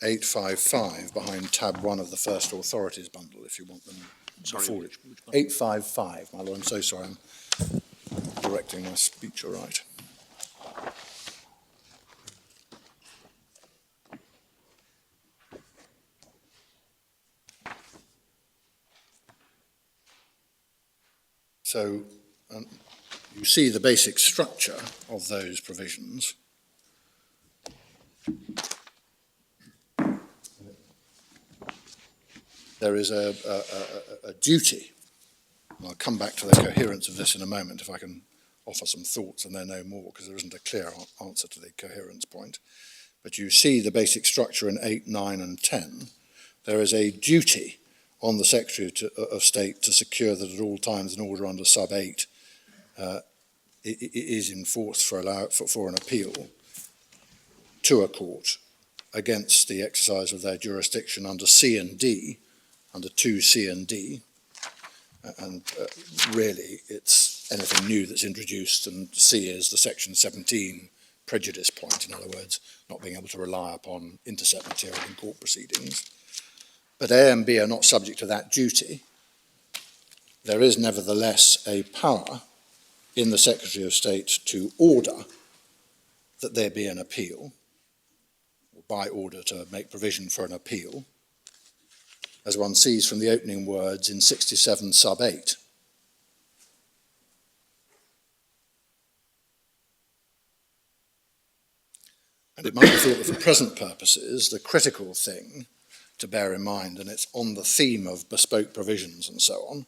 855 behind tab 1 of the first authorities bundle, if you want them. Sorry, which 855, my lord, I'm so sorry, I'm directing my speech aright. So you see the basic structure of those provisions. There is a duty, and I'll come back to the coherence of this in a moment if I can offer some thoughts and then no more, because there isn't a clear answer to the coherence point. But you see the basic structure in 8, 9 and 10. There is a duty on the Secretary of State to secure that at all times an order under sub 8 is enforced for an appeal to a court against the exercise of their jurisdiction under C and D, under 2C and D, and really it's anything new that's introduced, and C is the section 17 prejudice point, in other words, not being able to rely upon intercept material in court proceedings. But A and B are not subject to that duty. There is nevertheless a power in the Secretary of State to order that there be an appeal, or by order to make provision for an appeal, as one sees from the opening words in 67 sub 8. And it might be thought that for present purposes, the critical thing to bear in mind, and it's on the theme of bespoke provisions and so on,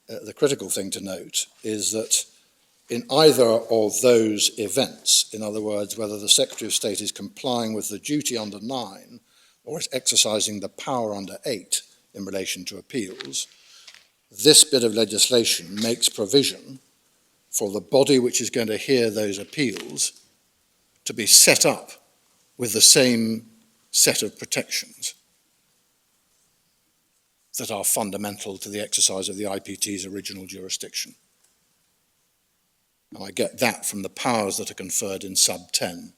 the critical thing to note is that in either of those events, in other words, whether the Secretary of State is complying with the duty under 9 or is exercising the power under 8 in relation to appeals, this bit of legislation makes provision for the body which is going to hear those appeals to be set up with the same set of protections that are fundamental to the exercise of the IPT's original jurisdiction. And I get that from the powers that are conferred in sub 10.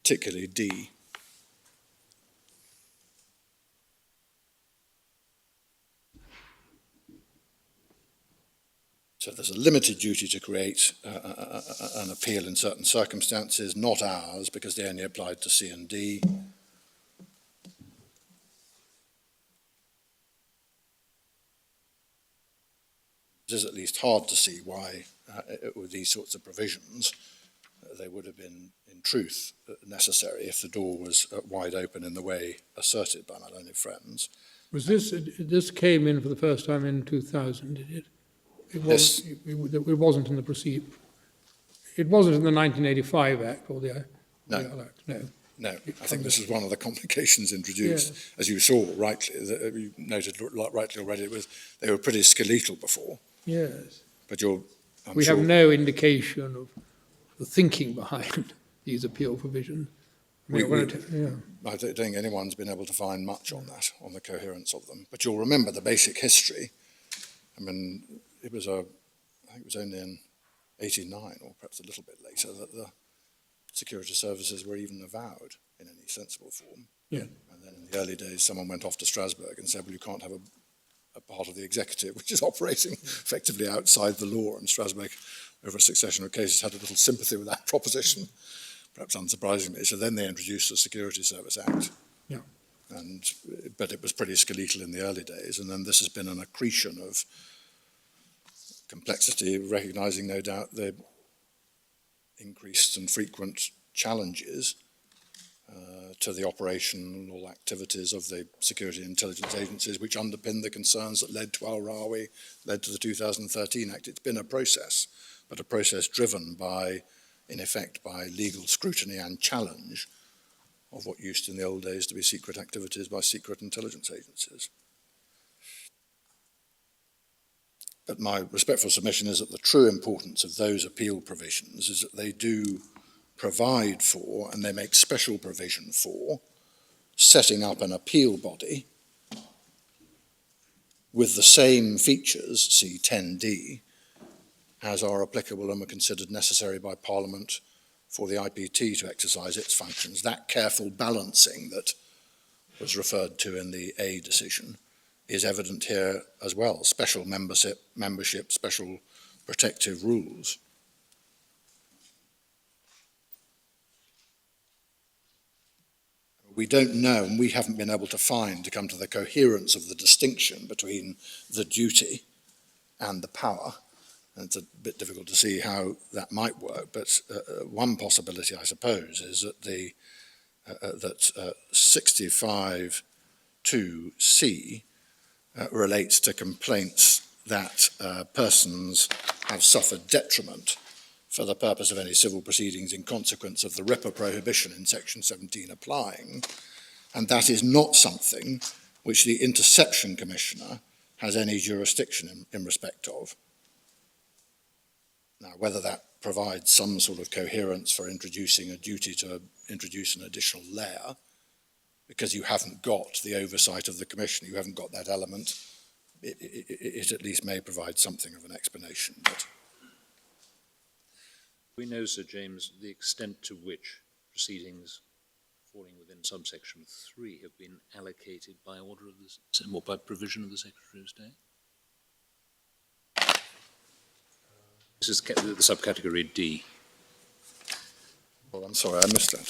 Particularly D. So there's a limited duty to create an appeal in certain circumstances, not ours, because they only applied to C and D. It is at least hard to see why, with these sorts of provisions, they would have been, in truth, necessary if the door was wide open in the way asserted by my learned friends. Was this came in for the first time in 2000, did it? It wasn't in the It wasn't in the 1985 Act or the Act. No. No, I think this is one of the complications introduced. Yes. As you saw rightly, you noted rightly already, they were pretty skeletal before. Yes. But we have no indication of the thinking behind these appeal provisions. I don't think anyone's been able to find much on that, on the coherence of them. But you'll remember the basic history. I mean, I think it was only in 89, or perhaps a little bit later, that the security services were even avowed in any sensible form. Yeah. And then in the early days, someone went off to Strasbourg and said, well, you can't have a part of the executive which is operating effectively outside the law. And Strasbourg, over a succession of cases, had a little sympathy with that proposition, perhaps unsurprisingly. So then they introduced the Security Service Act. Yeah. But it was pretty skeletal in the early days. And then this has been an accretion of complexity, recognising, no doubt, the increased and frequent challenges to the operational activities of the security and intelligence agencies, which underpin the concerns that led to Al-Rawi, led to the 2013 Act. It's been a process, but a process driven by, in effect, by legal scrutiny and challenge of what used in the old days to be secret activities by secret intelligence agencies. But my respectful submission is that the true importance of those appeal provisions is that they do provide for, and they make special provision for, setting up an appeal body with the same features, see 10D, as are applicable and were considered necessary by Parliament for the IPT to exercise its functions. That careful balancing that was referred to in the A decision is evident here as well. Special membership, special protective rules. We don't know, and we haven't been able to find, to come to the coherence of the distinction between the duty and the power. And it's a bit difficult to see how that might work, but one possibility, I suppose, is that that 65(2)(c) relates to complaints that persons have suffered detriment for the purpose of any civil proceedings in consequence of the RIPA prohibition in Section 17 applying, and that is not something which the Interception Commissioner has any jurisdiction in respect of. Now, whether that provides some sort of coherence for introducing a duty to introduce an additional layer, because you haven't got the oversight of the Commissioner, you haven't got that element, it at least may provide something of an explanation. But we know, Sir James, the extent to which proceedings falling within subsection 3 have been allocated by order of the, or by provision of the Secretary of State? This is the subcategory D. Well, I'm sorry, I missed that.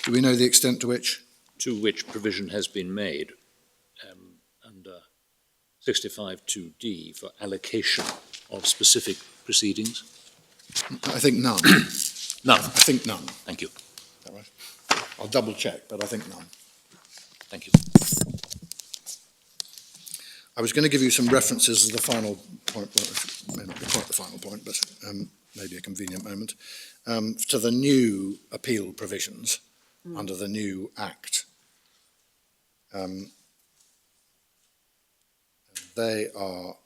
Do we know the extent to which? To which provision has been made under 65(2)(d) for allocation of specific proceedings? I think none. None? I think none. Thank you. Is that right? I'll double check, but I think none. Thank you. I was going to give you some references as the final point, well, it may not be quite the final point, but maybe a convenient moment, to the new appeal provisions under the new Act. They are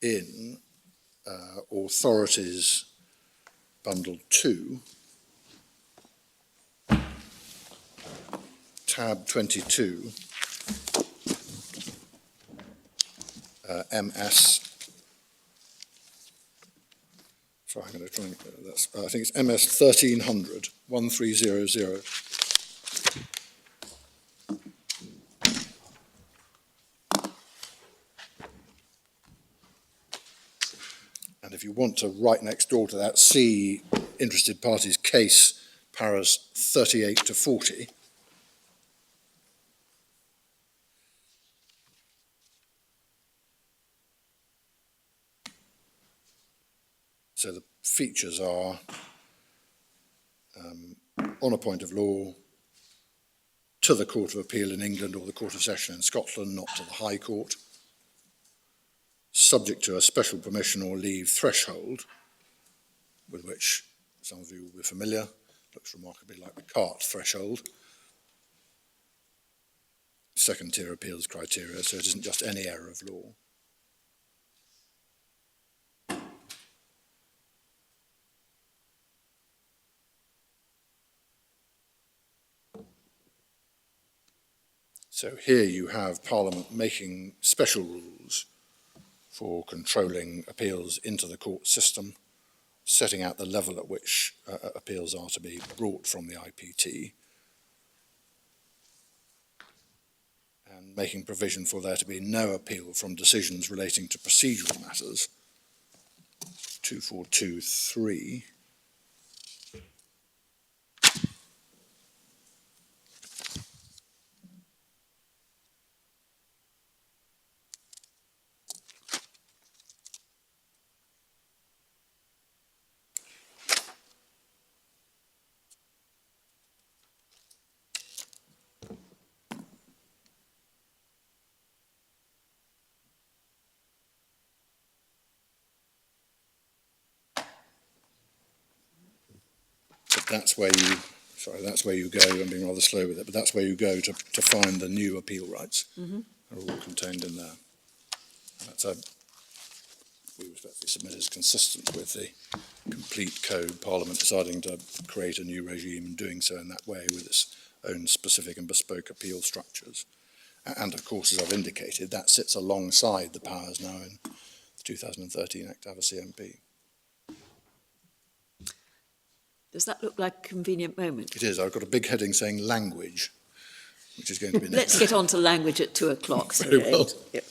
in Authorities Bundle 2, tab 22, MS. Sorry, I'm going to try and that's. I think it's MS 1300 1300. And if you want to, right next door to that, see interested parties case paras 38 to 40. So the features are on a point of law to the Court of Appeal in England or the Court of Session in Scotland, not to the High Court, subject to a special permission or leave threshold, with which some of you will be familiar, looks remarkably like the CART threshold, second tier appeals criteria, so it isn't just any error of law. So here you have Parliament making special rules for controlling appeals into the court system, setting out the level at which appeals are to be brought from the IPT, and making provision for there to be no appeal from decisions relating to procedural matters, 2423. That's where you go, I'm being rather slow with it, but that's where you go to find the new appeal rights. Are all contained in there. That's we respectfully submit is consistent with the complete code, Parliament deciding to create a new regime and doing so in that way with its own specific and bespoke appeal structures. And of course, as I've indicated, that sits alongside the powers now in the 2013 Act to have a CMP. Does that look like a convenient moment? It is. I've got a big heading saying language, which is going to be next. Let's get on to language at 2 o'clock. Very well. Yep.